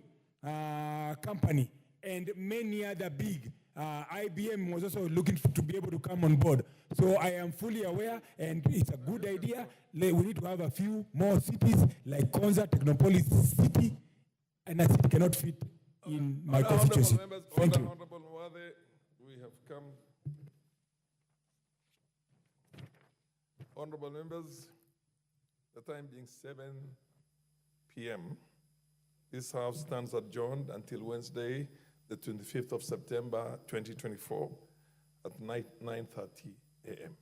company and many other big, IBM was also looking to be able to come on board. So I am fully aware, and it's a good idea. We need to have a few more cities like Konza, Technopolis City, and a city cannot fit in my constituency. Thank you. Honorable Mwade, we have come. Honorable members, the time being 7 p.m., this House stands adjourned until Wednesday, the 25th of September, 2024, at 9:30 a.m.